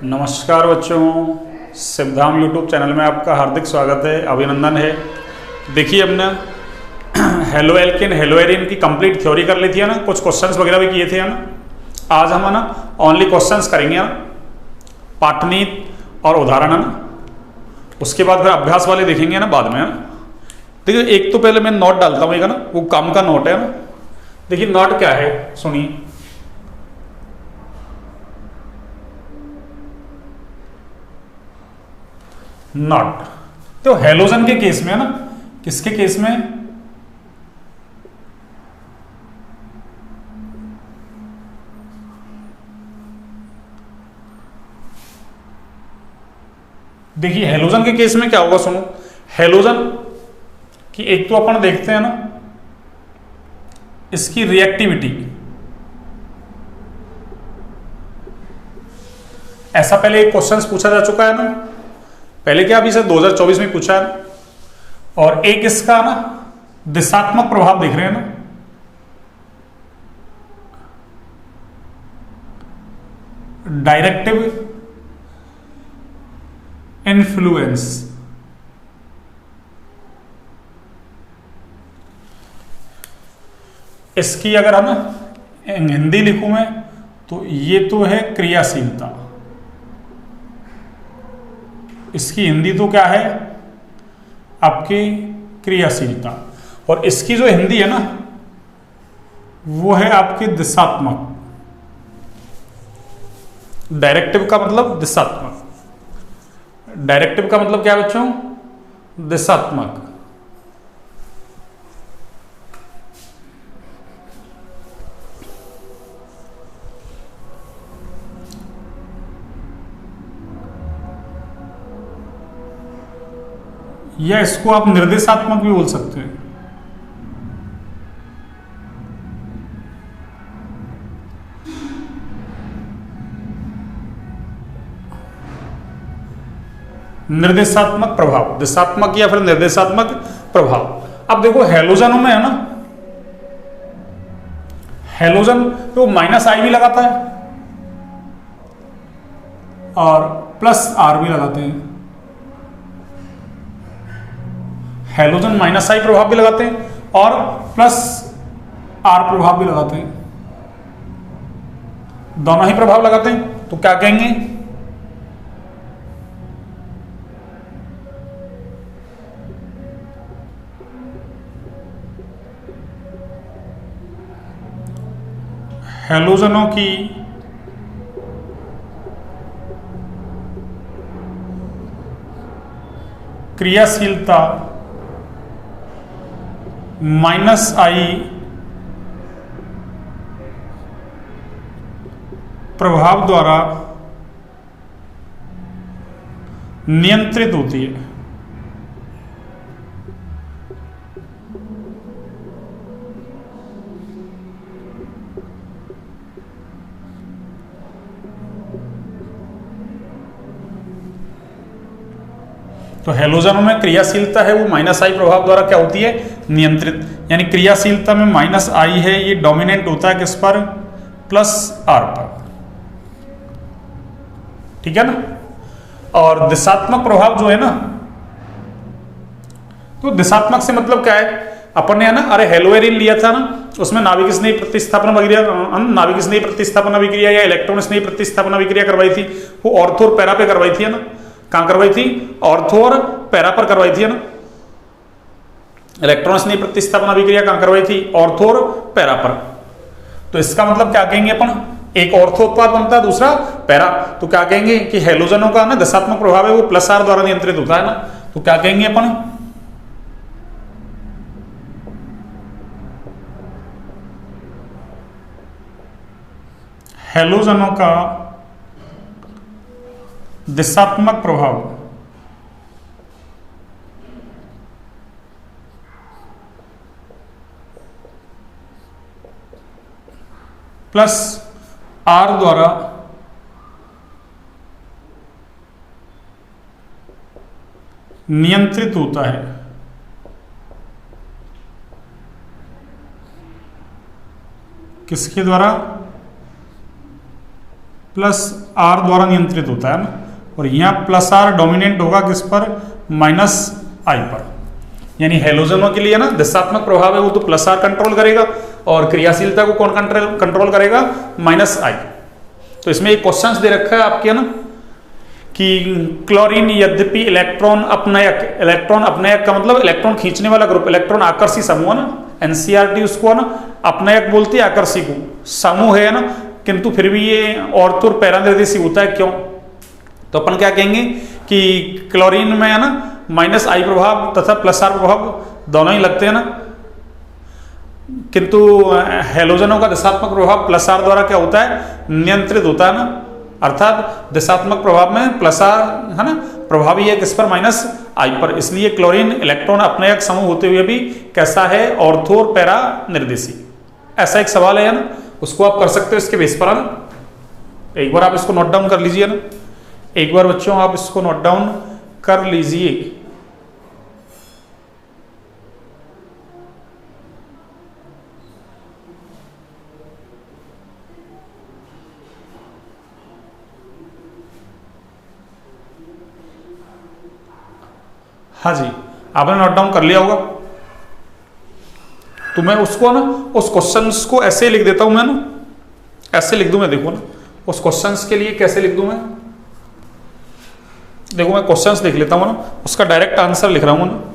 नमस्कार बच्चों, Siddham YouTube channel में आपका हार्दिक स्वागत है, अभिनंदन है। देखिए हमने हेलो एल्केन हेलो एरिन की कंप्लीट थ्योरी कर ली थी ना, कुछ क्वेश्चंस वगैरह भी किए थे ना। आज हम ना ओनली क्वेश्चंस करेंगे ना, पाठनीत और उदाहरण है ना। उसके बाद फिर अभ्यास वाले देखेंगे ना बाद में, है ना। देखिए एक तो पहले मैं नोट डालता हूँ, एक है ना, वो काम का नोट है ना। देखिए नोट क्या है, सुनिए। नॉट तो हेलोजन के केस में है ना, किसके केस में, देखिए हेलोजन के केस में क्या होगा, सुनो। हेलोजन की एक तो अपन देखते हैं ना इसकी रिएक्टिविटी। ऐसा पहले एक क्वेश्चन पूछा जा चुका है ना, पहले क्या अभी से 2024 में पूछा है। और एक इसका ना दिशात्मक प्रभाव देख रहे हैं ना, डायरेक्टिव इन्फ्लुएंस। इसकी अगर है ना हिंदी लिखूं मैं तो ये तो है क्रियाशीलता। इसकी हिंदी तो क्या है आपकी क्रियाशीलता, और इसकी जो हिंदी है ना वो है आपकी दिशात्मक। डायरेक्टिव का मतलब दिशात्मक, डायरेक्टिव का मतलब क्या बच्चों, दिशात्मक। या इसको आप निर्देशात्मक भी बोल सकते हैं। निर्देशात्मक प्रभाव, दिशात्मक या फिर निर्देशात्मक प्रभाव। अब देखो हेलोजनों में है ना, हेलोजन तो माइनस आई भी लगाता है और प्लस आर भी लगाते हैं। हेलोजन माइनस आई प्रभाव भी लगाते हैं और प्लस आर प्रभाव भी लगाते हैं, दोनों ही प्रभाव लगाते हैं। तो क्या कहेंगे, हेलोजनों की क्रियाशीलता माइनस आई प्रभाव द्वारा नियंत्रित होती है। तो हेलोजनों में क्रियाशीलता है वो माइनस आई प्रभाव द्वारा क्या होती है, नियंत्रित। यानी क्रियाशीलता में माइनस आई है, ये डोमिनेंट होता है किस पर, प्लस आर पर, ठीक है ना। और दिशात्मक प्रभाव जो है ना, तो दिशात्मक से मतलब क्या है, अपन ने है ना अरे हेलोएरिन लिया था ना, उसमें नाभिक स्नेही प्रतिस्थापन अभिक्रिया, नाभिक स्नेही प्रतिस्थापन अभिक्रिया या इलेक्ट्रॉन स्नेही प्रतिस्थापन अभिक्रिया करवाई थी। वो ऑर्थो और पैरा पे करवाई थी, है ना। कहां करवाई थी, ऑर्थो और पैरा पर करवाई थी, है ना। इलेक्ट्रॉन स्नेही प्रतिस्थापन अभिक्रिया कहां करवाई थी, ऑर्थो और पैरा पर। तो इसका मतलब क्या कहेंगे अपन, एक ऑर्थो उत्पाद बनता है, दूसरा पैरा। तो क्या कहेंगे कि हेलोजनों का ना दिशात्मक प्रभाव है वो प्लस आर द्वारा नियंत्रित होता है ना। तो क्या कहेंगे अपन, हेलोजनों का दिशात्मक प्रभाव प्लस आर द्वारा नियंत्रित होता है। किसके द्वारा, प्लस आर द्वारा नियंत्रित होता है ना, और यहाँ प्लस आर डोमिनेंट होगा किस पर, माइनस आई पर। यानी हेलोजनों के लिए ना दिशात्मक प्रभाव है वो तो प्लस आर कंट्रोल करेगा, और क्रियाशीलता को कौन कंट्रोल करेगा, माइनस आई। तो इसमें एक क्वेश्चन दे रखा है आपके ना कि क्लोरीन यद्यपि इलेक्ट्रॉन अपनयक का मतलब इलेक्ट्रॉन खींचने वाला ग्रुप, इलेक्ट्रॉन आकर्षी समूह ना, एनसीईआरटी उसको ना अपनयक बोलती है, आकर्षी को समूह है ना, किंतु फिर भी ये ऑर्थो और पैरा निर्देशी होता है। क्यों? तो अपन क्या कहेंगे कि क्लोरीन में है ना माइनस आई प्रभाव तथा प्लस आर प्रभाव दोनों ही लगते हैं ना, किंतु हेलोजनों का दिशात्मक प्रभाव प्लस आर द्वारा क्या होता है, नियंत्रित होता है ना, अर्थात दिशात्मक प्रभाव में प्लस आर है ना प्रभावी है किस पर, माइनस आई पर। इसलिए क्लोरीन इलेक्ट्रॉन अपनयक समूह होते हुए भी कैसा है, ऑर्थो और पैरा निर्देशी। ऐसा एक सवाल है ना, उसको आप कर सकते हो इसके बेस पर ना। एक बार आप इसको नोट डाउन कर लीजिए ना, एक बार बच्चों आप इसको नोट डाउन कर लीजिए। हाँ जी, आपने नोट डाउन कर लिया होगा। तो मैं उसको ना उस क्वेश्चंस को ऐसे लिख देता हूं मैं ना, ऐसे लिख दूं मैं, देखो ना उस क्वेश्चंस के लिए कैसे लिख दूं मैं, देखो मैं क्वेश्चंस लिख लेता हूं ना, उसका डायरेक्ट आंसर लिख रहा हूं ना।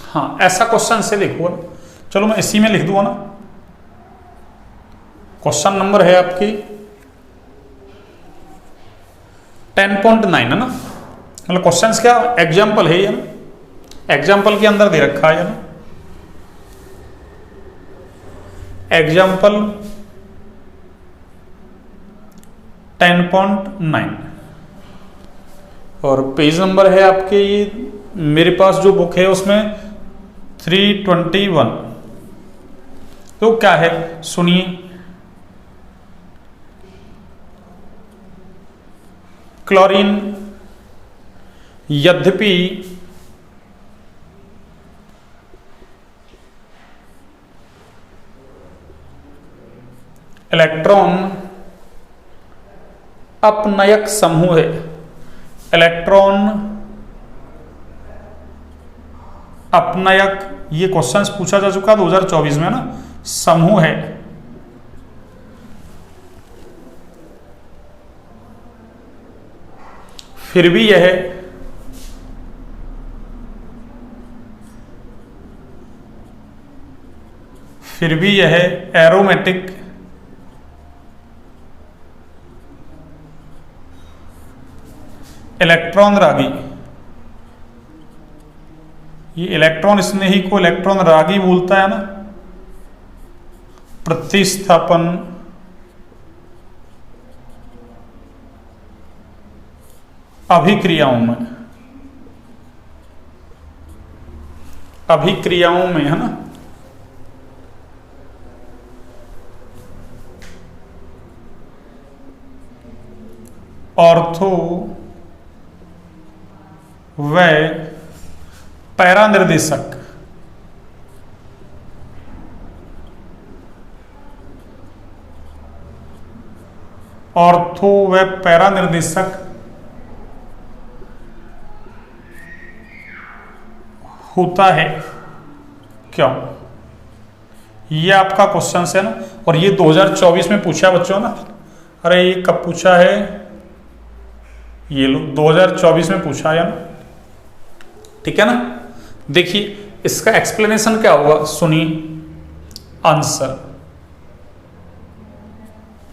हाँ, ऐसा क्वेश्चन से लिखो ना, चलो मैं इसी में लिख दूंगा ना। क्वेश्चन नंबर है आपकी 10.9 है ना, मतलब क्वेश्चंस क्या एग्जाम्पल है ये ना, एग्जाम्पल के अंदर दे रखा है ना, एग्जाम्पल 10.9 और पेज नंबर है आपके ये, मेरे पास जो बुक है उसमें 321। तो क्या है सुनिए, क्लोरीन यद्यपि इलेक्ट्रॉन अपनयक समूह है, इलेक्ट्रॉन अपनयक, ये क्वेश्चंस पूछा जा चुका 2024 में ना, समूह है, फिर भी यह एरोमेटिक इलेक्ट्रॉन रागी, ये इलेक्ट्रॉन स्नेही को इलेक्ट्रॉन रागी बोलता है ना, प्रतिस्थापन अभिक्रियाओं में है ना, ऑर्थो व पैरा निर्देशक ऑर्थो व पैरा निर्देशक होता है। क्यों? ये आपका क्वेश्चन है ना, और ये 2024 में पूछा बच्चों ना। अरे ये कब पूछा है, ये लो 2024 में पूछा है ना, ठीक है ना। देखिए इसका एक्सप्लेनेशन क्या होगा, सुनिए आंसर,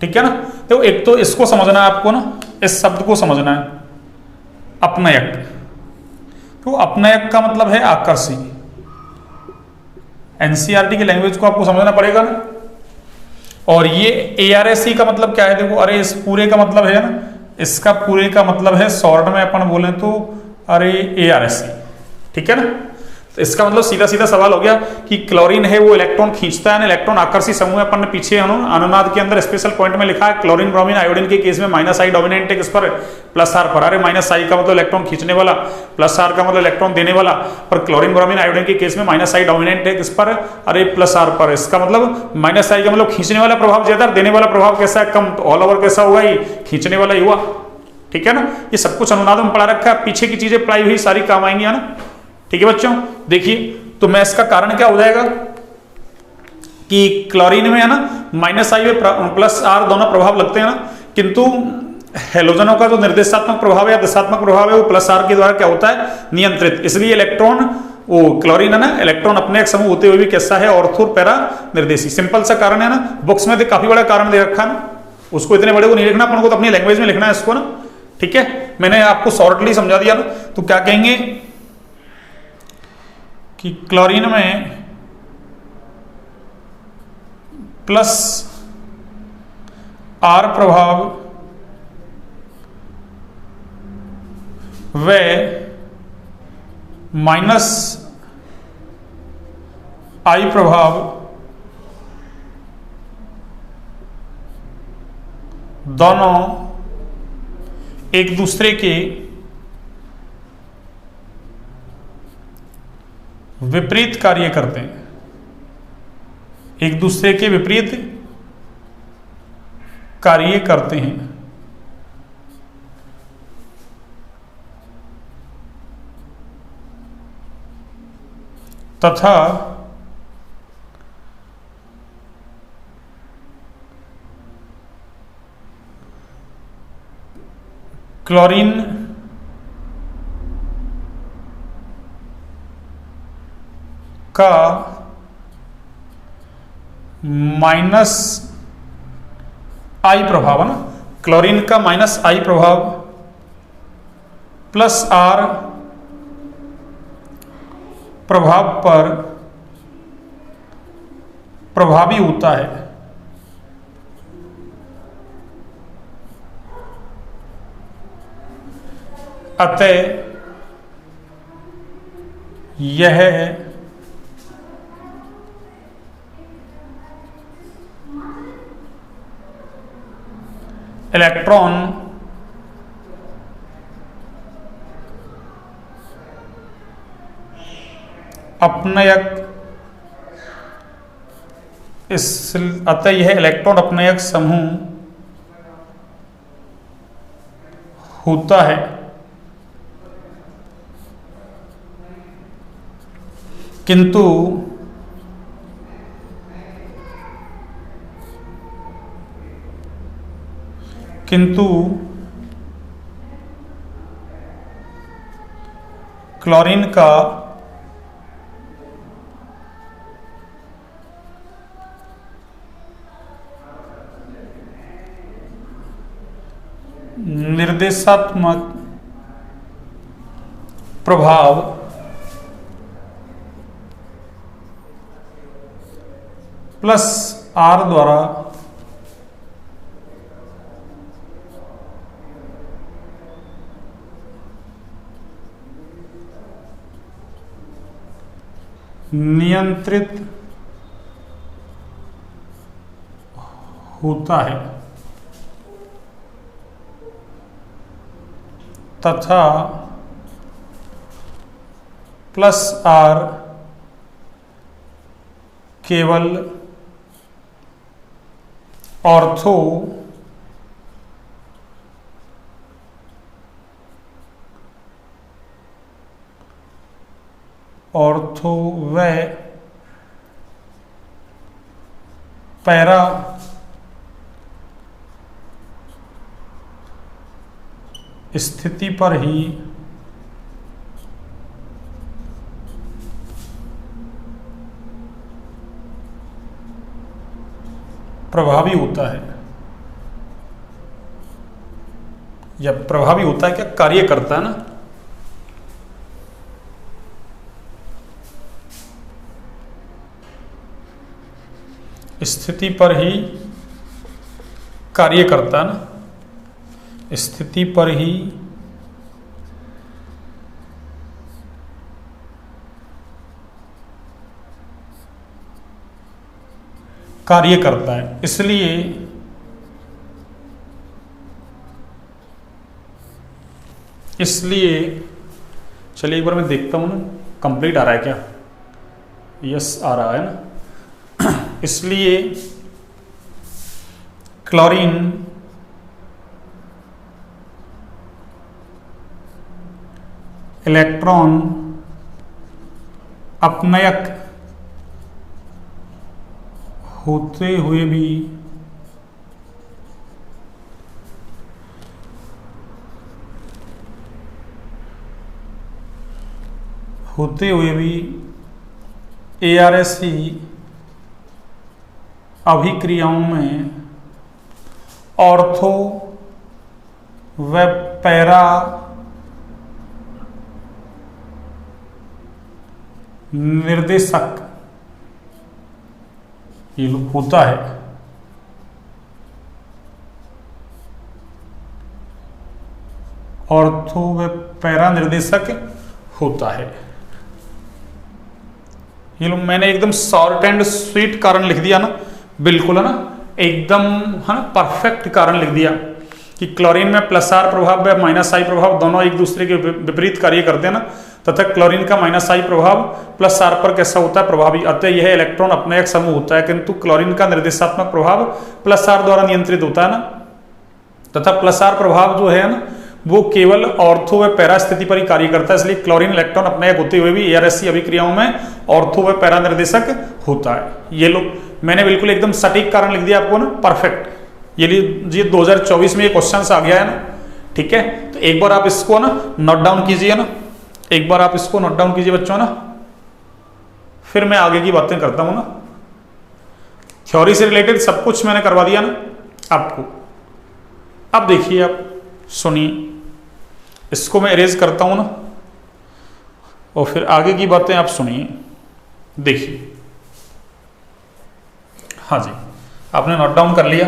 ठीक है ना। तो एक तो इसको समझना है आपको ना, इस शब्द को समझना है, अपनयक। तो अपनयक का मतलब है आकर्षी, एनसीईआरटी की लैंग्वेज को आपको समझना पड़ेगा ना। और ये एआरएसई का मतलब क्या है, देखो, अरे इस पूरे का मतलब है ना, इसका पूरे का मतलब है शॉर्ट में अपन बोले तो अरे एआरएसई, ठीक है ना। तो इसका मतलब सीधा सीधा सवाल हो गया कि क्लोरीन है वो इलेक्ट्रॉन खींचता है, इलेक्ट्रॉन आकर्षी समूह है। अपन ने पीछे अनुनाद के अंदर स्पेशल पॉइंट में लिखा है क्लोरीन ब्रोमीन आयोडीन के केस में माइनस आई डोमिनेंट है किस पर, प्लस आर पर। अरे माइनस आई का मतलब इलेक्ट्रॉन खींचने वाला, प्लस आर का मतलब इलेक्ट्रॉन देने वाला, पर क्लोरीन ब्रोमीन आयोडीन के केस में माइनस आई डोमिनेंट है किस पर, अरे प्लस आर पर। इसका मतलब माइनस आई का मतलब खींचने वाला प्रभाव ज्यादा, देने वाला प्रभाव कैसा है, कम। तो ऑल ओवर कैसा होगा, ये खींचने वाला ही हुआ। ठीक है ना, ये सब कुछ अनुनाद में पढ़ा रखा है, पीछे की चीजें पढ़ाई हुई सारी काम आएंगी, है ना। ठीक है बच्चों, देखिए तो मैं इसका कारण क्या हो जाएगा कि क्लोरीन में है ना माइनस आई में प्लस आर दोनों प्रभाव लगते हैं ना, किंतु हेलोजनों का जो निर्देशात्मक प्रभाव है या दिशात्मक प्रभाव है वो प्लस आर के द्वारा क्या होता है, नियंत्रित। इसलिए इलेक्ट्रॉन, वो क्लोरीन है ना, इलेक्ट्रॉन अपने एक समूह होते हुए भी कैसा है, ऑर्थो और पैरा निर्देशी। सिंपल सा कारण है ना, बुक्स में काफी बड़ा कारण दे रखा है ना, उसको इतने बड़े को नहीं लिखना, अपन को तो अपनी लैंग्वेज में लिखना है इसको ना। ठीक है, मैंने आपको शॉर्टली समझा दिया ना। तो क्या कहेंगे कि क्लोरीन में प्लस आर प्रभाव व माइनस आई प्रभाव दोनों एक दूसरे के विपरीत कार्य करते हैं, एक दूसरे के विपरीत कार्य करते हैं। तथा क्लोरीन का माइनस आई प्रभाव है ना, क्लोरीन का माइनस आई प्रभाव प्लस आर प्रभाव पर प्रभावी होता है। अतः यह इलेक्ट्रॉन अपनयक अतः यह इलेक्ट्रॉन अपनयक समूह होता है। किंतु क्लोरीन का निर्देशात्मक प्रभाव प्लस आर द्वारा नियंत्रित होता है तथा प्लस आर केवल ऑर्थो व पैरा स्थिति पर ही प्रभावी होता है। या प्रभावी होता है क्या, कार्य करता है ना। स्थिति पर ही कार्य करता है ना, स्थिति पर ही कार्य करता है। इसलिए चलिए एक बार मैं देखता हूँ ना, कंप्लीट आ रहा है क्या? यस आ रहा है ना। इसलिए क्लोरीन इलेक्ट्रॉन अपनयक होते हुए भी ARSE अभिक्रियाओं में ऑर्थो व पैरा निर्देशक ये होता है। ऑर्थो व पैरा निर्देशक होता है। ये लो, मैंने एकदम शॉर्ट एंड स्वीट कारण लिख दिया ना, बिल्कुल है ना, एकदम है ना, परफेक्ट कारण लिख दिया कि क्लोरीन में +R प्रभाव व -I प्रभाव दोनों एक दूसरे के विपरीत कार्य करते हैं ना, तथा क्लोरीन का -I प्रभाव +R पर कैसा होता है? प्रभावी। अतः यह इलेक्ट्रॉन अपनयक समूह होता है, किंतु क्लोरीन का निर्देशात्मक प्रभाव +R द्वारा नियंत्रित होता है ना, तथा +R प्रभाव जो है ना वो केवल ऑर्थो व पैरा स्थिति पर ही कार्य करता है। इसलिए क्लोरीन इलेक्ट्रॉन अपनयक होते हुए भी ARSE अभिक्रियाओं में ऑर्थो व पैरा निर्देशक होता है। ये लो, मैंने बिल्कुल एकदम सटीक कारण लिख दिया आपको ना, परफेक्ट। ये 2024 में ये क्वेश्चन आ गया है ना, ठीक है। तो एक बार आप इसको ना नोट डाउन कीजिए ना, एक बार आप इसको नोट डाउन कीजिए बच्चों ना, फिर मैं आगे की बातें करता हूं ना। थ्योरी से रिलेटेड सब कुछ मैंने करवा दिया ना आपको। अब देखिए, आप सुनिए, इसको मैं इरेज करता हूं ना, और फिर आगे की बातें आप सुनिए। देखिए, हाँ जी, आपने नोट डाउन कर लिया?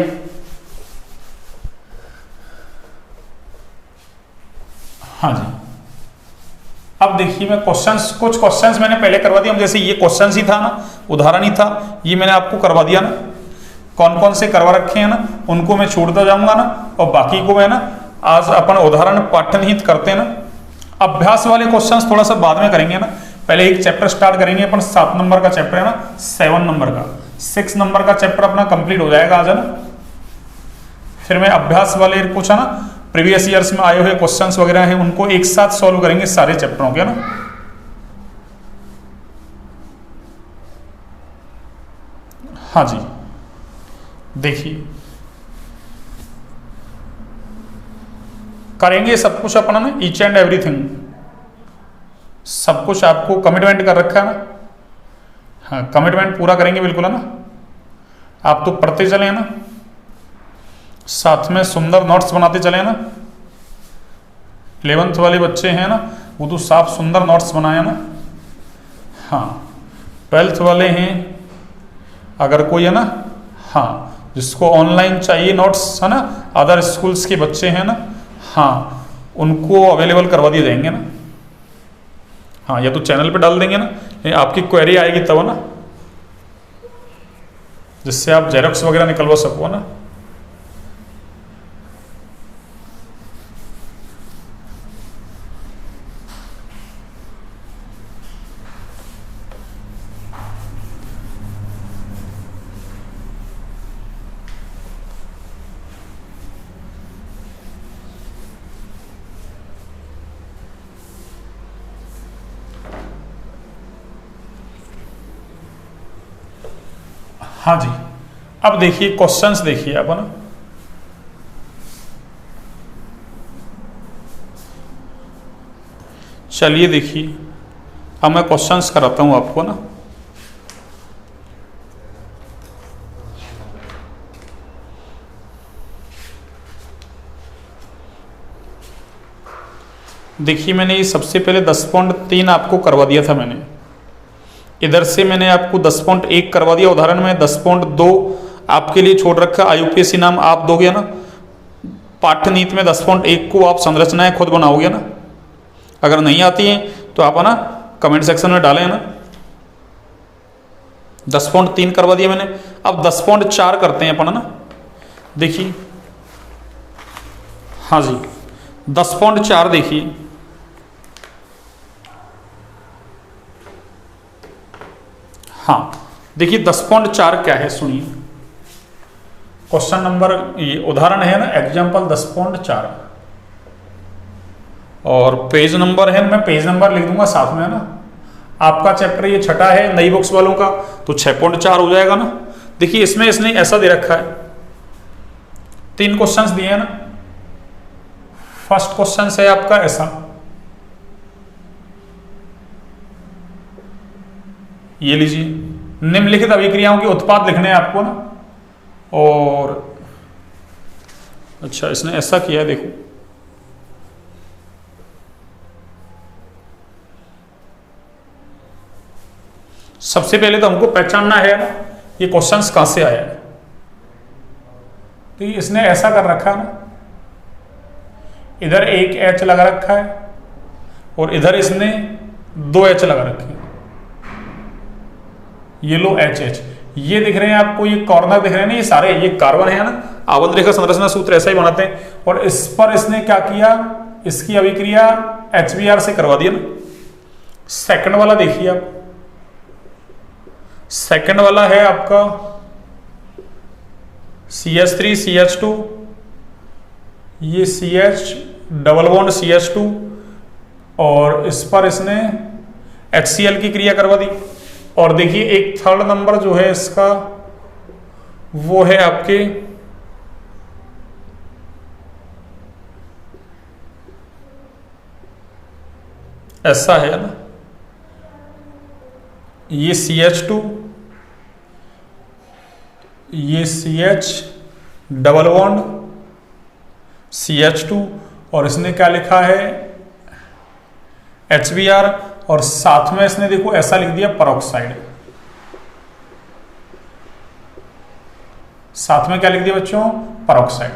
हाँ जी। अब देखिए, मैं कुछ क्वेश्चंस मैंने पहले करवा दिया। जैसे ये क्वेश्चंस ही था ना, उदाहरण ही था, ये मैंने आपको करवा दिया ना। कौन कौन से करवा रखे हैं ना, उनको मैं छोड़ता जाऊंगा ना, और बाकी को मैं ना आज अपन उदाहरण पाठनिहित करते हैं ना। अभ्यास वाले क्वेश्चंस थोड़ा सा बाद में करेंगे ना, पहले एक चैप्टर स्टार्ट करेंगे अपन। 7 नंबर का चैप्टर है ना, 7 नंबर का, 6 नंबर का चैप्टर अपना कंप्लीट हो जाएगा आज, है ना। फिर मैं अभ्यास वाले कुछ है ना प्रीवियस ईयर्स में आए हुए क्वेश्चंस वगैरह हैं, उनको एक साथ सॉल्व करेंगे सारे चैप्टरों के, ना। हाँ जी, देखिए, करेंगे सब कुछ अपना ना, ईच एंड एवरीथिंग, सब कुछ आपको कमिटमेंट कर रखा है ना। हाँ, कमिटमेंट पूरा करेंगे बिल्कुल, है ना। आप तो पढ़ते चले ना, साथ में सुंदर नोट्स बनाते चले ना। 11th वाले बच्चे हैं ना, वो तो साफ सुंदर नोट्स बनाए ना। हाँ, 12th वाले हैं अगर कोई, है ना, हाँ, जिसको ऑनलाइन चाहिए नोट्स, है ना, अदर स्कूल्स के बच्चे हैं ना, हाँ, उनको अवेलेबल करवा दिए जाएंगे ना। हाँ, या तो चैनल पे डाल देंगे ना, आपकी क्वेरी आएगी तब, ना, जिससे आप जेरॉक्स वगैरह निकलवा सको ना। हाँ जी, अब देखिए क्वेश्चंस, देखिए आप, है ना। चलिए देखिए, अब मैं क्वेश्चंस कराता हूं आपको ना। देखिए, मैंने ये सबसे पहले 10.3 आपको करवा दिया था मैंने। इधर से मैंने आपको 10.1 करवा दिया उदाहरण में। 10.2 आपके लिए छोड़ रखा, IUPAC नाम आप दोगे ना। पाठ्यनीति में 10.1 को आप संरचनाएं खुद बनाओगे ना। अगर नहीं आती हैं तो आप, है ना, कमेंट सेक्शन में डालें ना। 10.3 करवा दिया मैंने। अब 10.4 करते हैं अपन, है ना। देखिए, हाँ जी, 10.4 देखिए, हाँ देखिए 10.4 क्या है, सुनिए। क्वेश्चन नंबर, ये उदाहरण है ना, एग्जाम्पल 10.4, और पेज नंबर है, मैं पेज नंबर लिख दूंगा साथ में, है ना। आपका चैप्टर ये छठा है नई बुक्स वालों का, तो 6.4 हो जाएगा ना। देखिए इसमें इसने ऐसा दे रखा है, 3 क्वेश्चंस दिए हैं ना। फर्स्ट क्वेश्चन है आपका ऐसा, ये लीजिए, निम्नलिखित अभिक्रियाओं के उत्पाद लिखने हैं आपको ना। और अच्छा, इसने ऐसा किया है, देखो सबसे पहले तो हमको पहचानना है ना ये क्वेश्चंस कहां से आया है। तो इसने ऐसा कर रखा है ना, इधर एक एच लगा रखा है और इधर इसने 2 एच लगा रखे हैं, ये लो एच एच, ये दिख रहे हैं आपको, ये कॉर्नर दिख रहे हैं ना, ये सारे ये कार्बन है ना। आवर्त रेखा संरचना सूत्र ऐसा ही बनाते हैं। और इस पर इसने क्या किया, इसकी अभिक्रिया HBr से करवा दिया ना। सेकंड वाला देखिए आप, सेकंड वाला है आपका CH3 CH2, ये CH डबल बॉन्ड CH2, और इस पर इसने HCl की क्रिया करवा दी। और देखिए एक थर्ड नंबर जो है इसका, वो है आपके ऐसा है ना, ये CH2, ये CH डबल बॉन्ड CH2, और इसने क्या लिखा है HBr, और साथ में इसने देखो ऐसा लिख दिया परऑक्साइड। साथ में क्या लिख दिया बच्चों, परऑक्साइड।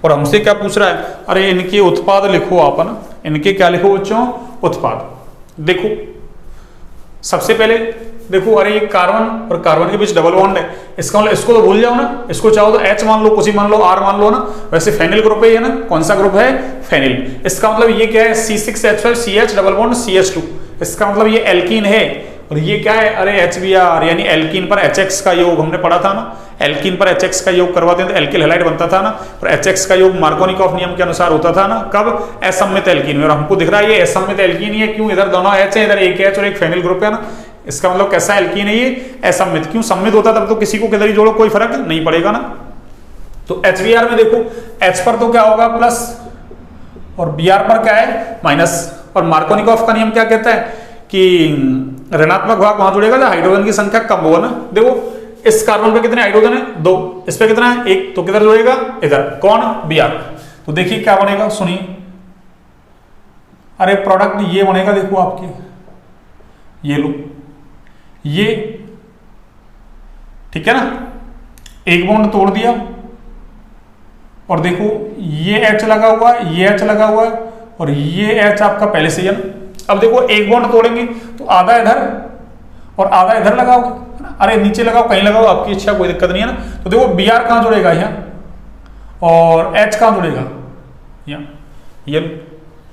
और हमसे क्या पूछ रहा है, अरे इनके उत्पाद लिखो आप, ना इनके क्या लिखो बच्चों, उत्पाद। देखो सबसे पहले देखो, अरे ये कार्बन और कार्बन के बीच डबल बॉन्ड है, इसका मतलब इसको तो भूल जाओ ना, इसको चाहो तो H मान लो, कुछ ही मान लो, R मान लो ना। वैसे फेनिल ग्रुप है ये ना, कौन सा ग्रुप है, फेनिल। इसका मतलब ये क्या है, C6H5CH डबल बॉन्ड CH2, इसका मतलब ये एल्कीन है। और ये क्या है, अरे HBr, यानी एल्कीन पर HX का योग हमने पढ़ा था ना, एल्कीन पर HX का योग करवाते हैं तो एल्किल हैलाइड बनता था ना। और HX का योग मार्कोनिकॉफ नियम के अनुसार होता था ना, कब, असममित एल्कीन में। और हमको दिख रहा है ये असममित एल्कीन ही है, क्यों, इधर दोनों H है, इधर एक H और एक फेनिल ग्रुप है ना। इसका मतलब कैसा एल्कीन है ये, असममित। क्यों, सम्मित होता तब तो किसी को किधर ही जोड़ो कोई फर्क नहीं पड़ेगा ना। तो HBr में देखो, H पर तो क्या होगा प्लस, और Br पर क्या है माइनस। और मार्कोनिकॉफ का नियम क्या कहता है कि ऋणात्मक भाग वहां जुड़ेगा जहां हाइड्रोजन की संख्या कम होगा ना। देखो इस कार्बन पे कितने हाइड्रोजन है, 2, इस पे कितना है, 1, तो किधर जुड़ेगा, इधर, कौन, Br। तो देखिए क्या बनेगा, सुनिए, अरे प्रोडक्ट ये बनेगा, देखो आपके, ये लो, ये ठीक है ना, एक बॉन्ड तोड़ दिया, और देखो ये H लगा हुआ है, ये H लगा हुआ है, और ये H आपका पहले से ही है ना। अब देखो एक बॉन्ड तोड़ेंगे तो आधा इधर और आधा इधर लगाओगे, अरे नीचे लगाओ, कहीं लगाओ, आपकी इच्छा, कोई दिक्कत नहीं है ना। तो देखो Br कहां जुड़ेगा, यहाँ, और H कहां जुड़ेगा, यहाँ,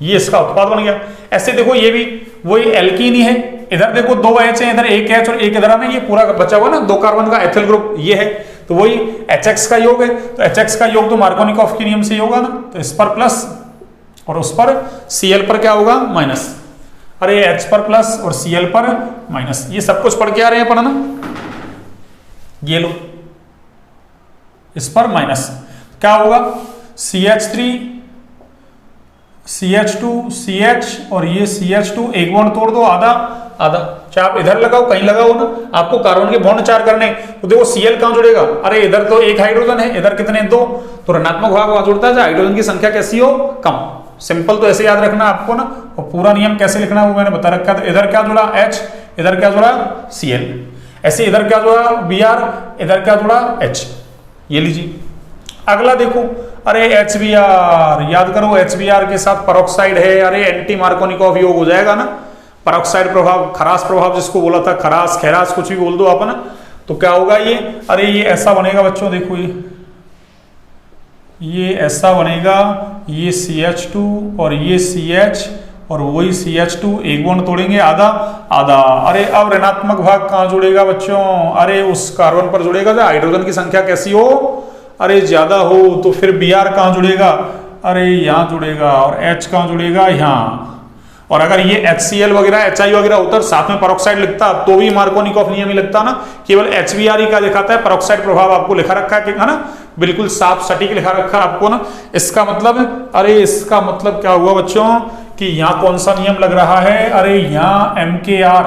ये इसका उत्पाद बन गया। ऐसे देखो ये भी वही एल्कीन ही है, इधर देखो 2 H है, इधर एक H और एक इधर है, ये पूरा बचा हुआ ना 2 कार्बन का एथिल ग्रुप ये है, तो वही HX का योग है। तो HX का योग तो मार्कोनिकॉफ के नियम से होगा ना, तो इस पर प्लस और उस पर Cl पर क्या होगा, माइनस। अरे H पर प्लस और Cl पर माइनस, ये सब कुछ पढ़ के आ रहे हैं अपन ना। ये लो, इस पर माइनस, क्या होगा, CH3 CH2 CH और ये CH2, एक बॉन्ड तोड़ दो, आधा आधा, चाहे आप इधर लगाओ कहीं लगाओ ना, आपको कार्बन के बॉन्ड 4 करने। तो देखो Cl कहां जुड़ेगा, अरे इधर तो एक हाइड्रोजन है, इधर कितने, 2, तो ऋणात्मक भाग वहां जुड़ता है हाइड्रोजन की संख्या कैसी हो, कम। सिंपल, तो ऐसे याद रखना आपको ना। और पूरा नियम कैसे लिखना है वो मैंने बता रखा है। तो इधर क्या जुड़ा H, इधर क्या जुड़ा Cl, ऐसे इधर क्या जुड़ा Br, इधर क्या जुड़ा H, ये लीजिए। अगला देखो, अरे HBr, याद करो HBr के साथ परऑक्साइड है, अरे एंटी मार्कोनिकॉफ योग हो जाएगा ना। परऑक्साइड प्रभाव, खरास प्रभाव जिसको बोला था, खरास खैरास कुछ भी बोल दो आप ना। तो क्या होगा ये, अरे ये ऐसा बनेगा बच्चों, देखो ये ऐसा बनेगा, ये CH2 और ये CH और वही CH2, एक बॉन्ड तोड़ेंगे आधा आधा। अरे अब ऋणात्मक भाग कहाँ जुड़ेगा बच्चों, अरे उस कार्बन पर जुड़ेगा जहाँ हाइड्रोजन की संख्या कैसी हो, अरे ज्यादा हो। तो फिर Br कहाँ जुड़ेगा, अरे यहाँ जुड़ेगा, और H कहाँ जुड़ेगा, यहाँ। और अगर ये HCl वगैरह HI वगैरह होता साथ में पेरोक्साइड लिखता तो भी मार्कोनिकॉफ नियम ही लगता ना, केवल HBr ही का दिखाता है, पेरोक्साइड प्रभाव आपको लिखा रखा है ना, बिल्कुल साफ सटीक लिखा रखा है आपको ना। इसका मतलब, अरे इसका मतलब क्या हुआ बच्चों कि यहाँ कौन सा नियम लग रहा है, अरे यहाँ MKR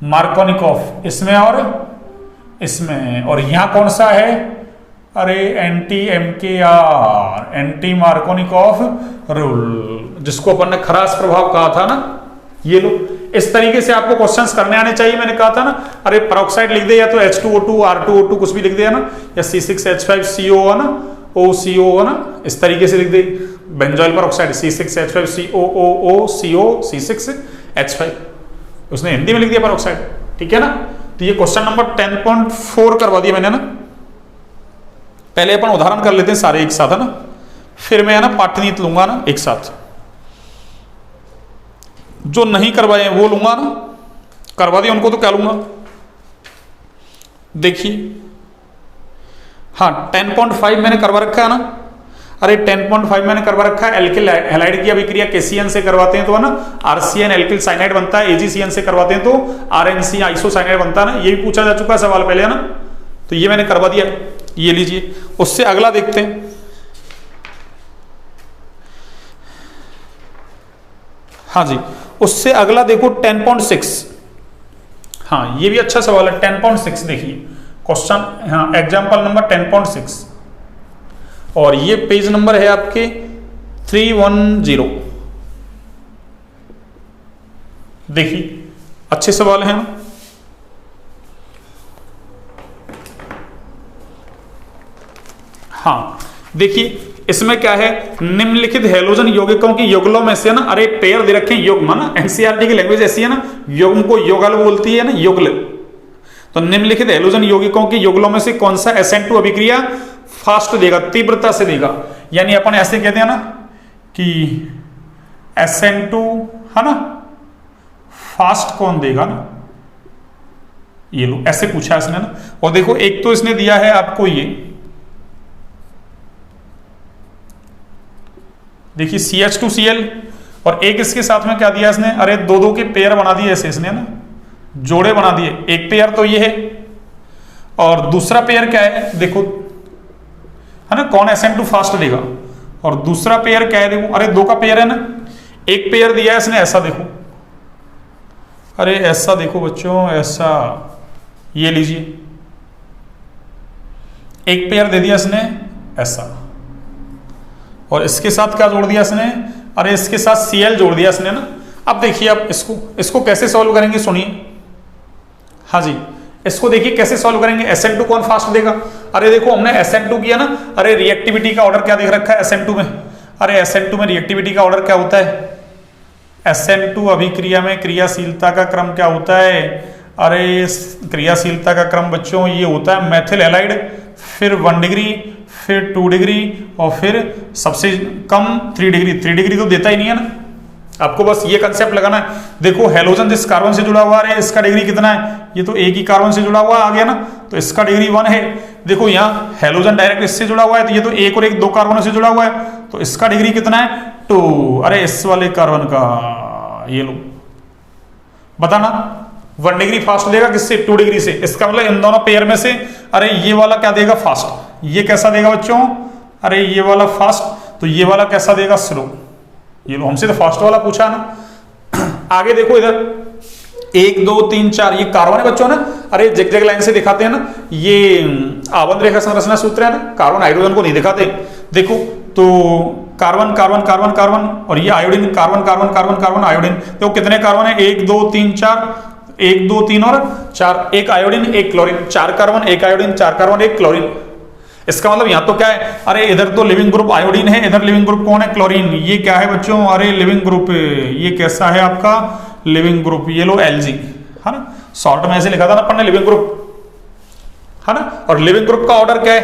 मार्कोनिकॉफ इसमें और इसमें, और यहाँ कौन सा है, अरे anti MKR anti Markovnikov rule, जिसको अपन ने खरास प्रभाव कहा था ना। ये लो, इस तरीके से आपको क्वेश्चंस करने आने चाहिए। मैंने कहा था ना, अरे पेरोक्साइड लिख दे या तो H2O2 R2O2 कुछ भी लिख दे ना, या C6H5CO है ना, OCO है ना, इस तरीके से लिख दे। बेंजोइल पेरोक्साइड C6H5COOO C6H5, उसने हिंदी में लिख दिया पेरोक्साइड, ठीक है ना। तो ये क्वेश्चन नंबर 10.4 करवा दिया मैंने ना। पहले अपन उदाहरण कर लेते हैं सारे एक साथ है ना, फिर मैं है ना पाठनीति लूंगा ना एक साथ। जो नहीं करवाए वो लूंगा ना, करवा दिया उनको तो क्या लूंगा, देखिए। हाँ 10.5 मैंने करवा रखा है ना, अरे 10.5 मैंने करवा रखा है, एल्किल हैलाइड की अभिक्रिया KCN से करवाते हैं तो है ना RCN एल्किल साइनाइड बनता है, AgCN से करवाते हैं तो RNC आइसोसाइनाइड बनता है ना। ये भी पूछा जा चुका है सवाल पहले है ना, तो ये मैंने करवा दिया, ये लीजिए। उससे अगला देखते हैं, हाँ जी, उससे अगला देखो 10.6। हाँ ये भी अच्छा सवाल है 10.6, देखिए क्वेश्चन, हाँ एग्जाम्पल नंबर 10.6, और ये पेज नंबर है आपके 310। देखिए अच्छे सवाल हैं ना। हाँ देखिए इसमें क्या है, निम्नलिखित हैलोजन यौगिकों की युगलों में से ना, अरे पेयर दे रखे हैं युग्म ना, एनसीईआरटी की लैंग्वेज ऐसी है ना, युग्म को युगल बोलती है ना, युगल। तो निम्नलिखित हैलोजन यौगिकों की युगलों में से कौन सा SN2 अभिक्रिया फास्ट देगा, तीव्रता से देगा। यानी अपन ऐसे कहते हैं ना कि SN2 है ना फास्ट कौन देगा ना, ये लो ऐसे पूछा इसने ना। और देखो एक तो इसने दिया है आपको ये, देखिए CH2Cl, और एक इसके साथ में क्या दिया इसने, अरे दो दो के पेयर बना दिए ऐसे इसने ना, जोड़े बना दिए। एक पेयर तो ये है और दूसरा पेयर क्या है देखो है ना, कौन SN2 फास्ट देगा, और दूसरा पेयर क्या है देखो, अरे दो का पेयर है ना, एक पेयर दिया है इसने ऐसा देखो, अरे ऐसा देखो बच्चों ऐसा, ये लीजिए एक पेयर दे दिया इसने ऐसा, और इसके साथ क्या जोड़ दिया इसने, अरे इसके साथ Cl जोड़ दिया इसने ना। अब देखिए आप इसको कैसे सॉल्व करेंगे, सुनिए। हाँ जी इसको देखिए कैसे सॉल्व करेंगे। SN2 कौन फास्ट देगा, अरे देखो हमने SN2 किया ना, अरे रिएक्टिविटी का ऑर्डर क्या दिख रखा है SN2 में, अरे SN2 में रिएक्टिविटी का ऑर्डर क्या होता है, SN2 अभिक्रिया में क्रियाशीलता का क्रम क्या होता है, अरे क्रियाशीलता का क्रम बच्चों ये होता है मेथिल हैलाइड, फिर 1 डिग्री, फिर 2 डिग्री, और फिर सबसे कम 3 डिग्री। 3 डिग्री तो देता ही नहीं है ना, आपको बस ये कंसेप्ट लगाना है। देखो हेलोजन जिस कार्बन से जुड़ा हुआ है इसका डिग्री कितना है, ये तो एक ही कार्बन से जुड़ा हुआ आ गया ना, तो इसका डिग्री 1 है। देखो यहाँ हेलोजन डायरेक्ट इससे जुड़ा हुआ है, तो ये तो एक और एक दो कार्बनों से जुड़ा हुआ है, तो इसका डिग्री कितना है 2। अरे इस वाले कार्बन का ये लो बताना 1 डिग्री फास्ट देगा किससे, 2 डिग्री से। इसका मतलब इन दोनों पेयर में से अरे ये वाला क्या देगा फास्ट, ये कैसा देगा बच्चों, अरे ये वाला फास्ट, तो ये वाला कैसा देगा स्लो। ये लो हमसे तो फास्ट वाला पूछा ना। आगे देखो इधर 1 2 3 4 ये कार्बन है बच्चों ना, अरे जग लाइन से दिखाते हैं ना, ये आबंध रेखा संरचना सूत्र है ना, कार्बन हाइड्रोजन को नहीं दिखाते। देखो तो कार्बन कार्बन कार्बन कार्बन, और ये iodine carbon carbon carbon carbon iodine. तो कितने कार्बन है 1 2 3 4, 1 2 3 और 4, एक आयोडीन एक क्लोरीन, 4 कार्बन एक आयोडीन, 4 कार्बन एक क्लोरीन। इसका मतलब यहाँ तो क्या है, अरे इधर तो लिविंग ग्रुप आयोडीन है, इधर लिविंग ग्रुप कौन है क्लोरीन। ये क्या है बच्चों, अरे लिविंग ग्रुप, ये कैसा है आपका लिविंग ग्रुप, ये लो Lg है ना। शॉर्ट में ऐसे लिखा था ना अपन ने, लिविंग ग्रुप, है ना। और लिविंग ग्रुप का ऑर्डर क्या है,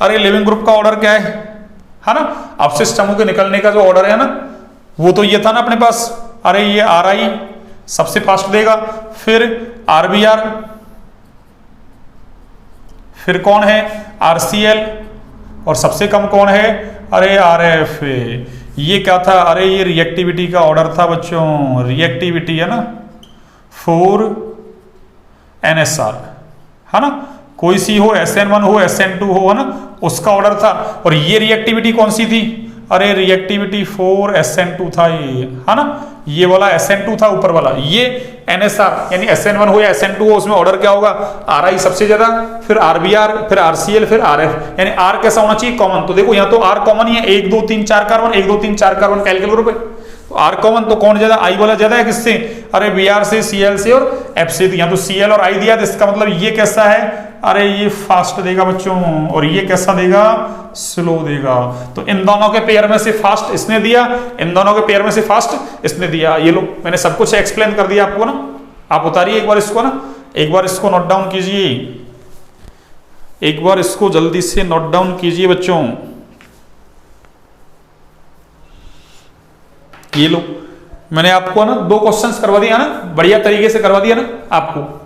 अरे लिविंग ग्रुप का ऑर्डर क्या है ना, अवशिष्ट समूह के निकलने का जो ऑर्डर है ना, वो तो ये था ना अपने पास, अरे ये आर आई सबसे फास्ट देगा, फिर आरबीआर, फिर कौन है आरसीएल, और सबसे कम कौन है, अरे आरएफ। ये क्या था, अरे ये रिएक्टिविटी का ऑर्डर था बच्चों, रिएक्टिविटी है ना, 4 NSR, है ना, कोई सी हो, SN1 हो, SN2 हो, है ना, उसका ऑर्डर था। और ये रिएक्टिविटी कौन सी थी, अरे रिएक्टिविटी 4 SN2 था ये, है ना, ये वाला SN2 था ऊपर वाला, ये NSR यानी SN1 हो या SN2 हो, उसमें ऑर्डर क्या होगा, RI सबसे ज्यादा, फिर RBR, फिर RCL, फिर RF। यानी R कैसा होना चाहिए, कॉमन। तो देखो यहाँ तो R कॉमन ही है, 1 2 3 4 कार्बन, 1 2 3 4 कार्बन कैलकुलेट करो। तो R कॉमन, तो कौन ज्यादा, I वाला ज्यादा है किससे, अरे Br से, Cl से और F से दिया, तो Cl और I दिया, तो इसका मतलब ये कैसा है, अरे ये फास्ट देगा बच्चों, और ये कैसा देगा, स्लो देगा। तो इन दोनों के पेयर में से फास्ट इसने दिया, इन दोनों के पेयर में से फास्ट इसने दिया। ये लो मैंने सब कुछ एक्सप्लेन कर दिया आपको ना, आप उतारिए एक बार इसको ना, एक बार इसको नोट डाउन कीजिए, एक बार इसको जल्दी से नोट डाउन कीजिए बच्चों। ये लो मैंने आपको ना 2 क्वेश्चंस करवा दिया ना, बढ़िया तरीके से करवा दिया ना आपको।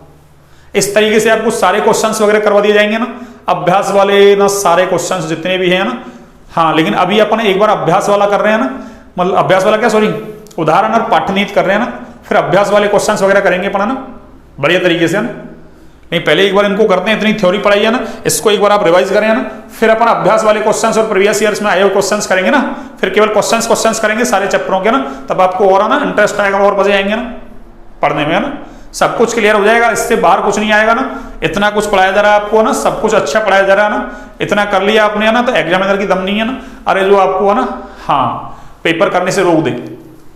इस तरीके से आपको सारे क्वेश्चंस वगैरह करवा दिए जाएंगे ना, अभ्यास वाले ना, सारे क्वेश्चंस जितने भी हैं ना। हाँ, लेकिन अभी अपन एक बार अभ्यास वाला कर रहे हैं ना, मतलब अभ्यास वाला क्या, सॉरी, उदाहरण और पाठनीति कर रहे हैं ना, फिर अभ्यास वाले क्वेश्चंस वगैरह करेंगे अपन, है ना, बढ़िया तरीके से, है ना। नहीं, पहले एक बार इनको करते हैं, इतनी थ्योरी पढ़ाई है ना, इसको एक बार आप रिवाइज करें ना, फिर अपन अभ्यास वाले क्वेश्चंस और प्रीवियस ईयर्स में आए हुए क्वेश्चंस करेंगे ना, फिर केवल क्वेश्चंस करेंगे सारे चैप्टरों के ना, तब आपको और ना इंटरेस्ट आएगा और मजे आएंगे ना पढ़ने में, है ना। सब कुछ क्लियर हो जाएगा, इससे बाहर कुछ नहीं आएगा ना। इतना कुछ पढ़ाया जा रहा है आपको ना, सब कुछ अच्छा पढ़ाया जा रहा है ना, इतना कर लिया आपने है ना, तो एग्जामिनर की दम नहीं है ना, अरे जो आपको है ना, हाँ, पेपर करने से रोक दे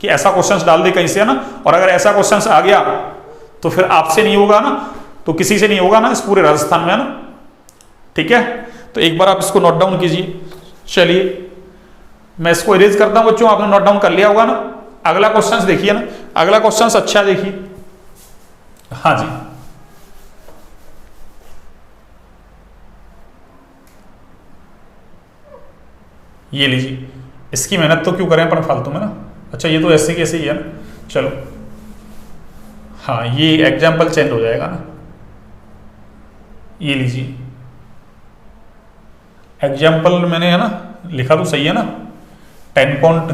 कि ऐसा क्वेश्चन डाल दे कहीं से, है ना। और अगर ऐसा क्वेश्चन आ गया तो फिर आपसे नहीं होगा ना, तो किसी से नहीं होगा ना इस पूरे राजस्थान में, है ना। ठीक है, तो एक बार आप इसको नोट डाउन कीजिए। चलिए मैं इसको इरेज करता हूं बच्चों, आपने नोट डाउन कर लिया होगा ना। अगला क्वेश्चन देखिए ना, अगला क्वेश्चन अच्छा देखिए, हाँ जी, ये लीजिए। इसकी मेहनत तो क्यों करें अपन फालतू में ना। अच्छा, ये तो ऐसे कैसे ही है ना, चलो, हाँ, ये एग्जाम्पल चेंज हो जाएगा ना, ये लीजिए एग्जाम्पल मैंने है ना लिखा तो सही है ना, 10 पॉइंट,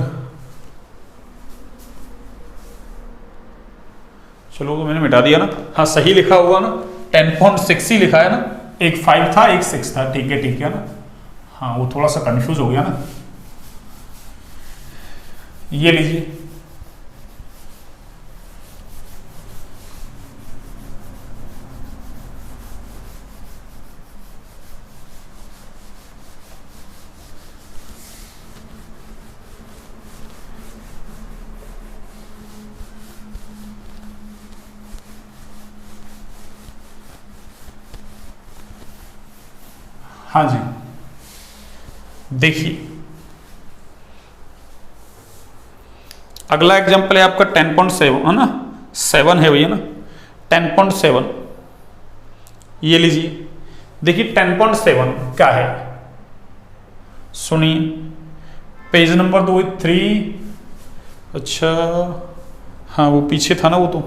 चलो तो मैंने मिटा दिया ना, हाँ सही लिखा हुआ ना, 10.6 ही लिखा है ना, एक 5 था एक 6 था, ठीक है ना। हाँ, वो थोड़ा सा कंफ्यूज हो गया ना। ये लीजिए, हाँ जी, देखिए अगला एग्जांपल है आपका 10.7, है ना, 7 है भैया ना, 10.7, ये लीजिए। देखिए 10.7 क्या है, सुनिए, पेज नंबर 3, अच्छा हाँ वो पीछे था ना, वो तो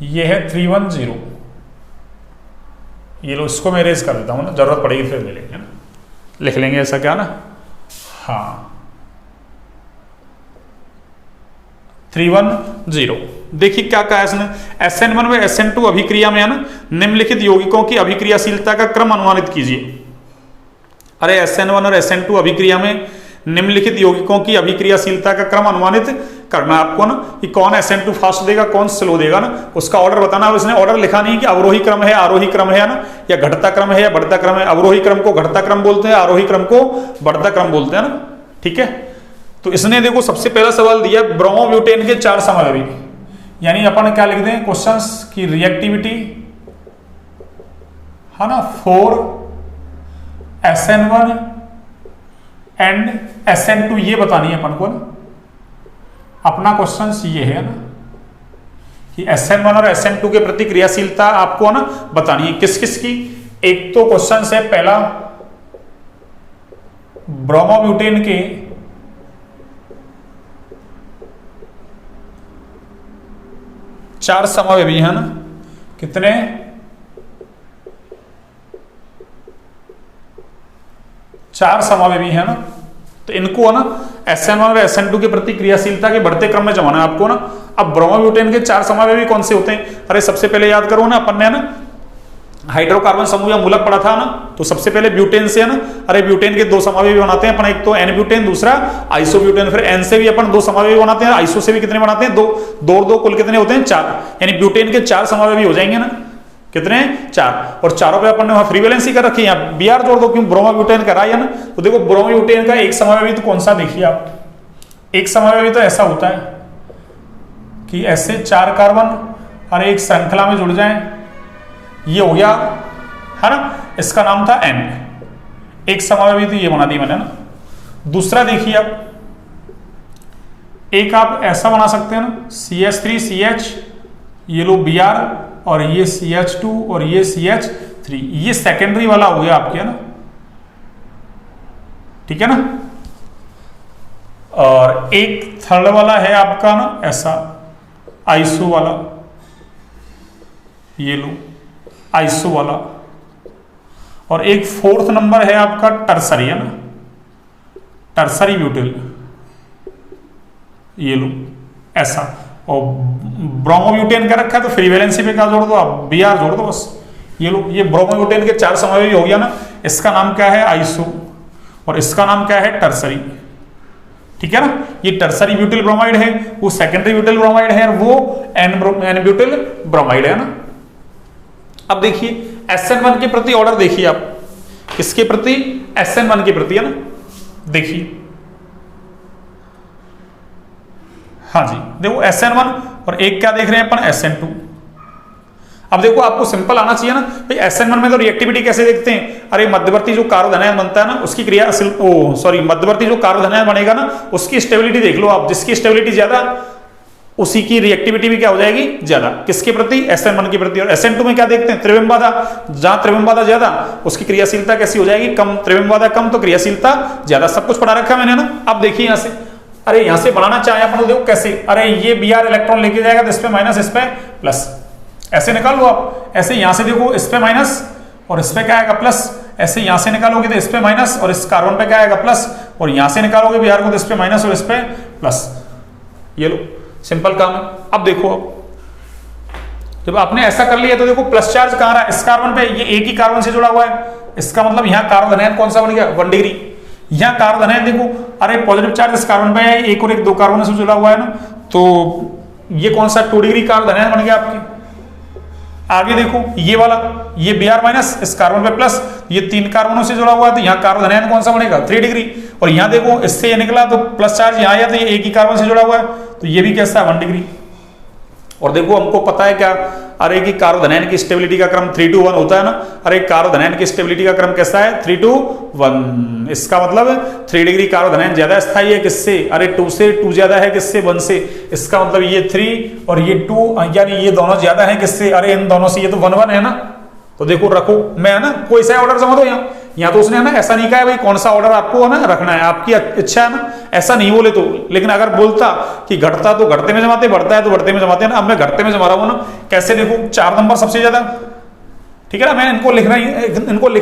ये है 310, ये लो, इसको मैं इरेज कर देता हूँ ना, जरूरत पड़ेगी फिर ले लेंगे ना, लिख लेंगे ऐसा क्या ना, हाँ 310। देखिए क्या कहा है इसने, SN1 व SN2 अभिक्रिया में है ना, निम्नलिखित यौगिकों की अभिक्रियाशीलता का क्रम अनुमानित कीजिए। अरे SN1 और SN2 अभिक्रिया में निम्नलिखित यौगिकों की अभिक्रियाशीलता का क्रम अनुमानित करना है आपको ना, कि कौन SN2 फास्ट देगा कौन स्लो देगा ना, उसका ऑर्डर बताना। अब इसने ऑर्डर लिखा नहीं कि अवरोही क्रम है आरोही क्रम है ना, या घटता क्रम है या बढ़ता क्रम है। अवरोही क्रम को घटता क्रम बोलते हैं, आरोही क्रम को बढ़ता क्रम बोलते हैं ना, ठीक है। तो इसने देखो सबसे पहला सवाल दिया ब्रोमोब्यूटेन के 4 समस्थानिक, यानी अपन क्या लिख दें क्वेश्चंस की रिएक्टिविटी है ना 4 SN1 एंड SN2 ये बतानी है अपन को ना। अपना क्वेश्चन ये है ना कि SN1 और SN2 के प्रति क्रियाशीलता आपको ना बतानी है। किस किस की? एक तो क्वेश्चन है पहला, ब्रोमोब्यूटेन के चार समावेवी है ना, कितने? चार समावेवी है ना, तो इनको ना SN1 और SN2 के प्रति क्रियाशीलता के बढ़ते क्रम में जमाना है आपको ना। अब ब्रोमोब्यूटेन के चार समावेवी कौन से होते हैं? अरे सबसे पहले याद करो ना, अपन ने ना हाइड्रोकार्बन समूह या मूलक पढ़ा था ना, तो सबसे पहले ब्यूटेन से है ना, अरे ब्यूटेन के दो समावेवी बनाते हैं अपन, एक तो N ब्यूटेन, दूसरा आइसोब्यूटेन। फिर N से भी अपन दो समावेवी बनाते हैं, आइसो से भी कितने बनाते हैं? दो। दो कुल कितने होते हैं? चार। यानी ब्यूटेन के चार समावेवी हो जाएंगे ना, कितने? चार। और चारों पे अपन ने वहां फ्री वैलेंसी कर रखी है, यहाँ Br जोड़ दो, क्यों? ब्रोमोब्यूटेन करा है ना। तो देखो ब्रोमोब्यूटेन का एक समावेवी तो कौन सा, देखिए आप, एक समावेवी तो ऐसा होता है कि ऐसे चार कार्बन और एक श्रृंखला में जुड़ जाएं, ये हो गया है ना, इसका नाम था N। एक समावेवी तो ये बना दी मैंने ना। दूसरा देखिए आप, एक आप ऐसा बना सकते हैं ना, CH3CH, ये लो Br, और ये CH2 और ये CH3, ये सेकेंडरी वाला हो गया आपके, है ना, ठीक है ना। और एक थर्ड वाला है आपका ना ऐसा आइसो वाला, ये लो आइसो वाला। और एक फोर्थ नंबर है आपका टर्सरी, है ना, टर्सरी ब्यूटिल, ये लो ऐसा। और ब्रोमोब्यूटेन का रखा है तो फ्री वैलेंसी पे क्या जोड़ दो आप? Br जोड़ दो बस। ये लो, ये ब्रोमोब्यूटेन के चार समावेवी हो गया ना। इसका नाम क्या है? आइसो, और इसका नाम क्या है? टर्सरी, ठीक है ना। ये टर्सरी ब्यूटिल ब्रोमाइड है, वो सेकेंडरी ब्यूटिल ब्रोमाइड है, और वो N ब्यूटिल ब्रोमाइड है ना। अब देखिए SN1 के प्रति ऑर्डर देखिए आप, किसके प्रति? SN1 के प्रति, है ना। देखिए, हाँ जी, देखो SN1, और एक क्या देख रहे हैं अपन? SN2। अब देखो आपको सिंपल आना चाहिए ना भाई, SN1 में तो रिएक्टिविटी कैसे देखते हैं? अरे मध्यवर्ती जो कार्बोधनायन बनता है ना, उसकी क्रियाशील मध्यवर्ती जो कार्बोधनायन बनेगा ना, उसकी स्टेबिलिटी देख लो आप। जिसकी स्टेबिलिटी ज्यादा, उसी की रिएक्टिविटी भी क्या हो जाएगी? ज्यादा। किसके प्रति? SN1 के प्रति। और SN2 में क्या देखते हैं? त्रिविम बाधा। जहां त्रिविम बाधा ज्यादा, उसकी क्रियाशीलता कैसी हो जाएगी? कम। त्रिविम बाधा कम तो क्रियाशीलता ज्यादा। सब कुछ पढ़ा रखा है मैंने ना। अब देखिए यहां से, अरे यहां से बनाना चाहे अपन, देखो कैसे, अरे ये Br इलेक्ट्रॉन लेके जाएगा तो इस पे माइनस, इस पे प्लस, ऐसे निकाल लो आप। ऐसे यहां से देखो, इस पे माइनस और इस पे क्या आएगा? प्लस। ऐसे यहां से निकालोगे तो इस पे माइनस और इस कार्बन पे क्या आएगा? प्लस। और यहां से निकालोगे Br को तो इस पे माइनस और इस पे प्लस। ये लो, सिंपल काम है। अब देखो, अब जब आपने ऐसा कर लिया तो देखो प्लस चार्ज कहां रहा है? इस कार्बन पे। ये एक ही कार्बन से जुड़ा हुआ है, इसका मतलब यहाँ कार्बोधनायन कौन सा बन गया? 1 डिग्री। यहाँ कार्बोधनायन देखो, अरे पॉजिटिव चार्ज इस कार्बन पे है, एक और एक दो कार्बन से जुड़ा हुआ है ना, तो ये कौन सा? 2 डिग्री कार्बोधनायन बन गया आपके। आगे देखो ये वाला, ये Br माइनस, इस कार्बन पे प्लस, ये 3 कार्बनों से जुड़ा हुआ है, तो यहाँ कार्बोधनायन कौन सा बनेगा? 3 डिग्री। और यहाँ देखो, इससे ये निकला तो प्लस चार्ज यहाँ आया, तो ये एक ही कार्बन से जुड़ा हुआ है, तो ये भी कैसा है? 1 डिग्री। और देखो हमको पता है क्या, अरे कि कार्बोधनायन की स्टेबिलिटी का क्रम 3 to 1 होता है ना। अरे कार्बोधनायन की स्टेबिलिटी का क्रम कैसा है? 3 to 1। इसका मतलब 3 डिग्री कार्बोधनायन ज्यादा स्थायी है किससे? अरे 2 से। 2 ज्यादा है किससे? 1 से। इसका मतलब ये 3 और ये 2, यानी ये दोनों ज्यादा है किससे? अरे इन दोनों से। ये तो 1 1 है ना। तो देखो रखो, मैं है ना कोई सा ऑर्डर समझ दो यहाँ तो उसने है ना ऐसा नहीं कहा है भाई कौन सा ऑर्डर आपको है ना रखना है, आपकी इच्छा है ना, ऐसा नहीं बोले तो। लेकिन अगर बोलता कि घटता तो घटते में जमाते, बढ़ता है तो बढ़ते में जमाते हैं ना। अब मैं घटते में जमा रहा हूँ ना, कैसे? देखो 4 नंबर सबसे ज्यादा, ठीक है ना। मैं इनको लिख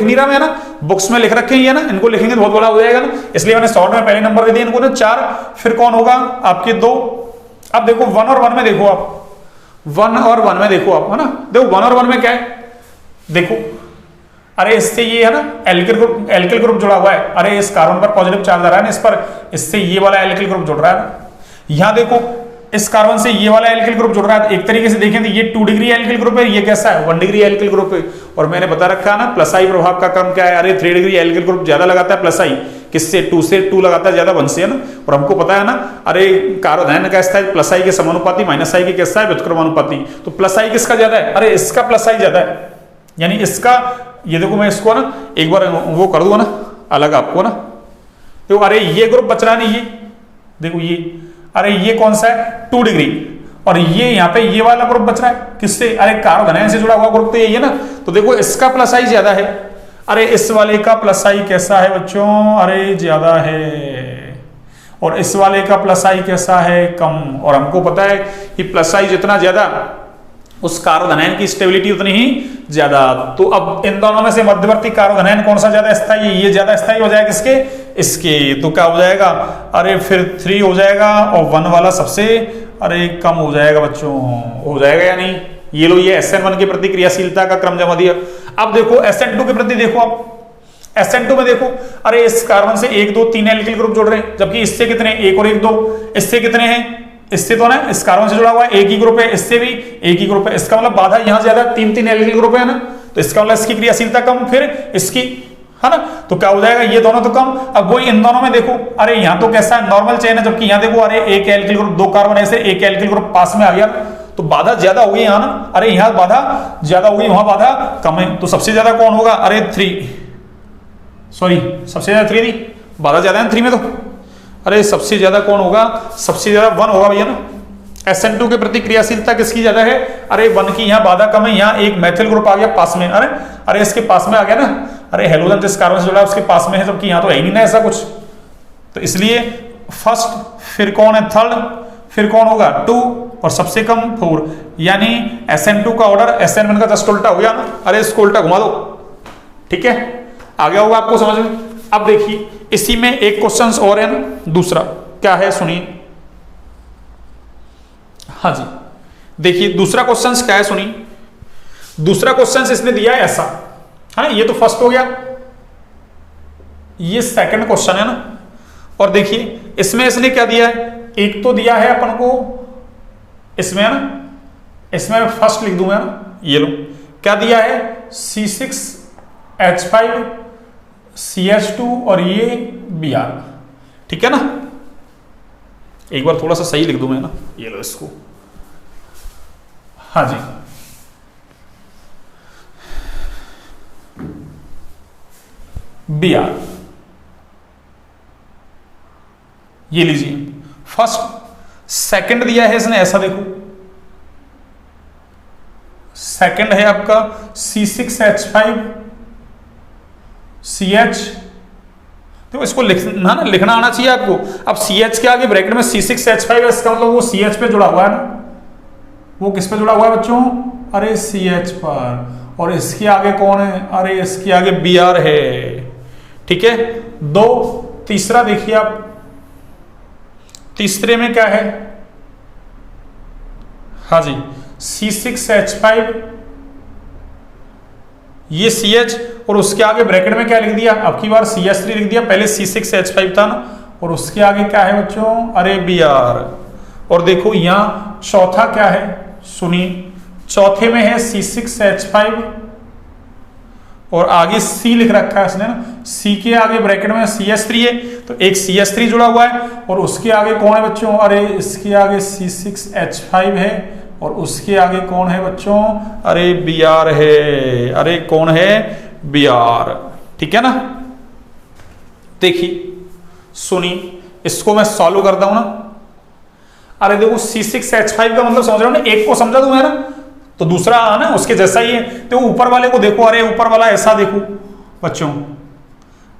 नहीं रहा, मैं ना बुक्स में लिख रखे हैं ना, इनको लिखेंगे तो बहुत बड़ा हो जाएगा ना, इसलिए मैंने शॉर्ट में पहले नंबर दे दिया इनको ना 4। फिर कौन होगा आपके 2। अब देखो 1 और 1 में देखो आप, 1 और 1 में देखो आप, है ना। देखो 1 और 1 में क्या है, देखो अरे इससे ये है ना एल्किल ग्रुप जुड़ा हुआ है। अरे इस कार्बन पर पॉजिटिव चार्ज आ रहा है ना इस पर, इससे ये वाला एल्किल ग्रुप जुड़ रहा है ना। यहाँ देखो इस कार्बन से ये वाला एल्किल ग्रुप जुड़ रहा है। एक तरीके से देखें तो ये 2 डिग्री एल्किल ग्रुप है, ये कैसा है? 1 डिग्री एल्किल ग्रुप है। और मैंने बता रखा है ना प्लस आई प्रभाव का क्रम क्या है? अरे 3 डिग्री एल्किल ग्रुप ज्यादा लगाता है प्लस आई, किससे? 2 से। 2 लगाता है ज्यादा 1 से, है ना। और हमको पता है ना, अरे कार्बोधनायन कैसा है? प्लस आई के समानुपाती, माइनस आई के कैसा है? व्युत्क्रमानुपाती। तो प्लस आई किसका ज्यादा है? अरे इसका प्लस आई ज्यादा है, यानी इसका। ये देखो मैं इसको ना एक बार वो कर दूंगा ना अलग आपको ना, देखो अरे ये ग्रुप बच रहा नहीं, ये देखो ये, अरे ये कौन सा है? 2 डिग्री। और ये यहाँ पे ये वाला ग्रुप बच रहा है किससे, अरे कार्बोधनायन से जुड़ा हुआ ग्रुप तो यही है ना। तो देखो इसका प्लस आई ज्यादा है, अरे इस वाले का प्लस आई कैसा है बच्चों, अरे ज्यादा है, और इस वाले का प्लस आई कैसा है, कम। और हमको पता है कि प्लस आई जितना ज्यादा उस कार्बोधनायन की स्टेबिलिटी उतनी ही ज्यादा। तो अब इन दोनों में से मध्यवर्ती कार्बोधनायन कौन सा ज्यादा स्थायी है, ये ज्यादा स्थायी हो जाएगा किसके, इसके। तो क्या हो जाएगा, अरे फिर 3 हो जाएगा और 1 वाला सबसे अरे कम हो जाएगा बच्चों, हो जाएगा या नहीं। ये लो ये SN1 की प्रतिक्रियाशीलता का क्रम जमा दिया। अब देखो SN2 के प्रति देखो, आप SN2 में देखो, अरे इस कार्बन से 1 2 3 एल्किल ग्रुप जुड़ रहे हैं, जबकि इससे कितने 1 और 1 2, इससे कितने हैं, इससे तो ना इस कार्बन से जुड़ा हुआ है एक ही ग्रुप है, इससे भी एक ही ग्रुप है, इसका मतलब बाधा यहां ज्यादा 3 3 एल्किल ग्रुप है ना, तो इसका मतलब इसकी क्रियाशीलता कम, फिर इसकी, है ना। तो क्या हो जाएगा, ये दोनों तो कम। अब वही इन दोनों में देखो, अरे यहाँ तो कैसा है नॉर्मल चेन है, जबकि यहाँ देखो अरे एक एल्किल ग्रुप 2 कार्बन ऐसे एक एल्किल ग्रुप पास में आ गया, तो बाधा ज्यादा होगी यहाँ ना, अरे यहाँ बाधा ज्यादा होगी वहां बाधा कम है। तो सबसे ज्यादा कौन होगा, अरे 3, सॉरी सबसे ज्यादा 3 थी, बाधा ज्यादा है 3 में, तो अरे सबसे ज्यादा कौन होगा, सबसे ज्यादा 1 होगा भैया ना। SN2 के प्रति क्रियाशीलता किसकी ज्यादा है, अरे 1 की, यहाँ बाधा कम है, यहाँ एक मैथिल ग्रुप आ गया पास में, अरे इसके पास में आ गया ना, अरे हेलोजन जिस कार्बन से जुड़ा है उसके पास में है, जबकि यहाँ तो है ही नहीं ना ऐसा कुछ। तो इसलिए फर्स्ट, फिर कौन है थर्ड, फिर कौन होगा 2 और सबसे कम 4, यानी SN2 का ऑर्डर SN1 का जस्ट उल्टा हो गया ना। अरे इसको उल्टा घुमा दो, ठीक है, आ गया होगा आपको समझ में। अब देखिए इसी में एक क्वेश्चन और है ना, दूसरा क्या है सुनिए, हाँ जी देखिए दूसरा क्वेश्चन क्या है सुनिए। दूसरा क्वेश्चन इसने दिया है ऐसा, है ये तो फर्स्ट हो गया, ये सेकंड क्वेश्चन है ना। और देखिए इसमें इसने क्या दिया है, एक तो दिया है अपन को इसमें है ना, इसमें फर्स्ट लिख दूंगा ना, ये लो क्या दिया है C6H5 CH2 और ये Br, ठीक है ना। एक बार थोड़ा सा सही लिख दूं मैं ना, ये लो इसको, हाँ जी Br, ये लीजिए फर्स्ट। सेकंड दिया है इसने ऐसा, देखो सेकंड है आपका C6H5 CH, तो इसको लिखना ना, लिखना आना चाहिए आपको। अब CH के आगे ब्रैकेट में C6H5 है, इसका मतलब वो CH पे जुड़ा हुआ है ना, वो किस पे जुड़ा हुआ है बच्चों, अरे CH पर। और इसके आगे कौन है, अरे इसके आगे Br है, ठीक है। 2 तीसरा देखिए आप, तीसरे में क्या है, हाँ जी C6H5 ये CH और उसके आगे ब्रैकेट में क्या लिख दिया, अब की बार CH3 लिख दिया, पहले C6H5 था ना, और उसके आगे क्या है बच्चों, अरे Br। और देखो यहां चौथा क्या है सुनिए, चौथे में है C6H5 और आगे C लिख रखा है इसने ना, C के आगे ब्रैकेट में CH3 है, तो एक CH3 जुड़ा हुआ है, और उसके आगे कौन है बच्चों, अरे इसके आगे C6H5 है, और उसके आगे कौन है बच्चों, अरे Br है, अरे कौन है Br, ठीक है ना। देखिए सुनिए इसको मैं सॉल्व करता हूं ना। अरे देखो C6H5 का मतलब समझ रहे हो ना, एक को समझा दूं मैं ना, तो दूसरा ना उसके जैसा ही है। तो ऊपर वाले को देखो, अरे ऊपर वाला ऐसा देखो बच्चों,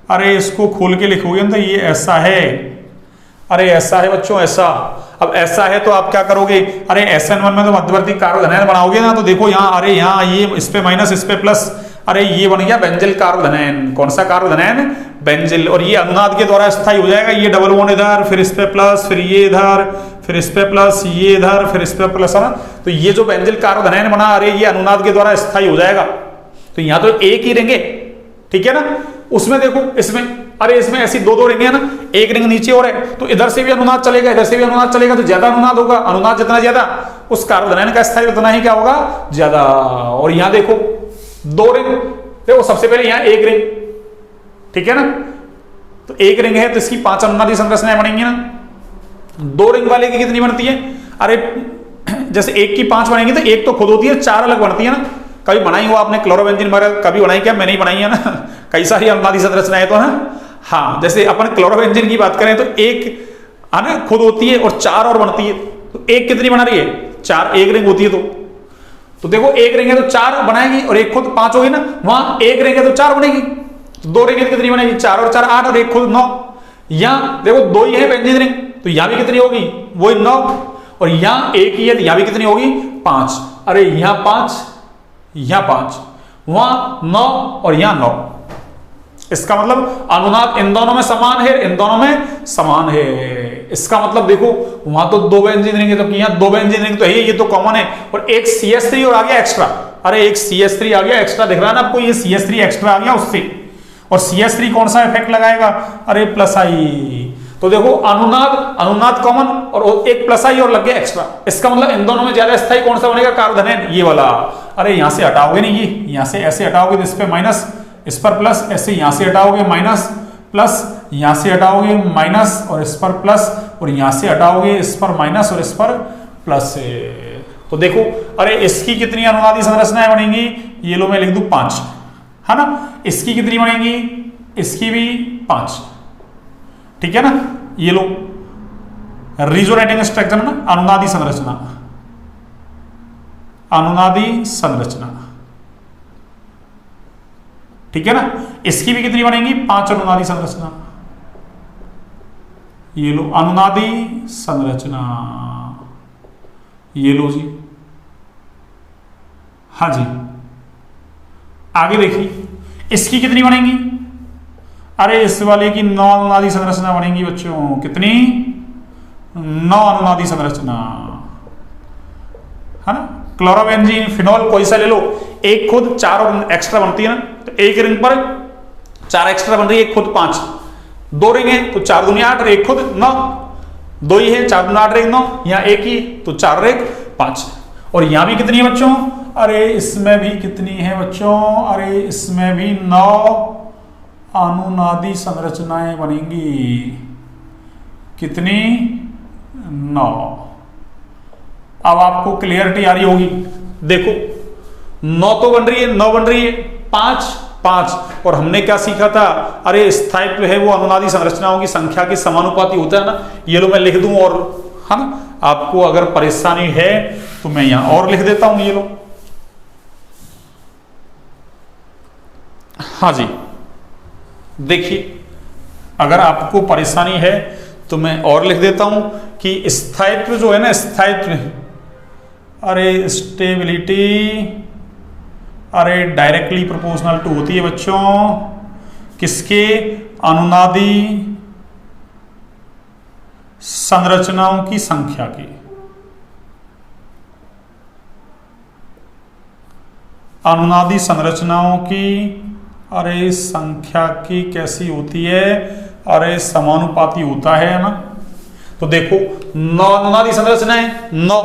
अरे इसको खोल के लिखोगे ना तो ये ऐसा है, अरे ऐसा है बच्चों ऐसा। अब ऐसा है तो आप क्या करोगे, अरे SN1 में तो मध्यवर्ती कार्बोधनायन बनाओगे ना, तो देखो यहाँ, अरे यहाँ ये इस पे माइनस इस पे प्लस, अरे ये बन गया बेंजिल कार्बोधनायन। कौन सा कार्बोधनायन, बेंजिल। और ये अनुनाद के द्वारा स्थायी हो जाएगा, ये डबल बॉन्ड इधर, फिर इस पे प्लस, फिर ये इधर, फिर इस पे प्लस, ये इधर, फिर इस पे प्लस, है ना। तो ये जो बेंजिल कार्बोधनायन बना, अरे ये अनुनाद के द्वारा स्थायी हो जाएगा। तो यहाँ तो एक ही रिंग है, ठीक है ना। उसमें देखो इसमें, अरे इसमें ऐसी 2 रिंग है ना, एक रिंग नीचे और है, तो इधर से भी अनुनाद चलेगा, इधर से भी अनुनाद चलेगा, तो ज्यादा अनुनाद होगा। अनुनाद जितना ज्यादा उस कार्बोधनायन का स्थायी उतना ही क्या होगा, ज्यादा। और यहाँ देखो 2 रिंग, देखो सबसे पहले यहाँ एक रिंग, ठीक है ना, तो एक रिंग है तो इसकी 5 अनुनादी संरचनाएं बनेंगी ना। 2 रिंग वाले की कितनी बनती है, अरे जैसे एक की 5 बनेंगी तो एक तो खुद होती है, 4 अलग बनती है ना। कभी बनाई हो आपने क्लोरोबेंजीन वगैरह, कभी बनाई क्या, मैंने ही बनाई है ना, कई सारी अनुनादी संरचनाएं तो है। हाँ जैसे अपन क्लोरोबेंजीन की बात करें तो एक है ना खुद होती है और 4 और बनती है, तो एक कितनी बना रही है, 4 एक रिंग होती है तो देखो एक रिंग है तो 4 बनाएगी और एक खुद 5 होगी ना, वहां एक रिंग है तो 4 बनेगी, तो 2 रिंग कितनी बनेगी, 4 और 4 8 और एक खुद 9। यहां देखो 2 ही है बेंजीन रिंग, तो यहां भी कितनी होगी, वही 9, और यहां एक ही है तो यहां भी कितनी होगी 5। अरे यहां 5, यहां 5, वहां 9 और यहां 9। इसका मतलब अनुनाद इन दोनों में समान है, इन दोनों में समान है। इसका मतलब देखो वहां तो 2 बेंजीन रिंग है, तो यहां 2 बेंजीन रिंग तो है, ये तो कॉमन है, और एक CH3 और आ गया एक्स्ट्रा। अरे एक CH3 आ गया एक्स्ट्रा, दिख रहा है ना आपको, ये CH3 एक्स्ट्रा आ गया उससे, और CH3 कौन सा इफेक्ट लगाएगा, अरे प्लस आई। तो देखो अनुनाद कॉमन और एक प्लस आई और लग गया एक्स्ट्रा। इसका मतलब इन दोनों में ज्यादा स्थायी कौन सा बनेगा, कार्बोधनेन, ये वाला। अरे यहां से हटाओगे नहीं, ये यहां से ऐसे हटाओगे तो इस पे माइनस, इस पर प्लस, ऐसे यहां से हटाओगे माइनस प्लस, यहां से हटाओगे माइनस और इस पर प्लस, और यहां से हटाओगे इस पर माइनस और इस पर प्लस। तो देखो अरे इसकी कितनी अनुनादी संरचनाएं बनेंगी, ये लो मैं लिख दूं 5, है ना। इसकी कितनी बनेंगी, इसकी भी 5, ठीक है ना। ये लो रिजोनेटिंग स्ट्रक्चर ना, अनुनादी संरचना, अनुनादी संरचना, ठीक है ना। इसकी भी कितनी बनेंगी, 5 अनुनादी संरचना। ये लो अनुनादी संरचना, ये लो जी, हाँ जी। आगे देखिए इसकी कितनी बनेंगी, अरे इस वाले की 9 अनुनादी संरचना बनेंगी बच्चों, कितनी, 9 अनुनादी संरचना, है ना। क्लोरोबेंजीन, फिनॉल कोई सा ले लो, एक खुद 4 और एक्स्ट्रा बनती है ना, तो एक रिंग पर 4 एक्स्ट्रा बन रही है, एक खुद 5, 2 रिंग है तो 4 दूनी 8 और एक खुद 9, 2 ही है, 4 दूनी 8 एक 9, यहाँ एक ही तो 4 और 1 5। और यहां भी कितनी है बच्चों, अरे इसमें भी कितनी है बच्चों, अरे इसमें भी 9 अनुनादी संरचनाएं बनेंगी, कितनी, 9। अब आपको क्लियरिटी आ रही होगी, देखो 9 तो बन रही है, 9 बन रही है, 5 5, और हमने क्या सीखा था, अरे स्थायित्व है वो अनुनादी संरचनाओं की संख्या के समानुपाती होता है ना। ये लो मैं लिख दूं, और है ना, आपको अगर परेशानी है तो मैं यहां और लिख देता हूं, ये लो, हाँ जी। देखिए अगर आपको परेशानी है तो मैं और लिख देता हूं कि स्थायित्व जो है ना, स्थायित्व, अरे स्टेबिलिटी, अरे डायरेक्टली प्रोपोर्शनल टू होती है बच्चों किसके, अनुनादी संरचनाओं की संख्या की। अनुनादी संरचनाओं की अरे संख्या की कैसी होती है, अरे समानुपाती होता है ना। तो देखो 9 अनुनादी संरचनाएं, 9,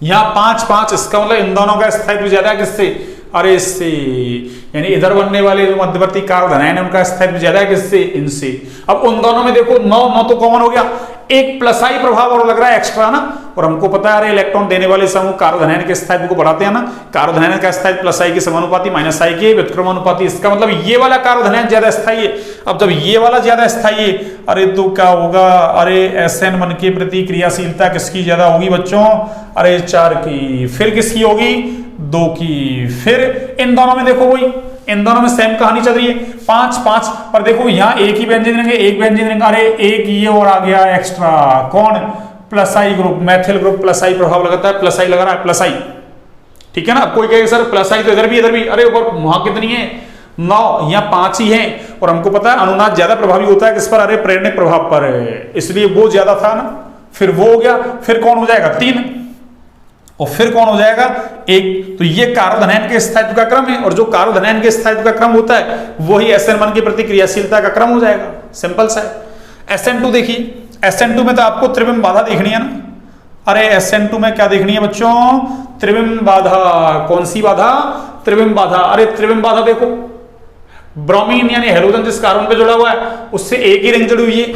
यहां 5 5, इसका मतलब इन दोनों का स्थायित्व ज्यादा है किससे, अरे इससे, यानी इधर बनने वाले जो मध्यवर्ती कार्बोधनायन है उनका स्थायित्व ज्यादा है किससे, इनसे। अब उन दोनों में देखो 9 9 तो कॉमन हो गया, एक प्लस आई प्रभाव और लग रहा है एक्स्ट्रा ना, और हमको पता है अरे इलेक्ट्रॉन देने वाले समूह कार्बोधनायन के स्थायित्व को बढ़ाते हैं ना, कार्बोधनायन का स्थायित्व प्लस आई के समानुपाती माइनस आई के व्युत्क्रमानुपाती। इसका मतलब ये वाला कार्बोधनायन ज्यादा स्थायी है। अब जब ये वाला ज्यादा स्थायी है, अरे तो क्या होगा, अरे SN1 के प्रति क्रियाशीलता किसकी ज्यादा होगी बच्चों, अरे 4 की, फिर किसकी होगी, 2 की, फिर इन दोनों में देखो वही, इन दोनों में सेम कहानी चल रही है, 5 5, पर देखो यहाँ एक ही बेंजीन रिंग है, एक बेंजीन रिंग, अरे एक ये और आ गया एक्स्ट्रा, कौन, प्लस आई ग्रुप, मैथिल ग्रुप प्लस आई प्रभाव लगाता है, प्लस आई लगा रहा है, प्लस आई, ठीक है ना। अब कोई कहेगा सर प्लस आई तो इधर भी, अरे ऊपर वहां कितनी है, 9, यहाँ 5 ही है, और हमको पता है अनुनाद ज्यादा प्रभावी होता है किस पर, अरे प्रेरणिक प्रभाव पर, इसलिए वो ज्यादा था ना, फिर वो हो गया, फिर कौन हो जाएगा, 3, और फिर कौन हो जाएगा, 1। तो ये कार्बोधनायन के स्थायित्व का क्रम है, और जो कार्बोधनायन के स्थायित्व का क्रम होता है वही SN1 की प्रतिक्रियाशीलता का क्रम हो जाएगा, सिंपल सा है। SN2 देखिए, SN2 में तो आपको त्रिविम बाधा देखनी है ना, अरे SN2 में क्या देखनी है बच्चों, त्रिविम बाधा, कौन सी बाधा, त्रिविम बाधा। अरे त्रिविम बाधा देखो, ब्रोमीन यानी हेलोजन जिस कार्बन पे जुड़ा हुआ है उससे एक ही रिंग जुड़ी हुई है,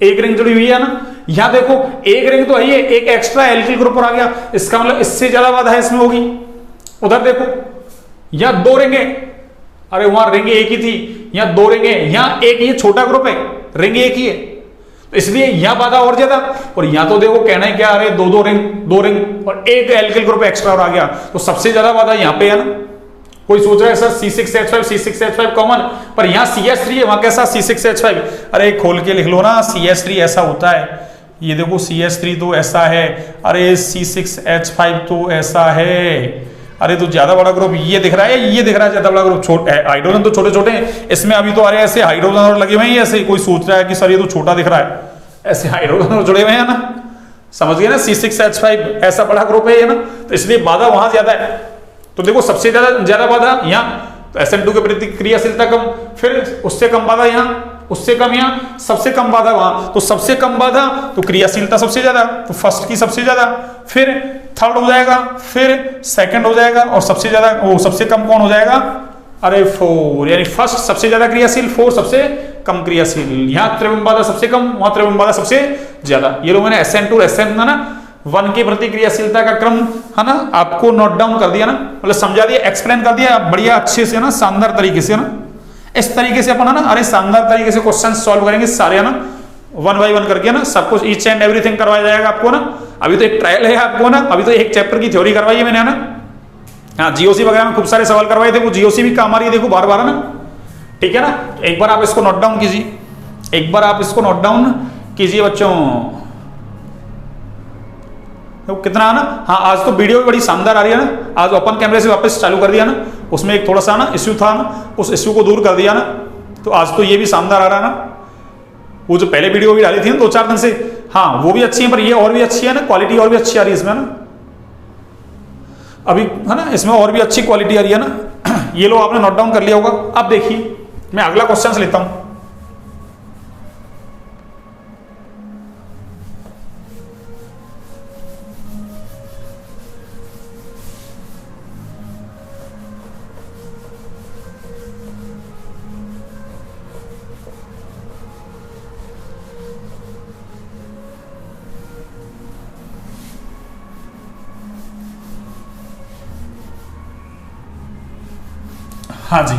एक रिंग जुड़ी हुई है ना। यहां देखो एक रिंग तो है, एक एक्स्ट्रा एल्किल ग्रुप पर आ गया, इसका मतलब इससे ज्यादा बाधा इसमें होगी। उधर देखो यहां 2 रिंग है, अरे वहां रिंग एक ही थी, यहां 2 रिंग है, यहां एक ये छोटा ग्रुप है, रिंग एक ही है, तो इसलिए यहां बाधा और ज्यादा, और यहां तो देखो कहना है क्या, अरे दो रिंग और एक एल्किल ग्रुप एक्स्ट्रा और आ गया, तो सबसे ज्यादा बाधा यहां पे है ना। कोई सोच रहा है सर C6H5 कॉमन, पर यहां CH3 है, वहां कैसा C6H5, अरे खोल के लिख लो ना, CH3 ऐसा होता है, ये देखो CH3 तो ऐसा है, अरे C6H5 तो ऐसा है, अरे तो ज्यादा बड़ा ग्रुप ये दिख रहा है, ये दिख रहा है ज्यादा बड़ा ग्रुप, छोटा हाइड्रोजन तो छोटे छोटे हैं इसमें, अभी तो अरे ऐसे हाइड्रोजन और लगे हुए हैं, ऐसे कोई सोच रहा है कि सर ये तो छोटा दिख रहा है, ऐसे हाइड्रोजन और जुड़े हुए हैं ना, समझ गए ना, C6H5 ऐसा बड़ा ग्रुप है ये ना, तो इसलिए बाधा वहां ज्यादा है। तो देखो सबसे ज्यादा बाधा यहाँ, तो SN2 की प्रतिक्रियाशीलता कम, फिर उससे कम बाधा यहाँ, उससे कम यहाँ, सबसे कम बाधा वहां, तो सबसे कम बाधा तो क्रियाशीलता सबसे ज्यादा, तो फर्स्ट की सबसे ज्यादा, फिर थर्ड हो जाएगा, फिर सेकंड हो जाएगा, और सबसे ज्यादा वो सबसे कम कौन हो जाएगा, अरे 4, यानी फर्स्ट सबसे ज्यादा क्रियाशील, 4 सबसे कम क्रियाशील, यहाँ त्रिविम बाधा सबसे कम, वहां त्रिविम बाधा सबसे ज्यादा। ये लोग मैंने SN2 और SN है ना 1 की प्रतिक्रियाशीलता का क्रम है ना आपको नोट डाउन कर दिया ना, मतलब समझा दिया, एक्सप्लेन कर दिया बढ़िया अच्छे से ना, शानदार तरीके से ना, इस तरीके से अपन है ना, अरे शानदार तरीके से क्वेश्चन सॉल्व करेंगे सारे है ना, 1 बाय 1 करके ना, सब कुछ ईच एंड एवरीथिंग करवाया जाएगा आपको ना। अभी तो एक ट्रायल है आपको ना, अभी तो एक चैप्टर की थ्योरी करवाई है मैंने है ना, हाँ जीओसी वगैरह में खूब सारे सवाल करवाए थे, वो जीओसी भी काम आ रही है देखो बार बार है ना, ठीक है ना। एक बार आप इसको नोट डाउन कीजिए, एक बार आप इसको नोट डाउन कीजिए बच्चों, तो कितना है ना, हाँ आज तो वीडियो भी बड़ी शानदार आ रही है ना, आज ओपन कैमरे से वापस चालू कर दिया ना, उसमें एक थोड़ा सा ना इश्यू था ना, उस इश्यू को दूर कर दिया ना, तो आज तो ये भी शानदार आ रहा है ना। वो जो पहले वीडियो भी डाली थी ना 2-4 दिन से, हाँ वो भी अच्छी है, पर ये और भी अच्छी है ना, क्वालिटी और भी अच्छी आ रही है इसमें ना, अभी है ना इसमें और भी अच्छी क्वालिटी आ रही है ना। ये लो आपने नोट डाउन कर लिया होगा। अब देखिए मैं अगला क्वेश्चन लेता हूं, हाँ जी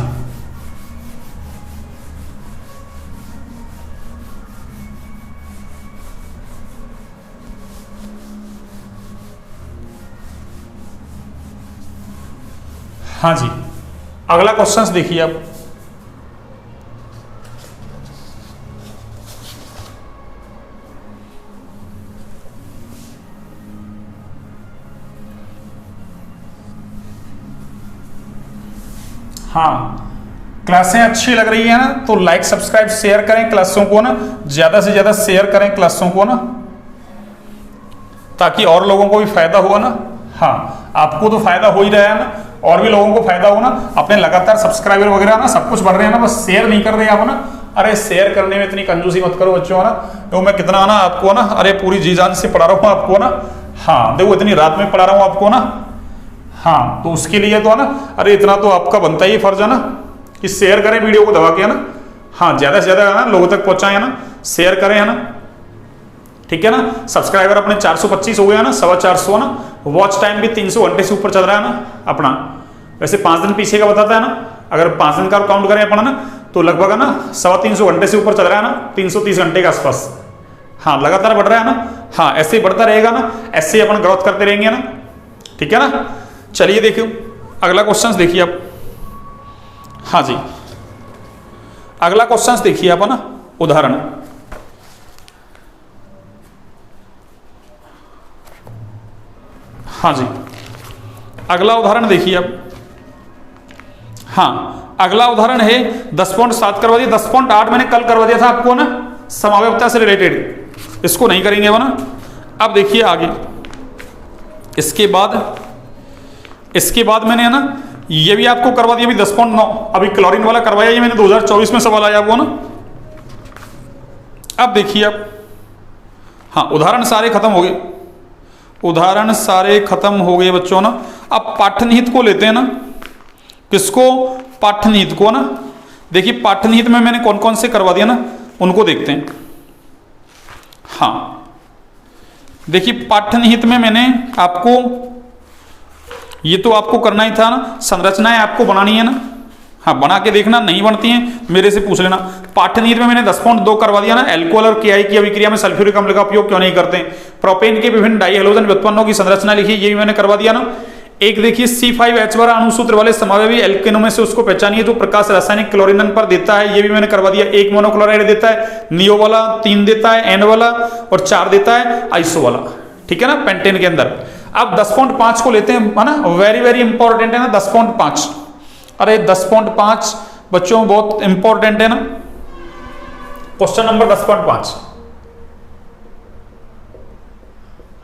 हाँ जी, अगला क्वेश्चन देखिए आप, हाँ क्लासें अच्छी लग रही है ना तो लाइक सब्सक्राइब शेयर करें क्लासों को ना, ज्यादा से ज्यादा शेयर करें क्लासों को ना, ताकि और लोगों को भी फायदा हो ना। हाँ आपको तो फायदा हो ही रहा है ना, और भी लोगों को फायदा हो ना, अपने लगातार सब्सक्राइबर वगैरह ना सब कुछ बढ़ रहे हैं ना, बस शेयर नहीं कर रहे आप ना। अरे शेयर करने में इतनी कंजूसी मत करो बच्चों ना, तो मैं कितना ना आपको ना, अरे पूरी जी जान से पढ़ा रहा हूँ आपको ना, हाँ देखो इतनी रात में पढ़ा रहा हूँ आपको ना, हाँ तो उसके लिए तो है ना, अरे इतना तो आपका बनता ही फर्ज है ना कि शेयर करें वीडियो को दबा के है ना, हाँ ज्यादा से ज्यादा है ना लोगों तक पहुंचाए है ना, शेयर करें है ना, ठीक है ना। सब्सक्राइबर अपने 425 हो गया ना, 425 ना, वॉच टाइम भी 300 घंटे से ऊपर चल रहा है ना अपना, वैसे 5 दिन पीछे का बताता है ना, अगर 5 दिन का काउंट करें अपन ना तो लगभग है ना 350 घंटे से ऊपर चल रहा है ना, 330 घंटे के आसपास, हाँ लगातार बढ़ रहा है ना, हाँ ऐसे ही बढ़ता रहेगा ना, ऐसे ही अपन ग्रोथ करते रहेंगे ना, ठीक है ना। चलिए देखिए अगला क्वेश्चन देखिए आप, हाँ जी अगला क्वेश्चन देखिए आप ना, उदाहरण, हाँ जी अगला उदाहरण देखिए आप, हाँ अगला उदाहरण है 10.7 करवा दिया, 10.8 मैंने कल करवा दिया था आपको ना, समावयवता से रिलेटेड, इसको नहीं करेंगे वो ना। अब देखिए आगे, इसके बाद मैंने है ना ये भी आपको करवा दिया अभी 10.9, अभी क्लोरीन वाला करवाया ये मैंने 2024 में सवाल आया वो ना। अब देखिए आप, हाँ उदाहरण सारे खत्म हो गए, उदाहरण सारे खत्म हो गए बच्चों ना। अब पाठ्यनिहित को लेते हैं ना, किसको, पाठ्यनिहित को ना। देखिए पाठ्यनिहित में मैंने कौन कौन से करवा दिया ना, उनको देखते हैं। हाँ देखिए पाठ्यनिहित में मैंने आपको, ये तो आपको करना ही था ना, संरचनाएं आपको बनानी है ना, हाँ बना के देखना, नहीं बनती हैं मेरे से पूछ लेना। पाठनीति में मैंने 10.2 करवा दिया ना। एल्कोहल और KI की अभिक्रिया में सल्फ्यूरिक अम्ल का उपयोग क्यों नहीं करते। प्रोपेन के विभिन्न डाई हेलोजन व्युत्पन्नों की संरचना लिखी, ये भी मैंने करवा दिया ना। एक देखिए C5H12 अणुसूत्र वाले समावयवी एल्केनों में से उसको पहचानिए जो प्रकाश रासायनिक क्लोरीन पर देता है, ये भी मैंने करवा दिया। 1 मोनोक्लोराइड देता है, नियो वाला 3 देता है, N वाला, और 4 देता है आइसो वाला, ठीक है ना, पेंटेन के अंदर। अब 10.5 को लेते हैं, है ना, वेरी वेरी इंपॉर्टेंट है ना 10.5। अरे 10.5 बच्चों बहुत इंपॉर्टेंट है ना। क्वेश्चन नंबर 10.5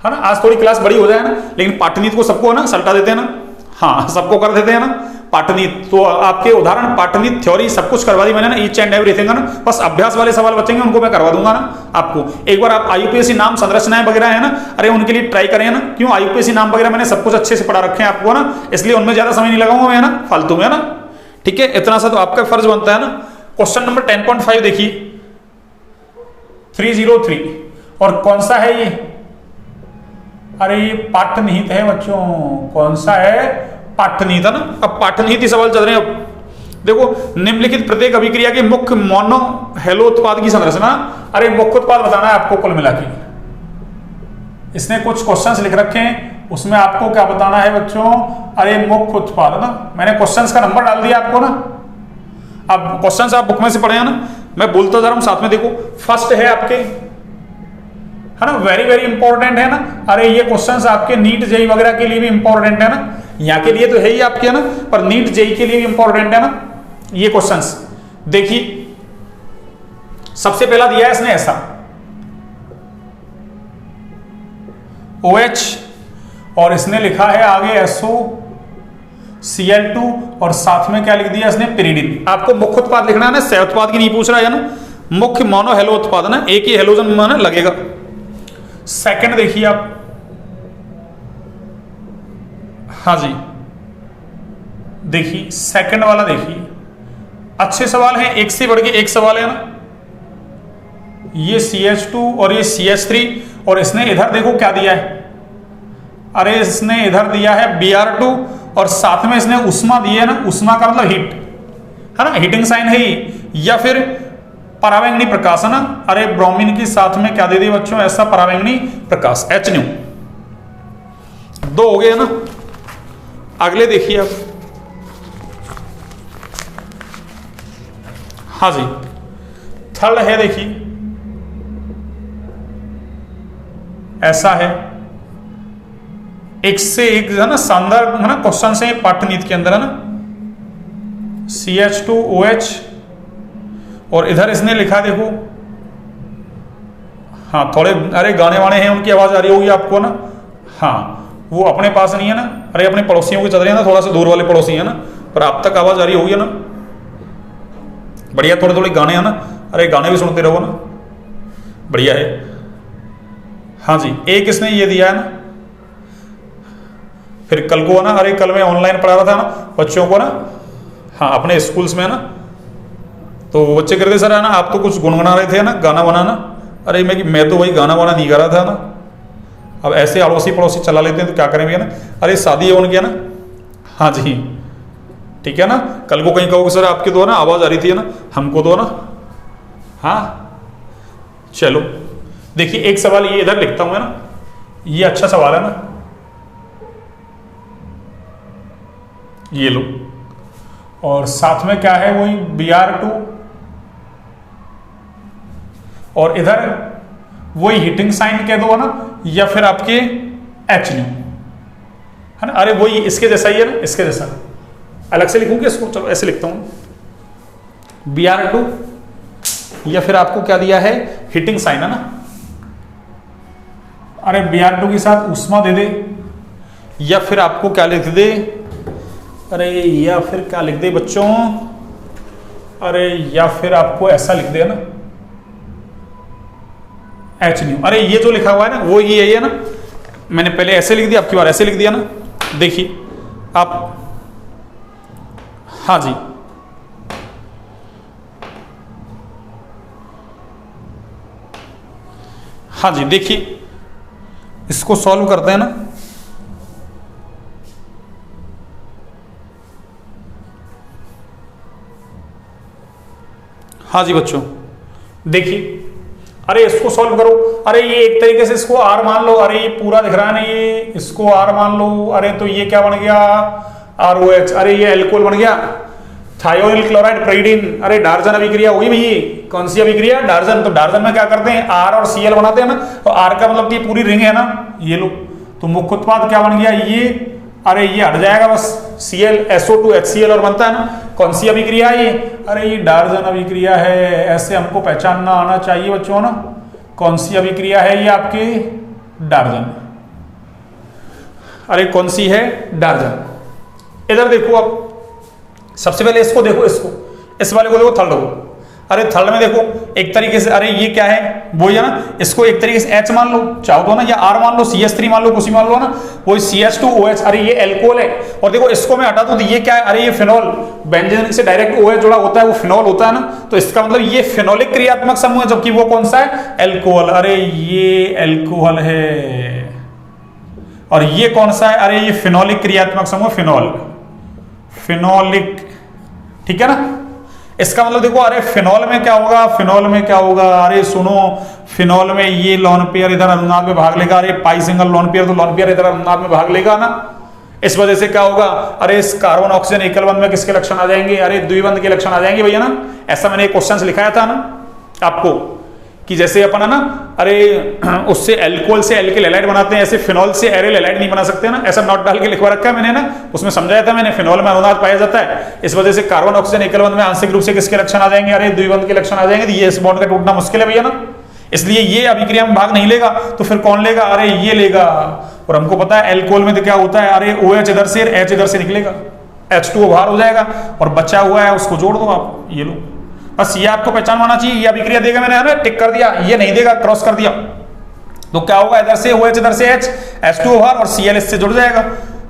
है ना। आज थोड़ी क्लास बड़ी हो जाए ना, लेकिन पाठनीति को सबको ना सल्टा देते हैं ना, हाँ सबको कर देते हैं ना पाठनीति। तो आपके उदाहरण, पाठनीति, थ्योरी सब कुछ करवा दी मैंने ना, ईच एंड एवरीथिंग है ना। बस अभ्यास वाले सवाल बचेंगे, उनको मैं करवा दूंगा ना आपको। एक बार आप IUPAC नाम संरचनाएं वगैरह है ना, अरे उनके लिए ट्राई करें ना। क्यों, IUPAC नाम वगैरह मैंने सब कुछ अच्छे से पढ़ा रखे हैं आपको ना, इसलिए उनमें ज्यादा समय नहीं लगाऊंगा मैं ना फालतू में, है ना, ठीक है। इतना सा तो आपका फर्ज बनता है ना। क्वेश्चन नंबर 10.5 देखिए, 303, और कौन सा है ये, अरे ये पाठनीति है बच्चों। कौन सा है, पाठनीति है ना। अब पाठनीति सवाल चल रहे हैं। अब देखो, निम्नलिखित प्रत्येक अभिक्रिया के मुख्य मोनो हेलो उत्पाद की संरचना। अरे मुख्य उत्पाद बताना है आपको कुल मिला के। इसने कुछ क्वेश्चंस लिख रखे हैं, उसमें आपको क्या बताना है बच्चों, अरे मुख्य उत्पाद ना। मैंने क्वेश्चंस का नंबर डाल दिया आपको ना। अब क्वेश्चंस आप बुक में से पढ़े हैं ना, मैं बोलता जा रहा हूं साथ में। देखो फर्स्ट है आपके, है ना, वेरी वेरी इंपॉर्टेंट है ना। अरे ये क्वेश्चंस आपके नीट जेई वगैरह के लिए भी इंपॉर्टेंट है ना, यहाँ के लिए तो है ही आपके, है ना, पर नीट जेई के लिए भी इंपॉर्टेंट है ना ये क्वेश्चंस। देखिए सबसे पहला दिया है इसने ऐसा, OH, और इसने लिखा है आगे SOCl2, और साथ में क्या लिख दिया इसने, पिरिडिन। आपको मुख्य उत्पाद लिखना है ना, सह उत्पाद की नहीं पूछ रहा है ना, मुख्य मोनो हेलो उत्पाद ना, एक ही हेलोजन में लगेगा। सेकंड देखिए आप, हाँ जी देखिए सेकंड वाला देखिए, अच्छे सवाल हैं, एक से बढ़ के एक सवाल है ना। ये CH2 और ये CH3, और इसने इधर देखो क्या दिया है, अरे इसने इधर दिया है Br2, और साथ में इसने उष्मा दी है ना। उष्मा का मतलब हीट है ना, हीटिंग साइन है ही, या फिर परावैंगनी प्रकाश है ना। अरे ब्रोमीन के साथ में क्या दे दिया बच्चों, ऐसा परावैंगनी प्रकाश, H²। 2 हो गए ना। अगले देखिए आप, हाँ जी थर्ड है, देखिए ऐसा है। एक से एक है ना शानदार है ना क्वेश्चन से पाठनीति के अंदर है ना। CH2OH, और इधर इसने लिखा देखो, हाँ थोड़े अरे गाने वाने हैं, उनकी आवाज आ रही होगी आपको ना। हाँ वो अपने पास नहीं है ना, अरे अपने पड़ोसियों की चल रही है ना, थोड़ा सा दूर वाले पड़ोसी है ना, पर आप तक आवाज आ रही होगी ना। बढ़िया, थोड़े थोड़े गाने हैं ना, अरे गाने भी सुनते रहो ना, बढ़िया है। हाँ जी एक इसने ये दिया है ना। फिर कल को है ना, अरे कल मैं ऑनलाइन पढ़ा रहा था ना बच्चों को ना, हाँ अपने स्कूल्स में ना, तो बच्चे कहते सर है ना आप तो कुछ गुनगुना रहे थे ना, गाना बनाना। अरे मैं तो वही गाना वाना नहीं गा रहा था ना। अब ऐसे अड़ोसी पड़ोसी चला लेते हैं तो क्या करेंगे ना। अरे शादी है उनकी है ना, हाँ जी ठीक है ना। कल को कहीं कहोगे सर आपकी तो ना आवाज आ रही थी ना, हमको तो ना, हाँ चलो देखिए एक सवाल ये इधर लिखता हूं है ना, ये अच्छा सवाल है ना, ये लो। और साथ में क्या है, वही Br2, और इधर वही हीटिंग साइन कह दो ना, या फिर आपके H है ना। अरे वही इसके जैसा ही है ना, इसके जैसा। अलग से लिखूंगी इसको, चलो ऐसे लिखता हूं Br2, या फिर आपको क्या दिया है, हीटिंग साइन है ना। अरे Br2 के साथ उष्मा दे दे, या फिर आपको क्या लिख दे, अरे या फिर क्या लिख दे बच्चों, अरे या फिर आपको ऐसा लिख दे ना H²। अरे ये जो लिखा हुआ है ना वो ये है ना, मैंने पहले ऐसे लिख दिया, आपकी बार ऐसे लिख दिया ना। देखिए आप, हाँ जी हाँ जी देखिए इसको सॉल्व करते हैं ना। हाँ जी बच्चों, देखिए, अरे इसको सॉल्व करो। अरे ये एक तरीके से इसको R मान लो, अरे ये पूरा दिख रहा है ना, ये इसको R मान लो। अरे तो ये क्या बन गया, ROH। अरे ये एल्कोहल बन गया, थायोनिल क्लोराइड pyridine। अरे डार्जन अभिक्रिया हुई भैया, कौन सी अभिक्रिया, डार्जन। तो डार्जन में क्या करते हैं, R और Cl बनाते हैं ना, तो R का मतलब कि पूरी रिंग है ना, ये लो। तो मुख्य उत्पाद क्या बन गया ये, अरे ये हट जाएगा बस, Cl SO2 HCl और बनता है ना। कौन सी अभिक्रिया है ये, अरे ये डार्जन अभिक्रिया है। ऐसे हमको पहचानना आना चाहिए बच्चों ना, कौन सी अभिक्रिया है ये आपके, डार्जन। अरे कौन सी है, डार्जन। इधर देखो, अब सबसे पहले इसको देखो, इस वाले को देखो, थर्ड को। अरे थर्ड में देखो एक तरीके से, अरे ये क्या है, वो है ना, इसको एक तरीके से H मान लो, चाहो तो ना, या R मान लो, CH3 मान लो, कुछ मान लो ना, वो CH2OH। अरे ये एल्कोहल है। और देखो इसको मैं हटा दूं तो ये क्या है, अरे ये फिनॉल, बेंजीन से डायरेक्ट OH जुड़ा होता है, वो फिनॉल होता है ना, तो इसका मतलब ये फिनोलिक क्रियात्मक समूह है, जबकि वो कौन सा है, एल्कोहल। अरे ये एल्कोहल है। और ये कौन सा है, अरे ये फिनोलिक क्रियात्मक समूह, फिनोलिक, ठीक है ना। इसका मतलब देखो, अरे फिनॉल में क्या होगा, फिनॉल में क्या होगा, अरे सुनो, फिनॉल में ये लोन पेयर इधर अनुनाद में भाग लेगा। अरे पाई सिंगल लोन पेयर, तो लोन पेयर इधर अनुनाद में भाग लेगा ना। इस वजह से क्या होगा, अरे इस कार्बन ऑक्सीजन एकल बंध में किसके लक्षण आ जाएंगे, अरे द्विबंध के लक्षण आ जाएंगे भैया ना। ऐसा मैंने एक क्वेश्चन लिखाया था ना आपको, कि जैसे अपन है ना, अरे उससे एल्कोहल से एल्किल हैलाइड बनाते हैं, ऐसे फिनॉल से एरिल हैलाइड नहीं बना सकते ना। ऐसा नोट डाल के लिखवा रखा है मैंने ना, उसमें समझाया था मैंने, फिनॉल में अनुनाद पाया जाता है। इस वजह से कार्बन ऑक्सीजन एकल बंध में आंशिक रूप से किसके लक्षण आ जाएंगे, अरे द्विबंध के लक्षण आ जाएंगे। तो ये इस बॉन्ड का टूटना मुश्किल है भैया ना, इसलिए ये अभिक्रिया में भाग नहीं लेगा। तो फिर कौन लेगा, अरे ये लेगा। और हमको पता है एल्कोहल में तो क्या होता है, अरे OH इधर से, H इधर से निकलेगा, H2O बाहर हो जाएगा, और बचा हुआ है उसको जोड़ दो आप, ये लो। बस ये आपको पहचान होना चाहिए, ये अभिक्रिया देगा, मैंने टिक कर दिया, ये नहीं देगा, क्रॉस कर दिया। तो क्या होगा, इधर से OH इधर से H, H2O बाहर, और Cl इससे जुड़ जाएगा।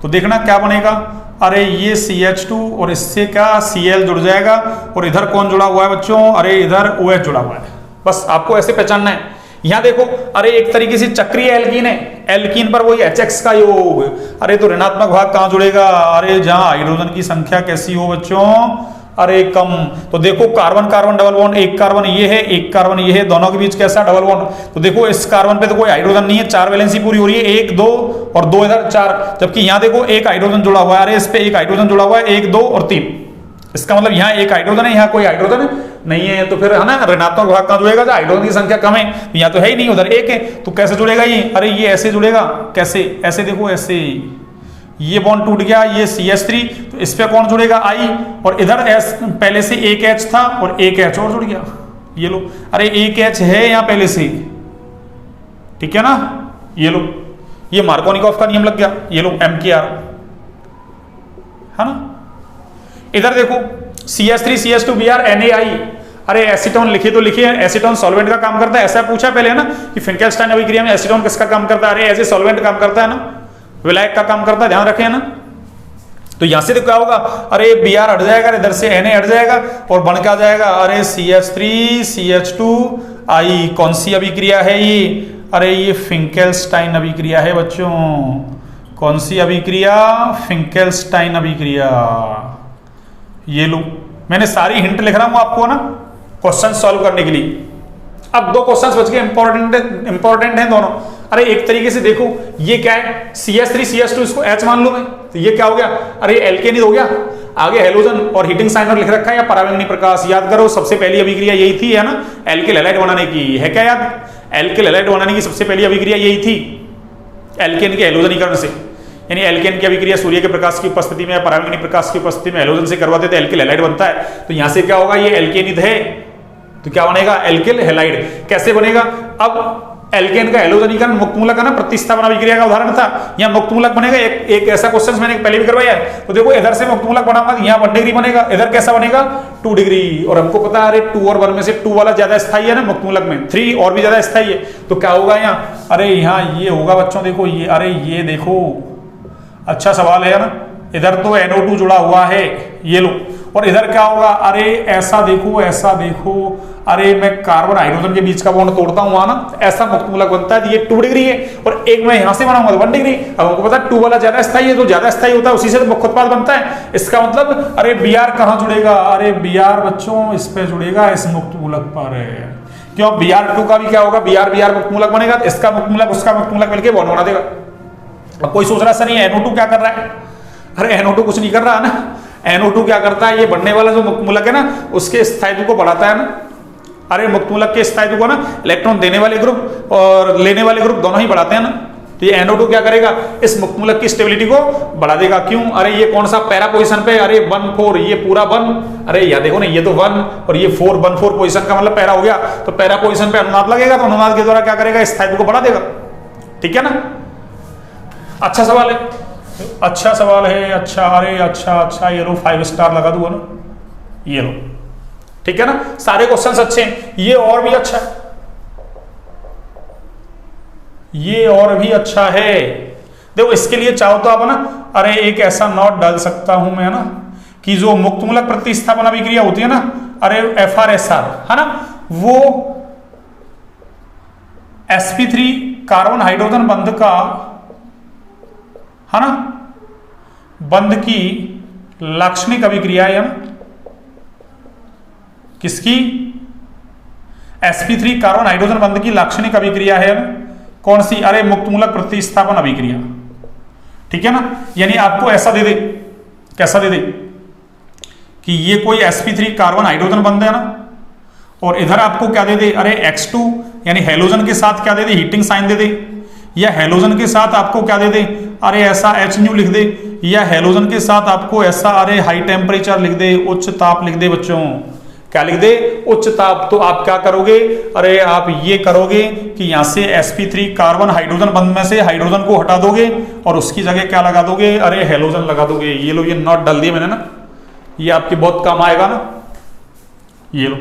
तो देखना क्या बनेगा, अरे ये CH2 और इससे क्या Cl जुड़ जाएगा, और इधर कौन जुड़ा हुआ है बच्चों, अरे इधर OH जुड़ा हुआ है। बस आपको ऐसे पहचानना है। यहां देखो, अरे एक तरीके से चक्रीय एल्कीन है, एल्कीन पर वही HX का योग। अरे तो ऋणात्मक भाग कहां जुड़ेगा, अरे जहां हाइड्रोजन की संख्या कैसी हो बच्चों, अरे कम। तो देखो कार्बन कार्बन डबल बॉन्ड, एक कार्बन ये है, एक कार्बन ये है, दोनों के बीच कैसा डबल बॉन्ड। तो देखो इस कार्बन पे तो कोई हाइड्रोजन नहीं है, 4 वैलेंसी पूरी हो रही है, 1 2 और 2 इधर 4। जबकि यहाँ देखो एक हाइड्रोजन जुड़ा हुआ है, अरे इस पे एक हाइड्रोजन जुड़ा हुआ है, 1 2 और 3। इसका मतलब यहाँ एक हाइड्रोजन है, यहाँ कोई हाइड्रोजन नहीं है। तो फिर है ना, ऋणात्मक भाग कहां जुड़ेगा, जहां हाइड्रोजन की संख्या कम है। यहाँ तो है ही नहीं, उधर एक है, तो कैसे जुड़ेगा ये, अरे ये ऐसे जुड़ेगा, कैसे, ऐसे देखो, ऐसे ये बॉन्ड टूट गया, ये CH3, तो इस पे कौन जुड़ेगा, I, और इधर S पहले से एक H था और एक H और जुड़ गया, ये लो। अरे एक H है यहाँ पहले से, ठीक है ना, ये लो, ये मार्कोनिकॉफ का नियम लग गया, ये लो MKR, है ना। इधर देखो CH3 CH2 Br NaI। अरे एसीटोन लिखे तो लिखे, एसीटोन सॉल्वेंट का काम करता है, ऐसा पूछा पहले है ना, कि फिंकेल्स्टाइन अभिक्रिया में एसीटोन किसका काम करता है, अरे एज ए सॉल्वेंट काम करता है ना, विलायक का काम करता है, ध्यान रखें ना। तो यहां से तो क्या होगा, अरे Br हट जाएगा, इधर से Na हट जाएगा, और बन क्या जाएगा, अरे CH3 CH2I। कौन सी अभिक्रिया है ये, अरे ये फिंकेल्स्टाइन अभिक्रिया है बच्चों। कौन सी अभिक्रिया, फिंकेल्स्टाइन अभिक्रिया। ये लो, मैंने सारी हिंट लिख रहा हूं आपको ना, क्वेश्चन सॉल्व करने के लिए। अब 2 क्वेश्चंस बच गए, इंपॉर्टेंट हैं दोनों। अरे एक तरीके से देखो, ये क्या है, CH3 CH2, इसको H मान लो मैं, तो ये क्या हो गया, अरे एल्केन हो गया। आगे हेलोजन और हीटिंग साइनर लिख रखा है, या परावैंगनी प्रकाश। याद करो सबसे पहली अभिक्रिया यही थी, है ना, एल्किल हैलाइड बनाने की, है क्या याद, एल्किल हैलाइड बनाने की सबसे पहली अभिक्रिया यही थी, एल्केन के हेलोजनीकरण से। यानी एल्केन की अभिक्रिया सूर्य के प्रकाश की उपस्थिति में या परावैंगनी प्रकाश की उपस्थिति में हेलोजन से करवाते थे, एल्किल हैलाइड बनता है। तो यहां से क्या होगा, ये एल्केनिद है, तो क्या बनेगा, एल्किल हैलाइड। कैसे बनेगा, अब एल्केन का हेलोजनीकरण मुक्त मूलक है ना, प्रतिस्थापन अभिक्रिया का उदाहरण था, यहाँ मुक्त मूलक बनेगा। एक ऐसा क्वेश्चन मैंने पहले भी करवाया है। तो देखो इधर से मुक्त मूलक बनाऊंगा, यहाँ 1 डिग्री बनेगा, इधर कैसा बनेगा, 2 डिग्री। और हमको पता है, अरे 2 और 1 में से 2 वाला ज्यादा स्थायी है ना मुक्त मूलक में, 3 और भी ज्यादा स्थायी है। तो क्या होगा यहाँ, अरे यहाँ ये होगा बच्चों, देखो ये, अरे ये देखो, अच्छा सवाल है ना, इधर तो NO2 जुड़ा हुआ है, ये लो, और इधर क्या होगा, अरे ऐसा देखो, ऐसा देखो, अरे मैं कार्बन हाइड्रोजन के बीच का बॉन्ड तोड़ता हूं ना, ऐसा मुक्त मूलक बनता है। ये 2 डिग्री है और एक मैं यहां से बनाऊंगा तो 1 डिग्री। अब हमको पता है 2 वाला ज्यादा स्थायी है, तो ज्यादा स्थायी होता है उसी से तो मुख्य उत्पाद बनता है। इसका मतलब अरे Br कहां जुड़ेगा, अरे Br बच्चों इस पे जुड़ेगा, इस मुक्त मूलक पर। क्यों, Br2 का भी क्या होगा, Br मुक्त मूलक बनेगा, इसका मुक्त मूलक उसका मुक्त मूलक मिलकर बॉन्ड बना देगा। अब कोई सोच रहा सर ये NO2 क्या कर रहा है, अरे NO2 कुछ नहीं कर रहा है ना, NO2 क्या करता है, ये बढ़ने वाला जो मुक्त मूलक है ना उसके स्थायित्व को बढ़ाता है ना। अरे मुक्त मूलक के स्थायित्व को ना इलेक्ट्रॉन देने वाले ग्रुप और लेने वाले ग्रुप दोनों ही बढ़ाते हैं ना। तो ये NO2 क्या करेगा, इस मुक्त मूलक की स्टेबिलिटी को बढ़ा देगा। क्यों, अरे ये कौन सा पैरा पोजीशन पे, अरे 1 4, ये पूरा 1, अरे यह देखो ना ये तो 1 और ये 4, 1 4 पोजीशन का मतलब पैरा हो गया। तो पैरा पोजीशन पे अनुनाद लगेगा, तो अनुनाद के द्वारा क्या करेगा, स्थायित्व को बढ़ा देगा। ठीक है ना, अच्छा सवाल है, अच्छा सवाल है, अच्छा, अरे अच्छा, ये लो 5 स्टार लगा दूंगा ना, ये लो। ठीक है ना, सारे क्वेश्चंस अच्छे हैं। ये और भी अच्छा है, ये और भी अच्छा है। देखो इसके लिए चाहो तो आप ना, अरे एक ऐसा नोट डाल सकता हूं मैं ना, कि जो मुक्त मूलक प्रतिस्थापन अभिक्रिया होती है ना, अरे FrSr है ना, वो sp3 कार्बन हाइड्रोजन बंध का है ना, बंध की लाक्षणिक अभिक्रिया है ना, किसकी, sp3 कार्बन हाइड्रोजन बंध की लाक्षणिक अभिक्रिया है ना, कौन सी, अरे मुक्त मूलक प्रतिस्थापन अभिक्रिया। ठीक है ना, यानी आपको ऐसा दे दे, कैसा दे दे कि ये कोई sp3 कार्बन हाइड्रोजन बंध है ना, और इधर आपको क्या दे दे, अरे X2 यानी हेलोजन के साथ क्या दे दे, हीटिंग साइन दे दे, या हेलोजन के साथ आपको क्या दे दे, अरे ऐसा H न्यू लिख दे, या हेलोजन के साथ आपको ऐसा अरे हाई टेम्परेचर लिख दे, उच्च ताप लिख दे। बच्चों क्या लिख दे, उच्च ताप। तो आप क्या करोगे, अरे आप ये करोगे कि यहां से sp3 कार्बन हाइड्रोजन बंध में से हाइड्रोजन को हटा दोगे और उसकी जगह क्या लगा दोगे, अरे हेलोजन लगा दोगे। ये लो, ये नॉट डाल दिया मैंने ना, ये आपके बहुत काम आएगा ना। ये लो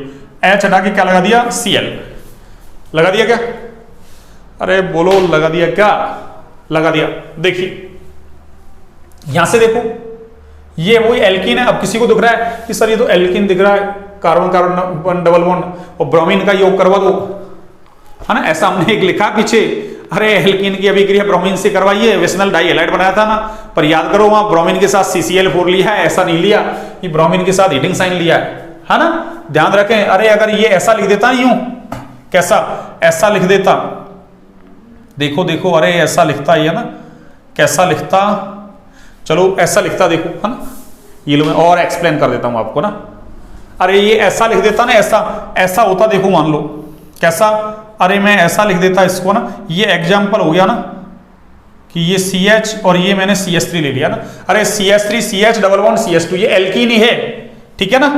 H हटा के क्या लगा दिया, Cl लगा दिया क्या, अरे बोलो लगा दिया क्या, लगा दिया। देखिए यहां से देखो, ये वही एल्कीन है। अब किसी को दिख रहा है कि सर ये तो एल्कीन दिख रहा है, कार्बन कार्बन डबल बॉन्ड और ब्रोमीन का योग करवा दो, है ना। ऐसा हमने एक लिखा पीछे, अरे एल्कीन की अभिक्रिया ब्रोमीन से करवाइए, विसनल डाई हैलाइड बनाया था ना। पर याद करो वहां ब्रोमीन के साथ CCl4 लिया है, ऐसा नहीं लिया कि ब्रोमीन के साथ हीटिंग साइन लिया है ना। ध्यान रखें। अरे अगर ये ऐसा लिख देता यूं, कैसा, ऐसा लिख देता, देखो देखो, अरे ऐसा लिखता है ना, कैसा लिखता, चलो ऐसा लिखता, देखो है ना। ये लो मैं और एक्सप्लेन कर देता हूं आपको ना। अरे ये ऐसा लिख देता ना, ऐसा होता, देखो मान लो कैसा, अरे मैं ऐसा लिख देता इसको ना। ये एग्जाम्पल हो गया ना कि ये CH और ये मैंने CH3 ले लिया ना। अरे CH3 CH double bond CH2, ये एल्कीन ही है, ठीक है ना।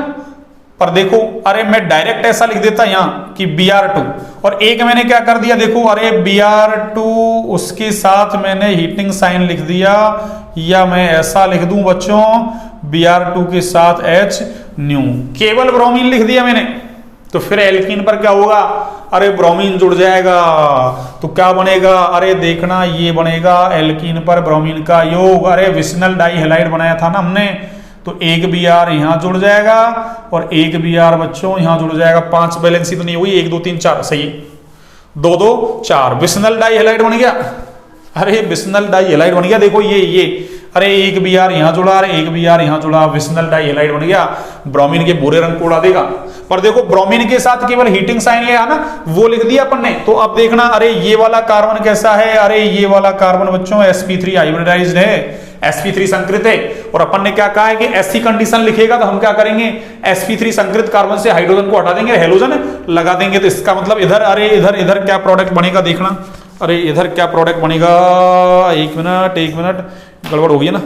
पर देखो, अरे मैं डायरेक्ट ऐसा लिख देता यहाँ कि Br2, और एक मैंने क्या कर दिया, देखो अरे Br2 उसके साथ मैंने हीटिंग साइन लिख दिया, या मैं ऐसा लिख दूं बच्चों Br2 के साथ H न्यू, केवल ब्रोमीन लिख दिया मैंने। तो फिर एल्कीन पर क्या होगा, अरे ब्रोमीन जुड़ जाएगा, तो क्या बनेगा, अरे देखना ये बनेगा एल्कीन पर ब्रोमीन का योग। अरे विसनल डाई हैलाइड बनाया था ना हमने, तो एक Br यहां जुड़ जाएगा और एक Br बच्चों यहां जुड़ जाएगा। 5 बैलेंसी तो नहीं हुई, 1 2 3 4, सही, 2 2 4, विसनल डाई हैलाइड बन गया। अरे विसनल डाई हैलाइड बन गया, देखो ये अरे एक Br यहां जुड़ा, अरे एक Br यहां जुड़ा, विसनल डाई हैलाइड बन गया। ब्रोमीन के भूरे रंग को उड़ा देगा। पर देखो ब्रोमीन के साथ केवल हीटिंग साइन है ना, वो लिख दिया अपन ने। तो अब देखना, अरे ये वाला कार्बन कैसा है, अरे ये वाला कार्बन बच्चों sp3 हाइब्रिडाइज्ड है, sp3 संकृत है। और अपन ने क्या कहा है कि ऐसी कंडीशन लिखेगा तो हम क्या करेंगे, sp3 संकृत कार्बन से हाइड्रोजन को हटा देंगे, हेलोजन लगा देंगे। तो इसका मतलब इधर, अरे इधर क्या प्रोडक्ट बनेगा देखना, अरे इधर क्या प्रोडक्ट बनेगा, एक मिनट, गड़बड़ हो गई ना।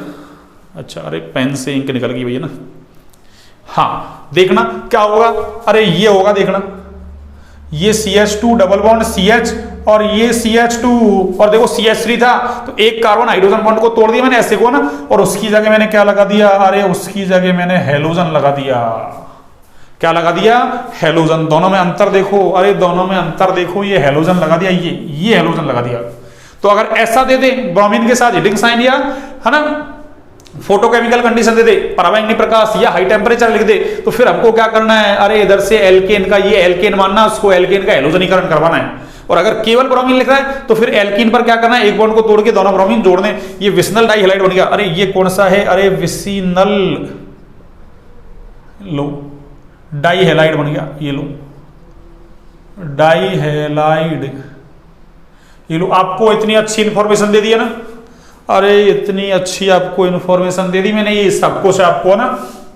अच्छा, अरे पेन से इंक निकल गई भैया ना। हाँ देखना क्या होगा, अरे ये होगा, देखना ये CH2 डबल बॉन्ड CH और ये CH2, और देखो CH3 था, तो एक कार्बन हाइड्रोजन बॉन्ड को तोड़ दिया मैंने ऐसे को ना, और उसकी जगह मैंने क्या लगा दिया, अरे उसकी जगह मैंने हेलोजन लगा दिया। क्या लगा दिया, हेलोजन। दोनों में अंतर देखो, अरे दोनों में अंतर देखो, ये हेलोजन लगा दिया, ये हेलोजन लगा दिया। तो अगर ऐसा दे दे ब्रोमीन के साथ हीटिंग साइन, या है ना, फोटोकेमिकल कंडीशन दे दे, पराबैंगनी प्रकाश या हाई टेम्परेचर लिख दे, तो फिर हमको क्या करना है, अरे इधर से एल्केन का ये एल्केन मानना, उसको एल्केन का हेलोजनीकरण करवाना है। और अगर केवल ब्रोमीन लिख रहा है तो फिर एल्कीन पर क्या करना है, एक बॉन्ड को तोड़ के दोनों ब्रोमीन जोड़ दें, ये विसिनल डाइहैलाइड बन गया। अरे ये कौन सा है, अरे विसिनल लो डाइहैलाइड बन गया, ये लो डाइहैलाइड, ये लो। आपको इतनी अच्छी इंफॉर्मेशन दे दी है ना, अरे इतनी अच्छी आपको इंफॉर्मेशन दे दी मैंने, ये सब कुछ आपको ना,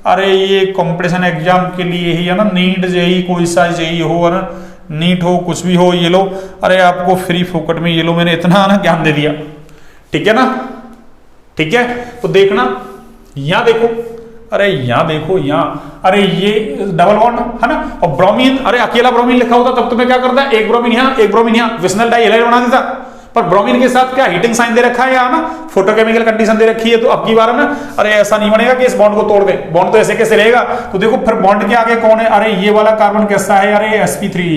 अरे ये कंपटीशन एग्जाम के लिए ही है ना, नीट जेई कोई सा जेई हो है ना, नीट हो कुछ भी हो, ये लो, अरे आपको फ्री फोकट में ये लो, मैंने इतना ना ज्ञान दे दिया, ठीक है ना, ठीक है। तो देखना यहां देखो, अरे यहां देखो, यहां अरे ये डबल बॉन्ड है ना, और ब्रोमीन, अरे अकेला ब्रोमीन लिखा होता तब तुम्हें क्या करता है, एक ब्रोमीन यहां एक ब्रोमीन यहां, विसिनल डाइहैलाइड बना देता। पर ब्रोमीन के साथ क्या हीटिंग साइन दे रखा है यहाँ ना, फोटोकेमिकल कंडीशन दे रखी है, तो अब की बार ना, अरे ऐसा नहीं बनेगा कि इस बॉन्ड को तोड़ दे, बॉन्ड तो ऐसे कैसे रहेगा। तो देखो फिर बॉन्ड के आगे कौन है, अरे ये वाला कार्बन कैसा है, अरे sp3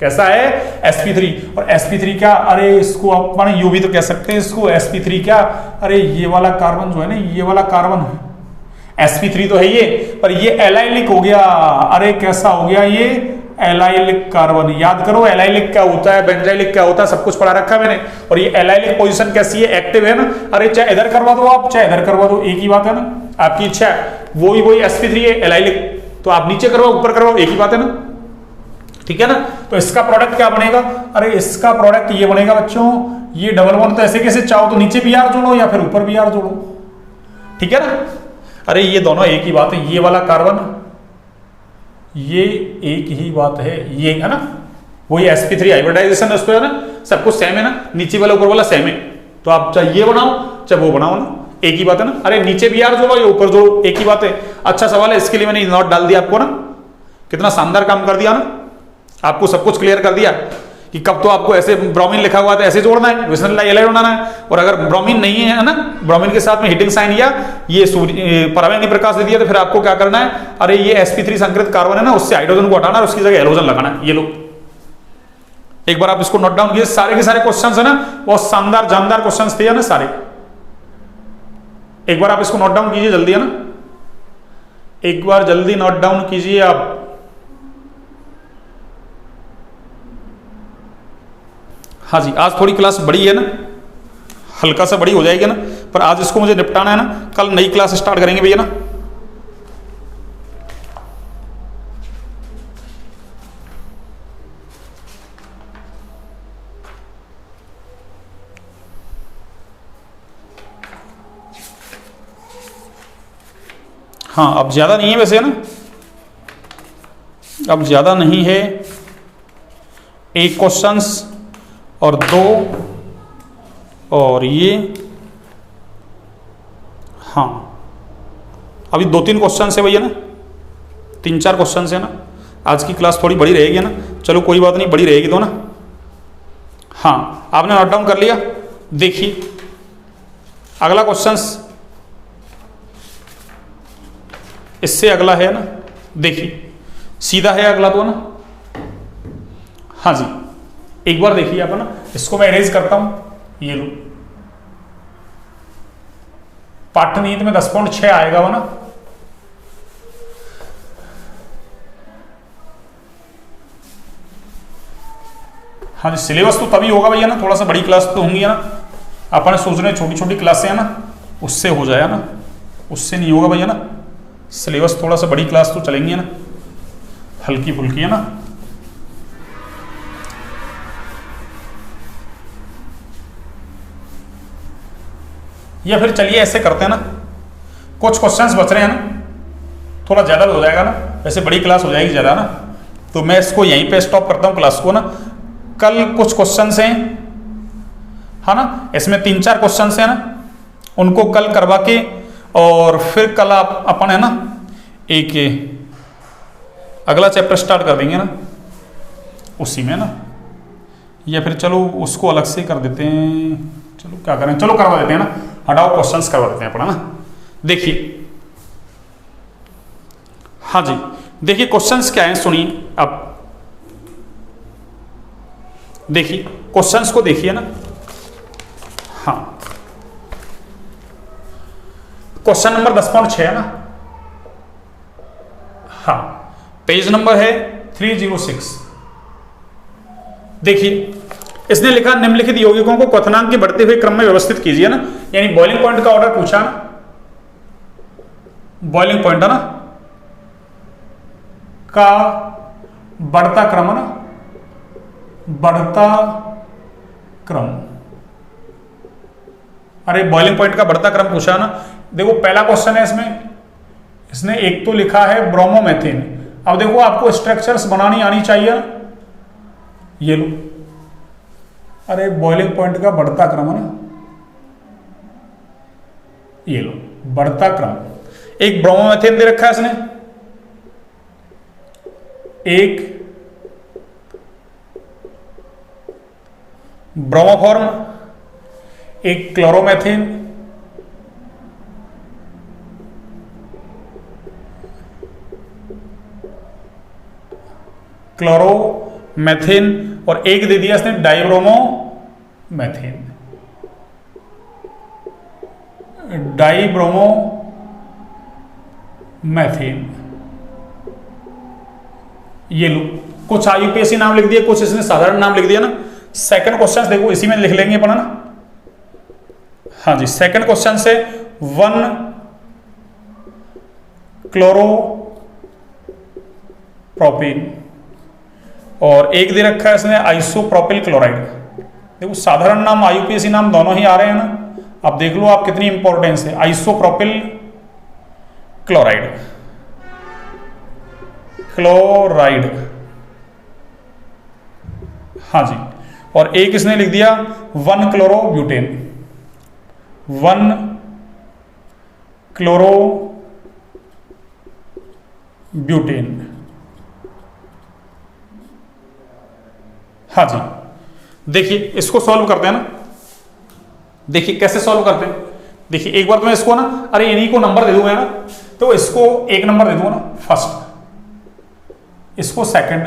कैसा है, sp3। और sp3 क्या, अरे इसको अपन यू भी तो कह सकते हैं इसको, sp3 क्या, अरे ये वाला कार्बन जो है ना, ये वाला कार्बन sp3 तो है ये, पर ये एलाइलिक हो गया, अरे कैसा हो गया ये एलाइलिक कार्बन। याद करो एलाइलिक क्या होता है, बेंजाइलिक क्या होता है, सब कुछ पढ़ा रखा है मैंने। और ये एलाइलिक पोजीशन कैसी है, एक्टिव है ना, अरे चाहे इधर करवा दो आप, चाहे इधर करवा दो, एक ही बात है ना, आपकी इच्छा है। वही sp3 है एलाइलिक, तो आप नीचे करवाओ ऊपर करवाओ, एक ही बात है ना, ठीक है ना। तो इसका प्रोडक्ट क्या बनेगा, अरे इसका प्रोडक्ट ये बनेगा बच्चों, ये डबल बॉन्ड तो ऐसे कैसे, चाहो तो नीचे भी आर जोड़ो या फिर ऊपर भी आर जोड़ो, ठीक है ना। अरे ये दोनों एक ही बात है, ये वाला कार्बन ये एक ही बात है, ये है ना, वही sp3 हाइब्रिडाइजेशन है, उस पर है ना, सब कुछ सेम है ना, नीचे वाला ऊपर वाला सेम है। तो आप चाहे ये बनाओ चाहे वो बनाओ ना, एक ही बात है ना। अरे नीचे भी आर जोड़ो या ऊपर जोड़ो, एक ही बात है। अच्छा सवाल है, इसके लिए मैंने नोट डाल दिया आपको ना, कितना शानदार काम कर दिया ना, आपको सब कुछ क्लियर कर दिया कि कब तो आपको ऐसे ब्रोमीन लिखा हुआ था ऐसे जोड़ना है, विसिनल डाइहैलाइड बनाना है। और अगर ब्रोमीन नहीं है ना, ब्रोमीन के साथ में हीटिंग साइन या ये पराबैंगनी प्रकाश दे दिया, तो फिर आपको क्या करना है, अरे ये sp3 संकृत कार्बन है ना, उससे हाइड्रोजन को हटाना और उसकी जगह हेलोजन लगाना है। ये लो एक बार आप इसको नोट डाउन कीजिए, सारे के सारे क्वेश्चंस है ना, बहुत शानदार जानदार क्वेश्चंस थे ना सारे, एक बार आप इसको नोट डाउन कीजिए जल्दी है ना, एक बार जल्दी नोट डाउन कीजिए आप। हाँ जी, आज थोड़ी क्लास बड़ी है ना, हल्का सा बड़ी हो जाएगी ना, पर आज इसको मुझे निपटाना है ना, कल नई क्लास स्टार्ट करेंगे भैया ना। हाँ अब ज्यादा नहीं है वैसे है ना, अब ज्यादा नहीं है, एक क्वेश्चंस और दो और ये, हाँ अभी 2-3 क्वेश्चन है भैया ना, 3-4 क्वेश्चन है ना। आज की क्लास थोड़ी बड़ी रहेगी ना, चलो कोई बात नहीं, बड़ी रहेगी तो ना। हाँ आपने नोट डाउन कर लिया, देखिए अगला क्वेश्चन इससे अगला है ना, देखिए सीधा है अगला तो ना। हाँ जी एक बार देखिए आप ना, इसको मैं इरेज करता हूं, ये लो पाठ्यनीति में 10.6 आएगा वो ना। हाँ जी सिलेबस तो तभी होगा भैया ना, थोड़ा सा बड़ी क्लास तो होंगी ना, अपन सोच रहे हैं छोटी छोटी क्लासें है ना, उससे हो जाएगा ना, उससे नहीं होगा भैया ना। सिलेबस थोड़ा सा बड़ी क्लास तो चलेंगी ना, हल्की फुल्की है ना। या फिर चलिए ऐसे करते हैं ना, कुछ क्वेश्चंस बच रहे हैं ना, थोड़ा ज़्यादा भी हो जाएगा ना, वैसे बड़ी क्लास हो जाएगी ज़्यादा ना, तो मैं इसको यहीं पे स्टॉप करता हूँ क्लास को ना। कल कुछ क्वेश्चंस हैं है ना, इसमें 3-4 क्वेश्चंस हैं ना, उनको कल करवा के और फिर कल आप अपन है ना एक अगला चैप्टर स्टार्ट कर देंगे ना उसी में ना, या फिर चलो उसको अलग से कर देते हैं, चलो क्या करें, चलो करवा देते हैं ना, हटाओ क्वेश्चंस करवा देते हैं अपना ना। देखिए हाँ जी देखिए क्वेश्चंस क्या हैं, सुनिए अब, देखिए क्वेश्चंस को देखिए ना। हाँ क्वेश्चन नंबर 10.6 है ना, हाँ, पेज नंबर है 306। देखिए इसने लिखा निम्नलिखित यौगिकों को क्वथनांक के बढ़ते हुए क्रम में व्यवस्थित कीजिए ना, यानी बॉइलिंग पॉइंट का ऑर्डर पूछा ना, बॉइलिंग पॉइंट है ना का बढ़ता क्रम है ना, बढ़ता क्रम। अरे बॉइलिंग पॉइंट का बढ़ता क्रम पूछा ना। देखो पहला क्वेश्चन है इसमें, इसने एक तो लिखा है ब्रोमोमेथेन। अब देखो आपको स्ट्रक्चर्स बनानी आनी चाहिए, ये लो, अरे बॉइलिंग पॉइंट का बढ़ता क्रम है ना, ये लो बढ़ता क्रम। एक ब्रोमोमेथेन दे रखा है इसने, एक ब्रोमोफॉर्म, एक क्लोरोमेथेन, क्लोरोमेथेन, और एक दे दिया इसने डाइब्रोमोमेथेन, डाइब्रोमोमेथेन। ये लो, कुछ आईयूपीएसी नाम लिख दिया, कुछ इसने साधारण नाम लिख दिया ना। सेकंड क्वेश्चन देखो इसी में लिख लेंगे अपन ना, हाँ जी। सेकंड क्वेश्चन से 1 क्लोरोप्रोपेन और एक दे रखा है इसने आइसोप्रोपिल क्लोराइड। देखो साधारण नाम आईयूपीएसी नाम दोनों ही आ रहे हैं ना, अब देख लो आप कितनी इंपॉर्टेंस है। आइसोप्रोपिल क्लोराइड, क्लोराइड, हाँ जी। और एक इसने लिख दिया 1 क्लोरोब्यूटेन, 1 क्लोरोब्यूटेन, हाँ जी। देखिए इसको सॉल्व करते हैं ना, देखिए कैसे सॉल्व करते हैं। देखिए एक बार तो मैं इसको ना, अरे इन्हीं को नंबर दे दूंगा ना, तो इसको 1 नंबर दे दूंगा ना फर्स्ट, इसको सेकंड,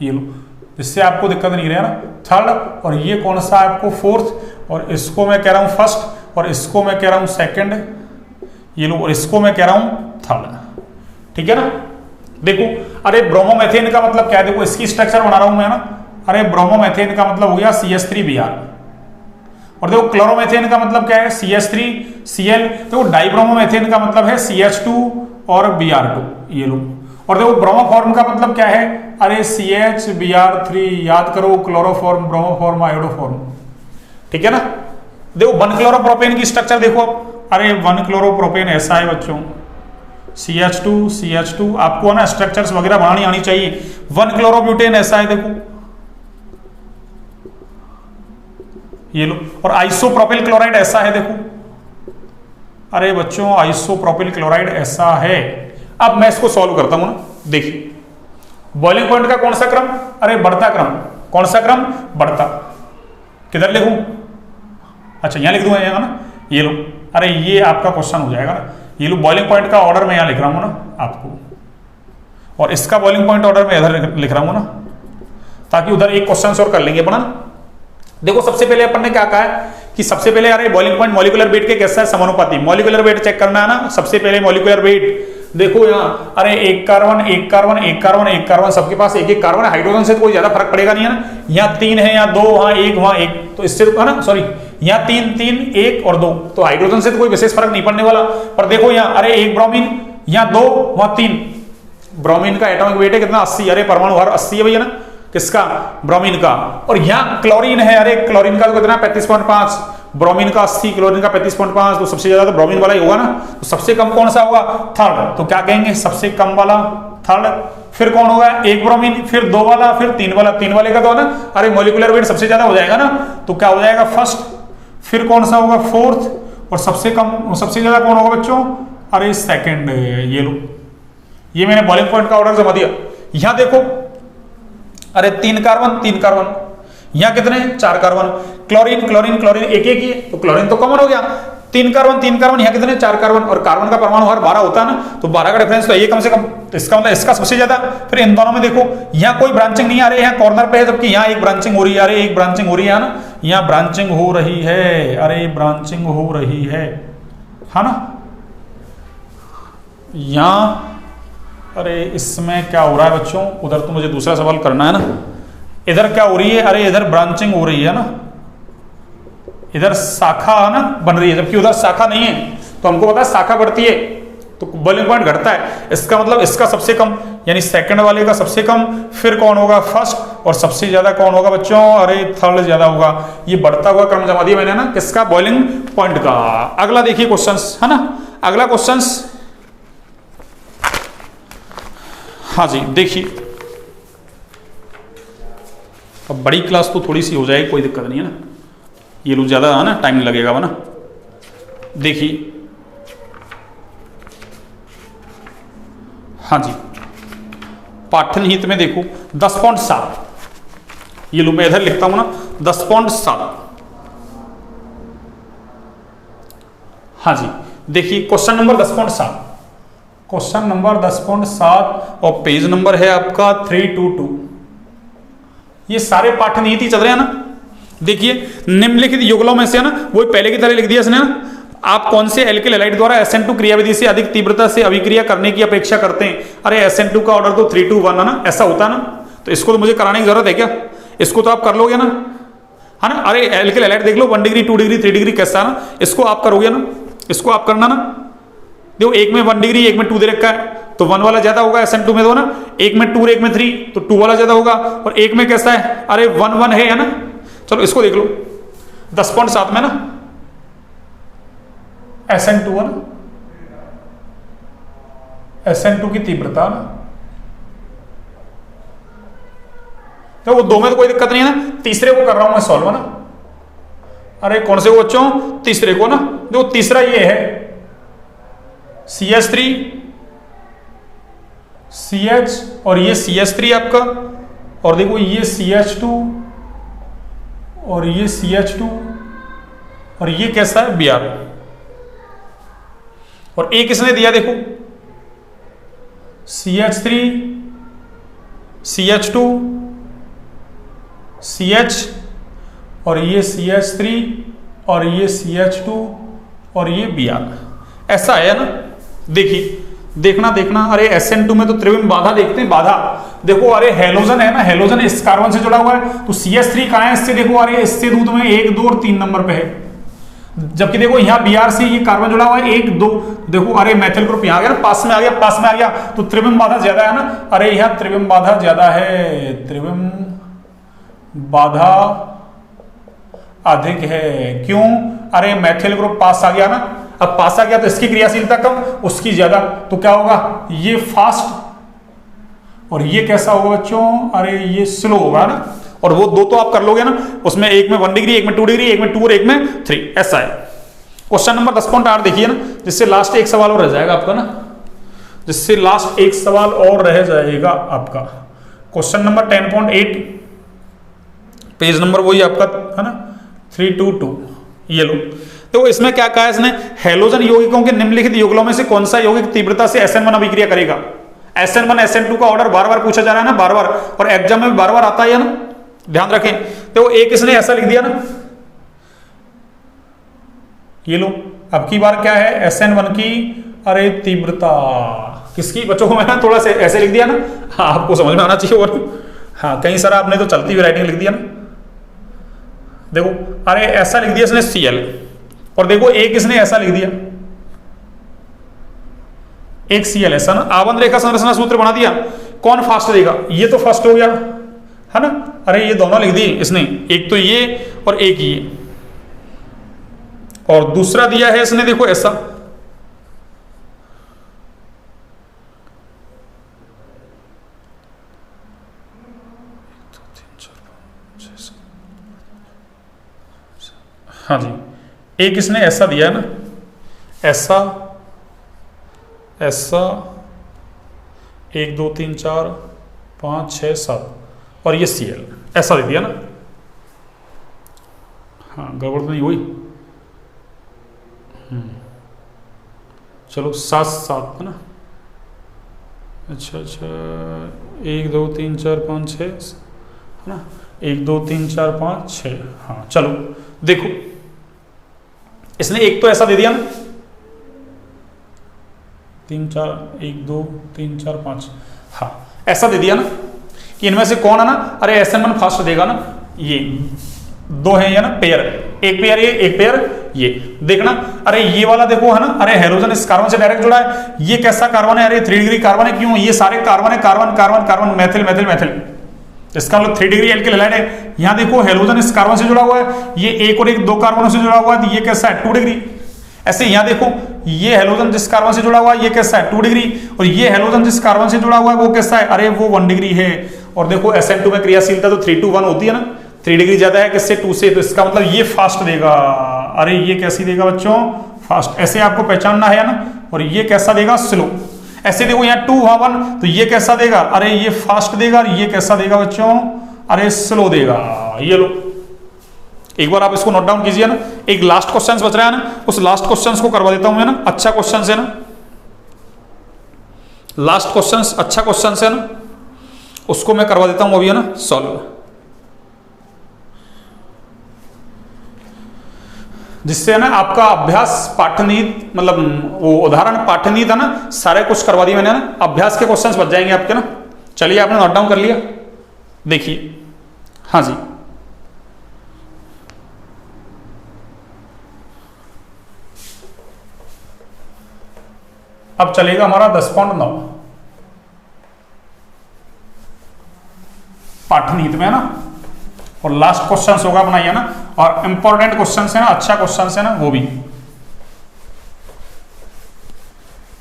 ये लो, जिससे आपको दिक्कत नहीं रहे ना, थर्ड, और ये कौन सा आपको फोर्थ, और इसको मैं कह रहा हूं फर्स्ट, और इसको मैं कह रहा हूं सेकंड, ये लो, और इसको मैं कह रहा हूं थर्ड। ठीक है ना। देखो अरे ब्रोमोमेथेन का मतलब क्या है, देखो इसकी स्ट्रक्चर बना रहा हूं मैं ना, अरे ब्रोमोमेथेन का मतलब हो गया CH3Br, और देखो क्लोरोमेथेन का मतलब क्या है CH3Cl, देखो डाइब्रोमोमेथेन का मतलब है CH2 और Br2, ये लो, और देखो ब्रोमोफॉर्म का मतलब क्या है, अरे CH-Br3, याद करो, क्लोरोफॉर्म, ब्रोमोफॉर्म, आयोडोफॉर्म। ठीक है ना। देखो 1 क्लोरोप्रोपेन की स्ट्रक्चर देखो, अरे 1 क्लोरोप्रोपेन ऐसा है बच्चों, CH2 आपको ना स्ट्रक्चर्स वगैरह बनानी आनी चाहिए। 1 क्लोरोब्यूटेन ऐसा है देखो, ये लो, और आइसोप्रोपिल क्लोराइड ऐसा है देखो, अरे बच्चों आइसोप्रोपिल क्लोराइड ऐसा है। अब मैं इसको सॉल्व करता हूं ना। देखिए बॉइलिंग पॉइंट का कौन सा क्रम, अरे बढ़ता क्रम, कौन सा क्रम, बढ़ता। किधर लिखूं, अच्छा यहां लिख दूंगा, यहाँ ना, ये लो, अरे ये आपका क्वेश्चन हो जाएगा ना, ये लो बॉइलिंग पॉइंट का ऑर्डर मैं यहां लिख रहा हूं ना आपको, और इसका बॉइलिंग पॉइंट ऑर्डर मैं इधर लिख रहा हूं ना, ताकि उधर एक क्वेश्चन और कर लेंगे अपना। देखो सबसे पहले अपन ने क्या कहा है कि सबसे पहले अरे बॉइलिंग पॉइंट मॉलिक्यूलर वेट के कैसा है, समानुपाती। मॉलिक्यूलर वेट चेक करना है ना, सबसे पहले मॉलिक्यूलर वेट देखो यहाँ, अरे एक कार्बन, एक कार्बन, एक कार्बन, एक कार्बन, सबके पास एक एक कार्बन है। हाइड्रोजन से तो कोई ज्यादा फर्क पड़ेगा नहीं है ना, यहाँ 3 है, यहाँ 2, वहां 1, वहां 1, तो इससे है ना, सॉरी यहाँ 3, 3, 1 और 2, तो हाइड्रोजन से तो कोई विशेष फर्क नहीं पड़ने वाला। पर देखो यहाँ, अरे एक ब्रोमीन, यहाँ 2, वहां 3, ब्रोमीन का एटॉमिक वेट है कितना, 80, अरे परमाणु भार 80 है भैया ना, किसका, ब्रोमीन का। और यहाँ क्लोरीन है, अरे क्लोरीन का तो कितना 35.5, ब्रोमीन का 80, क्लोरीन का 35.5, तो सबसे ज्यादा तो ब्रोमीन वाला ही होगा ना, तो सबसे कम कौन सा होगा, थर्ड, तो क्या कहेंगे सबसे कम वाला थर्ड। फिर कौन होगा, एक ब्रोमीन, फिर 2 वाला, फिर 3 वाला, 3 वाले का तो है ना, अरे मॉलिक्यूलर वेट सबसे ज्यादा हो जाएगा ना, तो क्या हो जाएगा फर्स्ट, फिर कौन सा होगा फोर्थ, और सबसे कम, सबसे ज्यादा कौन होगा बच्चों, अरे सेकंड। ये लो, ये मैंने बॉइलिंग पॉइंट का ऑर्डर जमा दिया। यहां देखो, अरे 3 कार्बन, 3 कार्बन, यहां कितने, 4 कार्बन, क्लोरीन, क्लोरीन, क्लोरीन एक एक ही, तो क्लोरीन तो कॉमन हो गया, 3 कार्बन, 3 कार्बन, यहां कितने, 4 कार्बन, और कार्बन का परमाणु भार 12 होता है ना, तो 12 का डिफरेंस तो ये कम से कम, तो इसका मतलब इसका सबसे ज्यादा। फिर इन दोनों में देखो, यहाँ कोई ब्रांचिंग नहीं आ रही है, यहाँ कॉर्नर पे है, जबकि यहाँ एक ब्रांचिंग हो रही है, अरे एक ब्रांचिंग हो रही है ना, यहाँ ब्रांचिंग हो रही है, अरे ब्रांचिंग हो रही है ना, यहाँ, अरे इसमें क्या हो रहा है बच्चों, उधर तो मुझे दूसरा सवाल करना है ना, इधर क्या हो रही है, अरे इधर ब्रांचिंग हो रही है ना, इधर शाखा ना बन रही है, जबकि उधर शाखा नहीं है। तो हमको पता है शाखा बढ़ती है तो बॉइलिंग पॉइंट घटता है। इसका मतलब इसका सबसे कम, यानी सेकंड वाले का सबसे कम, फिर कौन होगा फर्स्ट, और सबसे ज्यादा कौन होगा बच्चों, अरे थर्ड ज्यादा होगा। ये बढ़ता हुआ क्रम जमा दिया मैंने ना किसका, बॉइलिंग पॉइंट का। अगला देखिए क्वेश्चन है ना, अगला क्वेश्चन, हाँ जी देखिए, अब बड़ी क्लास तो थोड़ी सी हो जाएगी, कोई दिक्कत नहीं है ना, ये लोग ज्यादा है ना, टाइम लगेगा वो ना। देखिए हाँ जी, पाठ्यनिहित में देखो 10.7, ये लो मैं इधर लिखता हूं ना 10.7। हाँ जी देखिए क्वेश्चन नंबर 10.7, क्वेश्चन नंबर 10.7 और पेज नंबर है आपका 322। ये सारे पाठ्यनिहित ही चल रहे हैं ना। देखिए निम्नलिखित युगलों में से है ना, वही पहले की तरह लिख दिया इसने ना, आप कौन से एल्किल हैलाइड द्वारा SN2 क्रियाविधि से अधिक तीव्रता से अभिक्रिया करने की अपेक्षा करते हैं। अरे SN2 का ऑर्डर तो 3:1 है ना, ऐसा होता है ना, तो इसको तो मुझे कराने की जरूरत है क्या, इसको तो आप कर लोगे ना, है ना। अरे एल्किल हैलाइड देख लो 1 डिग्री 2 डिग्री 3 डिग्री कैसा है ना, इसको आप करोगे ना, इसको आप करना ना। देखो एक में 1 डिग्री एक में 2 दे रखा है, तो 1 वाला ज्यादा होगा SN2 में, दो ना, एक में 2 और एक में 3, तो 2 वाला ज्यादा होगा, और एक में कैसा है, अरे 1 है ना। चलो इसको देख लो 10.7 में ना SN2 है ना, SN2 की तीव्रता ना, तो वो दो में तो कोई दिक्कत नहीं है ना। तीसरे को कर रहा हूं मैं सॉल्व ना, अरे कौन से को बच्चों, तीसरे को ना। देखो तीसरा ये है CH3 CH और ये CH3 आपका, और देखो ये CH2 और ये CH2 और ये कैसा है Br, और एक इसने दिया देखो CH3 CH2 CH और ये CH3 और ये CH2 और ये Br, ऐसा है ना। देखिए देखना देखना, अरे SN2 में तो त्रिविम बाधा देखते हैं, बाधा देखो, अरे हेलोजन है ना, हेलोजन इस कार्बन से जुड़ा हुआ है, तो CH3 कहां है इससे, देखो अरे इससे दूर में 1 2 और 3 नंबर पे है, जबकि देखो यहाँ Br से ये कार्बन जुड़ा हुआ है 1 2, देखो अरे मैथिल ग्रुप यहाँ आ गया, पास में आ गया, पास में आ गया, तो त्रिविम बाधा ज्यादा है ना। अरे यहाँ त्रिविम बाधा ज्यादा है, त्रिविम बाधा अधिक है, क्यों, अरे मैथिल ग्रुप पास आ गया ना, अब पास आ गया तो इसकी क्रियाशीलता कम उसकी ज्यादा, तो क्या होगा, ये फास्ट और ये कैसा होगा बच्चों, अरे ये स्लो होगा ना। और वो दो तो आप कर लोगे ना, उसमें एक में 1 डिग्री एक में 2 डिग्री, एक में 2 और एक में 3, ऐसा है। क्वेश्चन नंबर 10.8 देखिए ना, जिससे लास्ट एक सवाल और रह जाएगा आपका ना, जिससे लास्ट एक सवाल और रह जाएगा आपका। क्वेश्चन नंबर 10.8 पेज नंबर वही आपका है ना 322, ये लो। तो इसमें क्या कहा है इसने, हैलोजन यौगिकों के निम्नलिखित युगलों में से कौन सा यौगिक तीव्रता से SN1 अभिक्रिया करेगा। SN1 SN2 का ऑर्डर बार बार पूछा जा रहा है ना, बार बार, और एग्जाम में भी बार बार आता है ना, ध्यान रखें। तो एक इसने ऐसा लिख दिया ना, ये लो, अब की बार क्या है SN1 की, अरे तीव्रता किसकी बच्चों को मैंने थोड़ा सा ऐसे लिख दिया ना, हाँ आपको समझ में आना चाहिए। और हाँ कहीं सारा आपने तो चलती हुई राइटिंग लिख दिया ना, देखो अरे ऐसा लिख दिया इसने Cl, और देखो एक इसने ऐसा लिख दिया, एक Cl ऐसा ना, आबंध रेखा संरचना सूत्र बना दिया, कौन फास्ट देगा, ये तो फास्ट हो गया है ना। अरे ये दोनों लिख दिए इसने, एक तो ये और एक ये, और दूसरा दिया है इसने देखो ऐसा, हाँ जी, एक इसने ऐसा दिया है ना, ऐसा ऐसा 1 2 3 4 5 6 7, और ये Cl ऐसा दे दिया ना। हाँ गड़बड़ तो नहीं हुई, चलो 7 7 है ना, अच्छा 1 2 3 4 5 6 है ना, 1 2 3 4 5 6, हाँ चलो देखो इसने एक तो ऐसा दे दिया ना, 3 4 1 2 3 4 5, हाँ ऐसा दे दिया ना कि इनमें से कौन है ना, अरे SN1 फास्ट देगा ना, ये दो है ये ना पेयर, एक पेयर ये एक पेयर ये, देखना अरे ये वाला देखो है ना, अरे हेलोजन इस कार्बन से डायरेक्ट जुड़ा है, ये कैसा कार्बन है, अरे 3 डिग्री कार्बन है, क्यों, ये सारे कार्बन है, carbon carbon carbon methyl methyl methyl, इसका मतलब 3 डिग्री एल्किल हैलाइड है। यहाँ देखो हेलोजन इस कार्बन से जुड़ा हुआ है, ये एक और एक 2 कार्बनों से जुड़ा हुआ है, तो ये कैसा है 2 डिग्री। ऐसे यहाँ देखो ये हेलोजन जिस कार्बन से जुड़ा हुआ है ये कैसा है 2 डिग्री, और ये हेलोजन जिस कार्बन से जुड़ा हुआ है वो कैसा है, अरे वो 1 डिग्री है। और देखो SN2 में क्रियाशीलता तो 3 to 1 होती है ना, 3 डिग्री ज्यादा है किससे 2 से, तो इसका मतलब ये फास्ट देगा, अरे ये कैसी देगा बच्चों फास्ट, ऐसे आपको पहचानना है ना। और ये कैसा देगा स्लो, ऐसे देखो यहाँ 2 वहां 1, तो ये कैसा देगा, अरे ये फास्ट देगा, और ये कैसा देगा बच्चों, अरे स्लो देगा। ये लो एक बार आप इसको नोट डाउन कीजिए ना। एक लास्ट क्वेश्चन बच रहा है ना, उस लास्ट क्वेश्चन को करवा देता हूं मैं ना, अच्छा क्वेश्चन है ना, लास्ट क्वेश्चन अच्छा क्वेश्चन है ना, उसको मैं करवा देता हूं अभी है ना सॉल्व, जिससे ना आपका अभ्यास पाठनीत मतलब वो उदाहरण पाठनीत है ना सारे कुछ करवा दिए मैंने ना, अभ्यास के क्वेश्चंस बच जाएंगे आपके ना। चलिए आपने नोट डाउन कर लिया, देखिए हाँ जी अब चलेगा हमारा 10.9 पाठनीत में है ना, और लास्ट क्वेश्चन होगा अपना ये ना, और इंपॉर्टेंट क्वेश्चन है ना, अच्छा क्वेश्चन है ना वो भी।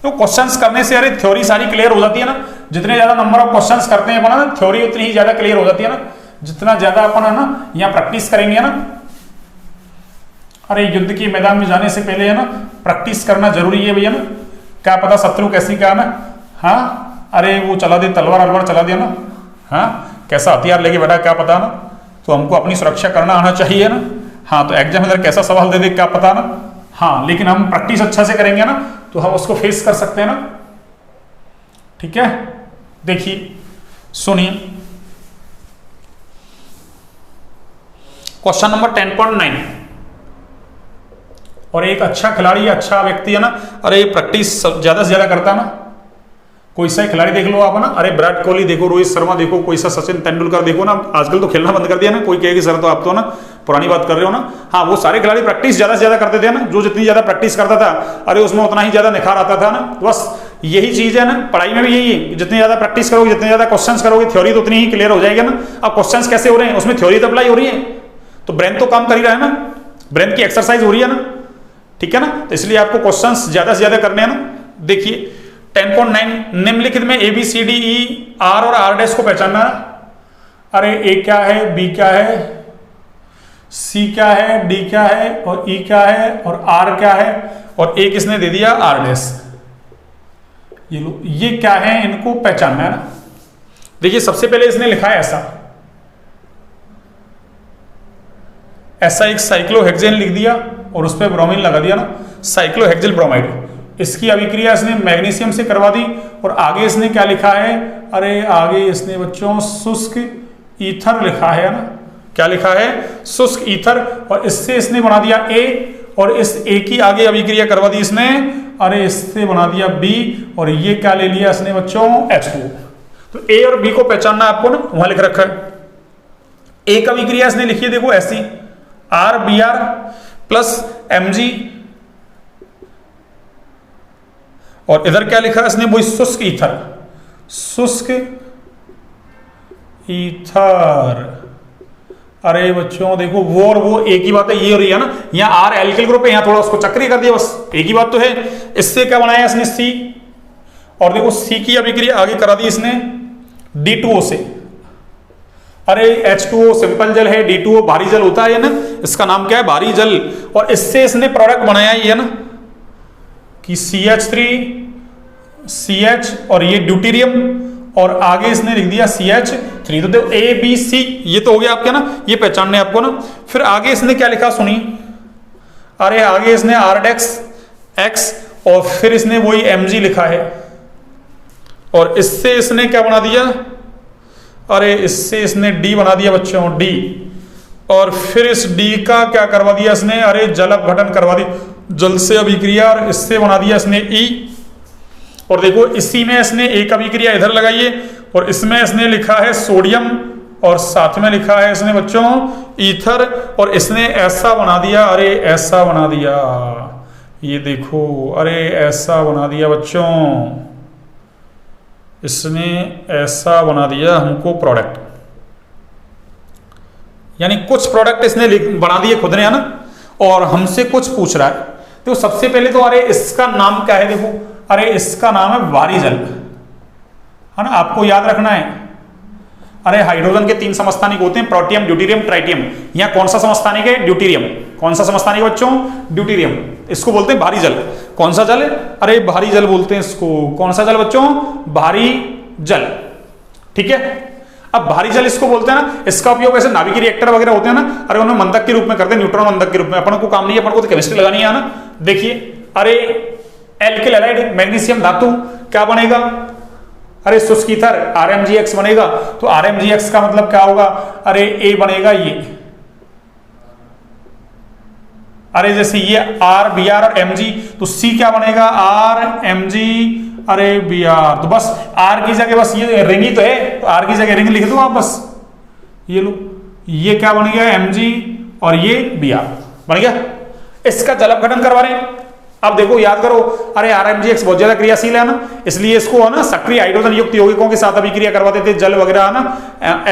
तो क्वेश्चंस करने से अरे थ्योरी सारी क्लियर हो जाती है ना, जितने ज्यादा नंबर ऑफ क्वेश्चंस करते हैं अपन ना थ्योरी उतनी ही ज्यादा क्लियर हो जाती है ना, जितना ज्यादा अपन है ना यहाँ प्रैक्टिस करेंगे ना। अरे युद्ध के मैदान में जाने से पहले है ना प्रैक्टिस करना जरूरी है भैया ना, क्या पता शत्रु कैसी क्या ना, हाँ अरे वो चला दे तलवार अलवार चला दिया ना, हाँ कैसा हथियार लेके बैठा क्या पता ना, तो हमको अपनी सुरक्षा करना आना चाहिए ना। हाँ तो एग्जामिनर कैसा सवाल दे दे क्या पता ना, हाँ लेकिन हम प्रैक्टिस अच्छा से करेंगे ना तो हम उसको फेस कर सकते हैं ना। ठीक है देखिए सुनिए क्वेश्चन नंबर 10.9, और एक अच्छा खिलाड़ी अच्छा व्यक्ति है ना, अरे प्रैक्टिस ज्यादा से ज्यादा करता है ना, कोई सा खिलाड़ी देख लो आप ना, अरे विराट कोहली देखो, रोहित शर्मा देखो, कोई सा सचिन तेंदुलकर देखो ना, आजकल तो खेलना बंद कर दिया ना, कोई कहेगी सर तो आप तो ना पुरानी बात कर रहे हो ना, हाँ वो सारे खिलाड़ी प्रैक्टिस ज्यादा से ज्यादा करते थे ना, जो जितनी ज्यादा प्रैक्टिस करता था अरे उसमें उतना ही ज्यादा निखार आता था ना। बस यही चीज है ना, पढ़ाई में भी यही है, जितनी ज्यादा प्रैक्टिस करोगे जितने ज्यादा क्वेश्चन करोगे थ्योरी तो उतनी ही क्लियर हो जाएगी ना। अब क्वेश्चन कैसे हो रहे हैं, उसमें थ्योरी तो अप्लाई हो रही है, तो ब्रेन तो काम कर ही रहा है ना, ब्रेन की एक्सरसाइज हो रही है ना, ठीक है ना, तो इसलिए आपको क्वेश्चंस ज्यादा से ज्यादा करने हैं ना। देखिए 10.9 निम्नलिखित में ABCDER और R' को पहचानना है। अरे A क्या है, B क्या है, C क्या है, D क्या है और E क्या है और R क्या है, और एक इसने दे दिया R'। ये लो ये क्या है, इनको पहचानना है ना। देखिए सबसे पहले इसने लिखा है ऐसा एक साइक्लोहेक्सेन लिख दिया और उस पर ब्रोमीन लगा दिया ना, साइक्लोहेक्सिल ब्रोमाइड। इसकी अभिक्रिया इसने मैग्नीशियम से करवा दी, और आगे इसने क्या लिखा है, अरे आगे इसने बच्चों शुष्क ईथर लिखा है ना, क्या लिखा है शुष्क ईथर, और इससे इसने बना दिया A, और इस A की आगे अभिक्रिया करवा दी इसने, अरे इससे बना दिया B, और ये क्या ले लिया इसने बच्चों H2। तो A और B को पहचानना आपको ना, वहां लिख रखा है। A का अभिक्रिया इसने लिखी है देखो ऐसी RBr प्लस Mg, और इधर क्या लिखा है इसने वही शुष्क ईथर, शुष्क ईथर। अरे बच्चों देखो वो और वो एक ही बात है, ये हो रही है ना, यहाँ R एल्किल ग्रुप है, यहाँ थोड़ा उसको चक्री कर दिया, बस एक ही बात तो है। इससे क्या बनाया इसने C, और देखो C की अभिक्रिया आगे करा दी इसने D2O से। अरे H2O सिंपल जल है, D2O भारी जल होता है ना, इसका नाम क्या है भारी जल, और इससे इसने प्रोडक्ट बनाया ये है ना कि CH3 CH और ये ड्यूटीरियम, और आगे इसने लिख दिया CH3। तो देखो ABC ये तो हो गया आपके ना, ये पहचानने आपको ना। फिर आगे इसने क्या लिखा सुनिए, अरे आगे इसने R' X और फिर इसने वही Mg लिखा है, और इससे इसने क्या बना दिया, अरे इससे इसने D बना दिया बच्चों D, और फिर इस D का क्या करवा दिया इसने, अरे जल अपघटन करवा दी, जल से अभिक्रिया, और इससे बना दिया इसने E, और देखो इसी में इसने एक अभिक्रिया इधर लगाई है और इसमें इसने लिखा है सोडियम और साथ में लिखा है इसने बच्चों ईथर, और इसने ऐसा बना दिया, अरे ऐसा बना दिया, ये देखो, अरे ऐसा बना दिया बच्चों, इसने ऐसा बना दिया हमको प्रोडक्ट, यानी कुछ प्रोडक्ट इसने बना दिए खुद ने, है ना, और हमसे कुछ पूछ रहा है। तो सबसे पहले तो अरे इसका नाम क्या है, देखो, अरे इसका नाम है भारी जल, है ना, आपको याद रखना है। अरे हाइड्रोजन के 3 समस्थानिक होते हैं, प्रोटियम, ड्यूटेरियम, ट्राइटियम। यहाँ कौन सा समस्थानिक है? ड्यूटेरियम। कौन सा समस्थानिक है बच्चों? ड्यूटेरियम। इसको बोलते हैं भारी जल। कौन सा जल? अरे भारी जल बोलते हैं इसको। कौन सा जल बच्चों? भारी जल। ठीक है, अब भारी जल इसको बोलते हैं ना, इसका उपयोग ऐसे नाभिकीय रिएक्टर वगैरह होते हैं ना, अरे उन्हें मंदक के रूप में करते हैं, न्यूट्रॉन मंदक के रूप में। अपन को काम नहीं है, अपन को तो केमिस्ट्री लगानी है ना। देखिए, अरे एल्किल हैलाइड मैग्नीशियम धातु क्या बनेगा? अरे शुष्क ईथर RMgX बनेगा। तो RMgX का मतलब क्या होगा? अरे A बनेगा ये, अरे जैसे ये R Br और Mg, तो C क्या बनेगा? R Mg, अरे Br। तो बस R की जगह बस ये रिंग ही तो है, तो R की जगह रिंग लिख दो आप बस। ये लो, ये क्या बन गया? Mg और ये Br बन गया। इसका जल अपघटन करवा रहे हैं। अब देखो याद करो, अरे RMgX बहुत ज्यादा क्रियाशील है ना, इसलिए इसको है ना सक्रिय हाइड्रोजन युक्त यौगिकों के साथ अभिक्रिया करवाते थे, जल वगैरह है ना,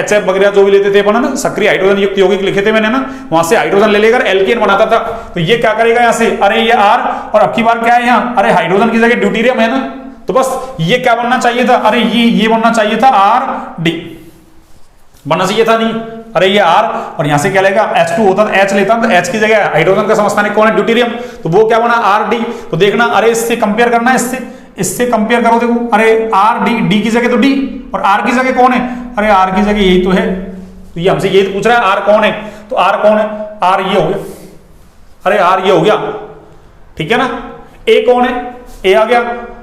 HF वगैरह जो भी लेते थे अपन ना, सक्रिय हाइड्रोजन युक्त यौगिक लिखे थे मैंने ना, वहां से हाइड्रोजन ले लेकर एल्केन बनाता था। तो ये क्या करेगा यहाँ से? अरे ये R, और अब की बार क्या है यहाँ? अरे हाइड्रोजन की जगह ड्यूटेरियम है ना, तो बस ये क्या बनना चाहिए था? अरे ये बनना चाहिए था RD, बनना चाहिए था नहीं। अरे ये R और यहां से क्या लेगा? H2 होता था, H लेता, तो H की जगह हाइड्रोजन का समस्थानिक कौन है? ड्यूटेरियम। तो वो क्या बना? RD। तो देखना, अरे इससे कंपेयर करना है, इससे कंपेयर करो, देखो, अरे RD, D की जगह तो D, और R की जगह कौन है? अरे R की जगह यही तो है। तो ये हमसे यही पूछ रहा है R कौन है, तो R कौन है? R ये हो गया, अरे R ये हो गया, ठीक है ना। A कौन है? A आ गया।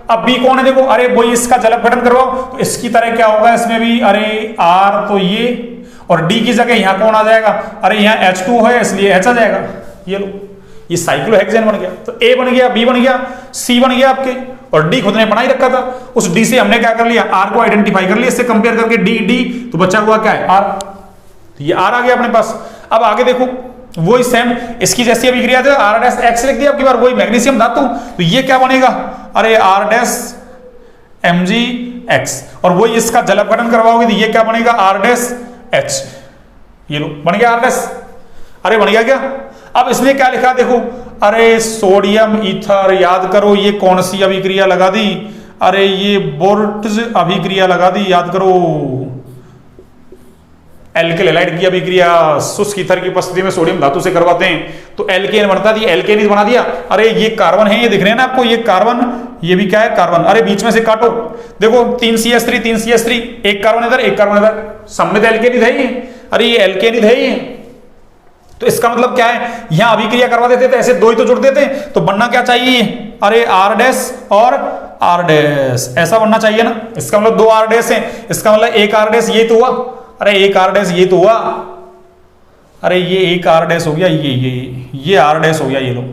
अब B कौन है? देखो, अरे वही इसका जल अपघटन करवाओ, तो इसकी तरह क्या होगा इसमें भी? अरे R तो ये, और D की जगह यहां कौन आ जाएगा? अरे यहाँ H2 है इसलिए H आ जाएगा। ये लो, ये साइक्लोहेक्सेन बन गया। तो A बन गया, B बन गया, C बन गया आपके, और D खुद ने बना ही रखा था। उस D से हमने क्या कर लिया? R को आइडेंटिफाई कर लिया, इससे कंपेयर करके D, तो बचा हुआ क्या है? R। तो ये R आ गया अपने पास। अब आगे देखो, वही सेम इसकी जैसी अभिक्रिया थी, R' लिख दिया आपकी बार, वही मैग्नीशियम धातु, तो ये क्या बनेगा? अरे R'(Mg(X), और वही इसका जल अपघटन करवाओगे तो ये क्या बनेगा? R'(H). ये लो, बन गया R'। अरे बन गया क्या? अब इसने क्या लिखा देखो, अरे सोडियम ईथर, याद करो ये कौन सी अभिक्रिया लगा दी? अरे ये बोर्ट्ज अभिक्रिया लगा दी, याद करो। एल्किल हैलाइड की अभिक्रिया शुष्क ईथर की उपस्थिति में सोडियम धातु से करवाते हैं, तो एल्केन बनता है, एल्केन बना दिया। अरे ये कार्बन है, ये दिख रहे हैं ना आपको, ये कार्बन, ये भी क्या है? कार्बन। अरे बीच में से काटो, देखो 3CH3, 3CH3, एक कार्बन इधर, एक कार्बन इधर, सम्मिलित एल्केनिड है ये। अरे ये एल्केनिड है ये, तो इसका मतलब क्या है? यहां अभिक्रिया करवा देते थे, ऐसे दो ही तो जुड़ देते, तो बनना क्या चाहिए? अरे R' और R', ऐसा बनना चाहिए ना। इसका मतलब 2 R' है, इसका मतलब एक R' ये तो हुआ, अरे एक R' ये तो हुआ, अरे ये एक R' हो गया, ये R' हो गया, ये लो।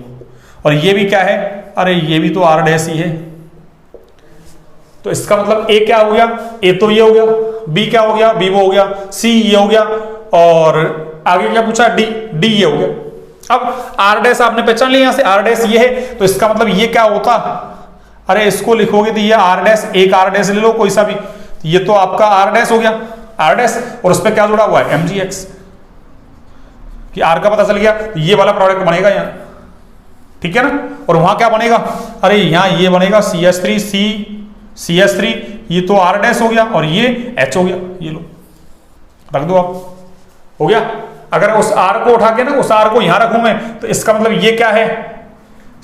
और ये भी क्या है? अरे ये भी तो R' ही है। तो इसका मतलब A क्या हो गया? A तो ये हो गया, B क्या हो गया? B वो हो गया, C ये हो गया, और आगे क्या पूछा? D ये हो गया। अब R' आपने पहचान लिया, यहां से R' ये है, तो इसका मतलब ये क्या होता? अरे इसको लिखोगे तो ये R', एक R' ले लो कोई सा भी, तो ये तो आपका R' हो गया, R', और उस पर क्या जुड़ा हुआ है? MgX, कि R का पता चल गया, तो ये वाला प्रोडक्ट बनेगा यहाँ, ठीक है ना। और वहां क्या बनेगा? अरे यहाँ ये बनेगा CH3, ये तो R' हो गया, और ये H हो गया, ये लो, रख दो आप, हो गया। अगर उस R को उठा के ना, उस R को यहां रखूं मैं, तो इसका मतलब ये क्या है?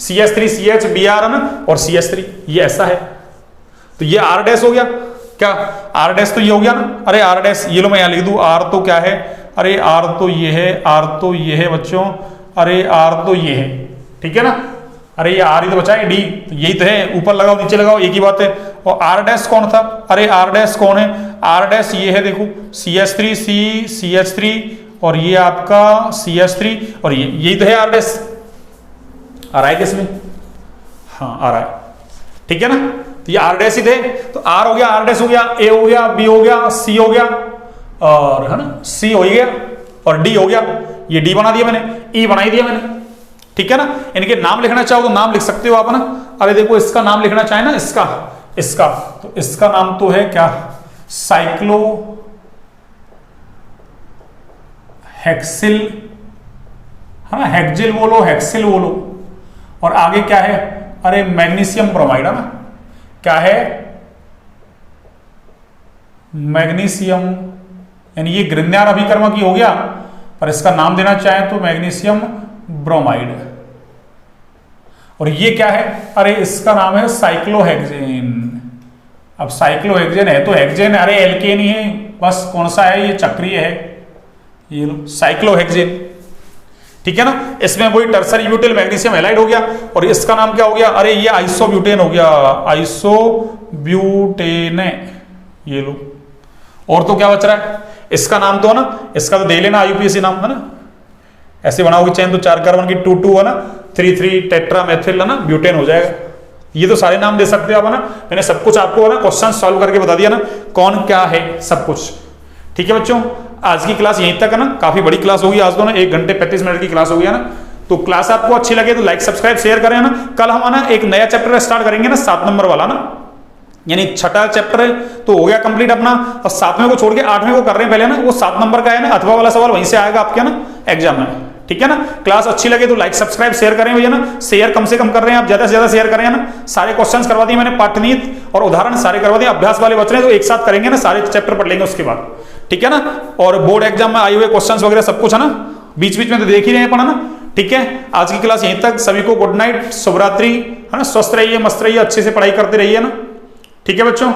CH3, CH, Br ना, और CH3, ये ऐसा है, तो ये R' हो गया। क्या R' तो ये हो गया ना। अरे R', ये लो मैं यहां लिख दूं, R तो क्या है? अरे R तो ये है, R तो ये है बच्चों, अरे R तो ये है, ठीक है ना। अरे ये R ही तो बचा है, D तो यही तो है, ऊपर लगाओ नीचे लगाओ एक ही बात है। और R' कौन था? अरे R' कौन है? R' ये है, देखो CH3, CH3, और ये आपका CH3, और ये यही तो है R'। आ रहा है किसमें? हाँ आ रहा है, ठीक है ना। तो ये आर डैश ही थे, तो आर हो गया, आर डैश हो गया, ए हो गया, बी हो गया, सी हो गया, और है ना सी हो ही गया, और डी हो गया, ये डी बना दिया मैंने, ई बना ही दिया मैंने, ठीक है ना। इनके नाम लिखना चाहो तो नाम लिख सकते हो आप ना। अरे देखो इसका नाम लिखना चाहे ना, इसका इसका तो इसका नाम तो है क्या, साइक्लो हेक्सिल, है ना, हेक्सिल बोलो, हेक्सिल बोलो, और आगे क्या है, अरे मैग्नीशियम ब्रोमाइड, है ना, क्या है, मैग्नीशियम, यानी ये ग्रिन्यार अभिकर्मक ही हो गया, पर इसका नाम देना चाहें तो मैग्नीशियम ब्रोमाइड। और ये क्या है, अरे इसका नाम है साइक्लोहेक्सेन। अब साइक्लोहेक्सेन है तो हेक्सेन, अरे एल्केन ही है बस, कौन सा है, ये चक्रीय है, ये लो साइक्लोहेक्सेन, ठीक है ना। इसमें वही टर्सरी ब्यूटिल मैग्नीशियम हैलाइड हो गया, और इसका नाम क्या हो गया, अरे ये आइसोब्यूटेन हो गया, आइसोब्यूटेन, ये लो। और तो क्या बच रहा है, इसका नाम तो है ना, इसका तो दे लेना आईयूपीएसी नाम, है ना, ऐसे बनाओगे चेन तो 4 कार्बन की 2 है ना, 3 टेट्रामेथिल, है ना, ब्यूटेन हो जाएगा। ये तो सारे नाम दे सकते हो आप, है ना, मैंने सब कुछ आपको है ना क्वेश्चन सॉल्व करके बता दिया ना, कौन क्या है सब कुछ, ठीक है बच्चों। आज की क्लास यहीं तक है ना, काफी बड़ी क्लास होगी आज तो ना, 1 घंटे 35 मिनट की क्लास होगी, है ना। तो क्लास आपको अच्छी लगे तो लाइक सब्सक्राइब शेयर करें, है ना। कल हम ना एक नया चैप्टर स्टार्ट करेंगे ना, 7 नंबर वाला ना, यानी 6ठा चैप्टर तो हो गया कंप्लीट अपना, और 7वें को छोड़ के 8वें को कर रहे हैं पहले ना, वो 7 नंबर का है ना, अथवा वाला सवाल वहीं से आएगा आपके ना एग्जाम में, ठीक है ना। क्लास अच्छी लगे तो लाइक सब्सक्राइब शेयर करें भैया ना, शेयर कम से कम कर रहे हैं आप, ज्यादा से ज्यादा शेयर करें, है ना। सारे क्वेश्चंस करवा दिए मैंने, पाठनीत और उदाहरण सारे करवा दिए, अभ्यास वाले बच रहे हैं तो एक साथ करेंगे ना, सारे चैप्टर पढ़ लेंगे उसके बाद, ठीक है ना। और बोर्ड एग्जाम में आए हुए क्वेश्चंस वगैरह सब कुछ है ना, बीच बीच में तो देख ही रहे हैं पढ़ा ना, ठीक है। आज की क्लास यहीं तक, सभी को गुड नाइट, शुभरात्रि, है ना, स्वस्थ रहिए, मस्त रहिए, अच्छे से पढ़ाई करते रहिए ना, ठीक है बच्चों।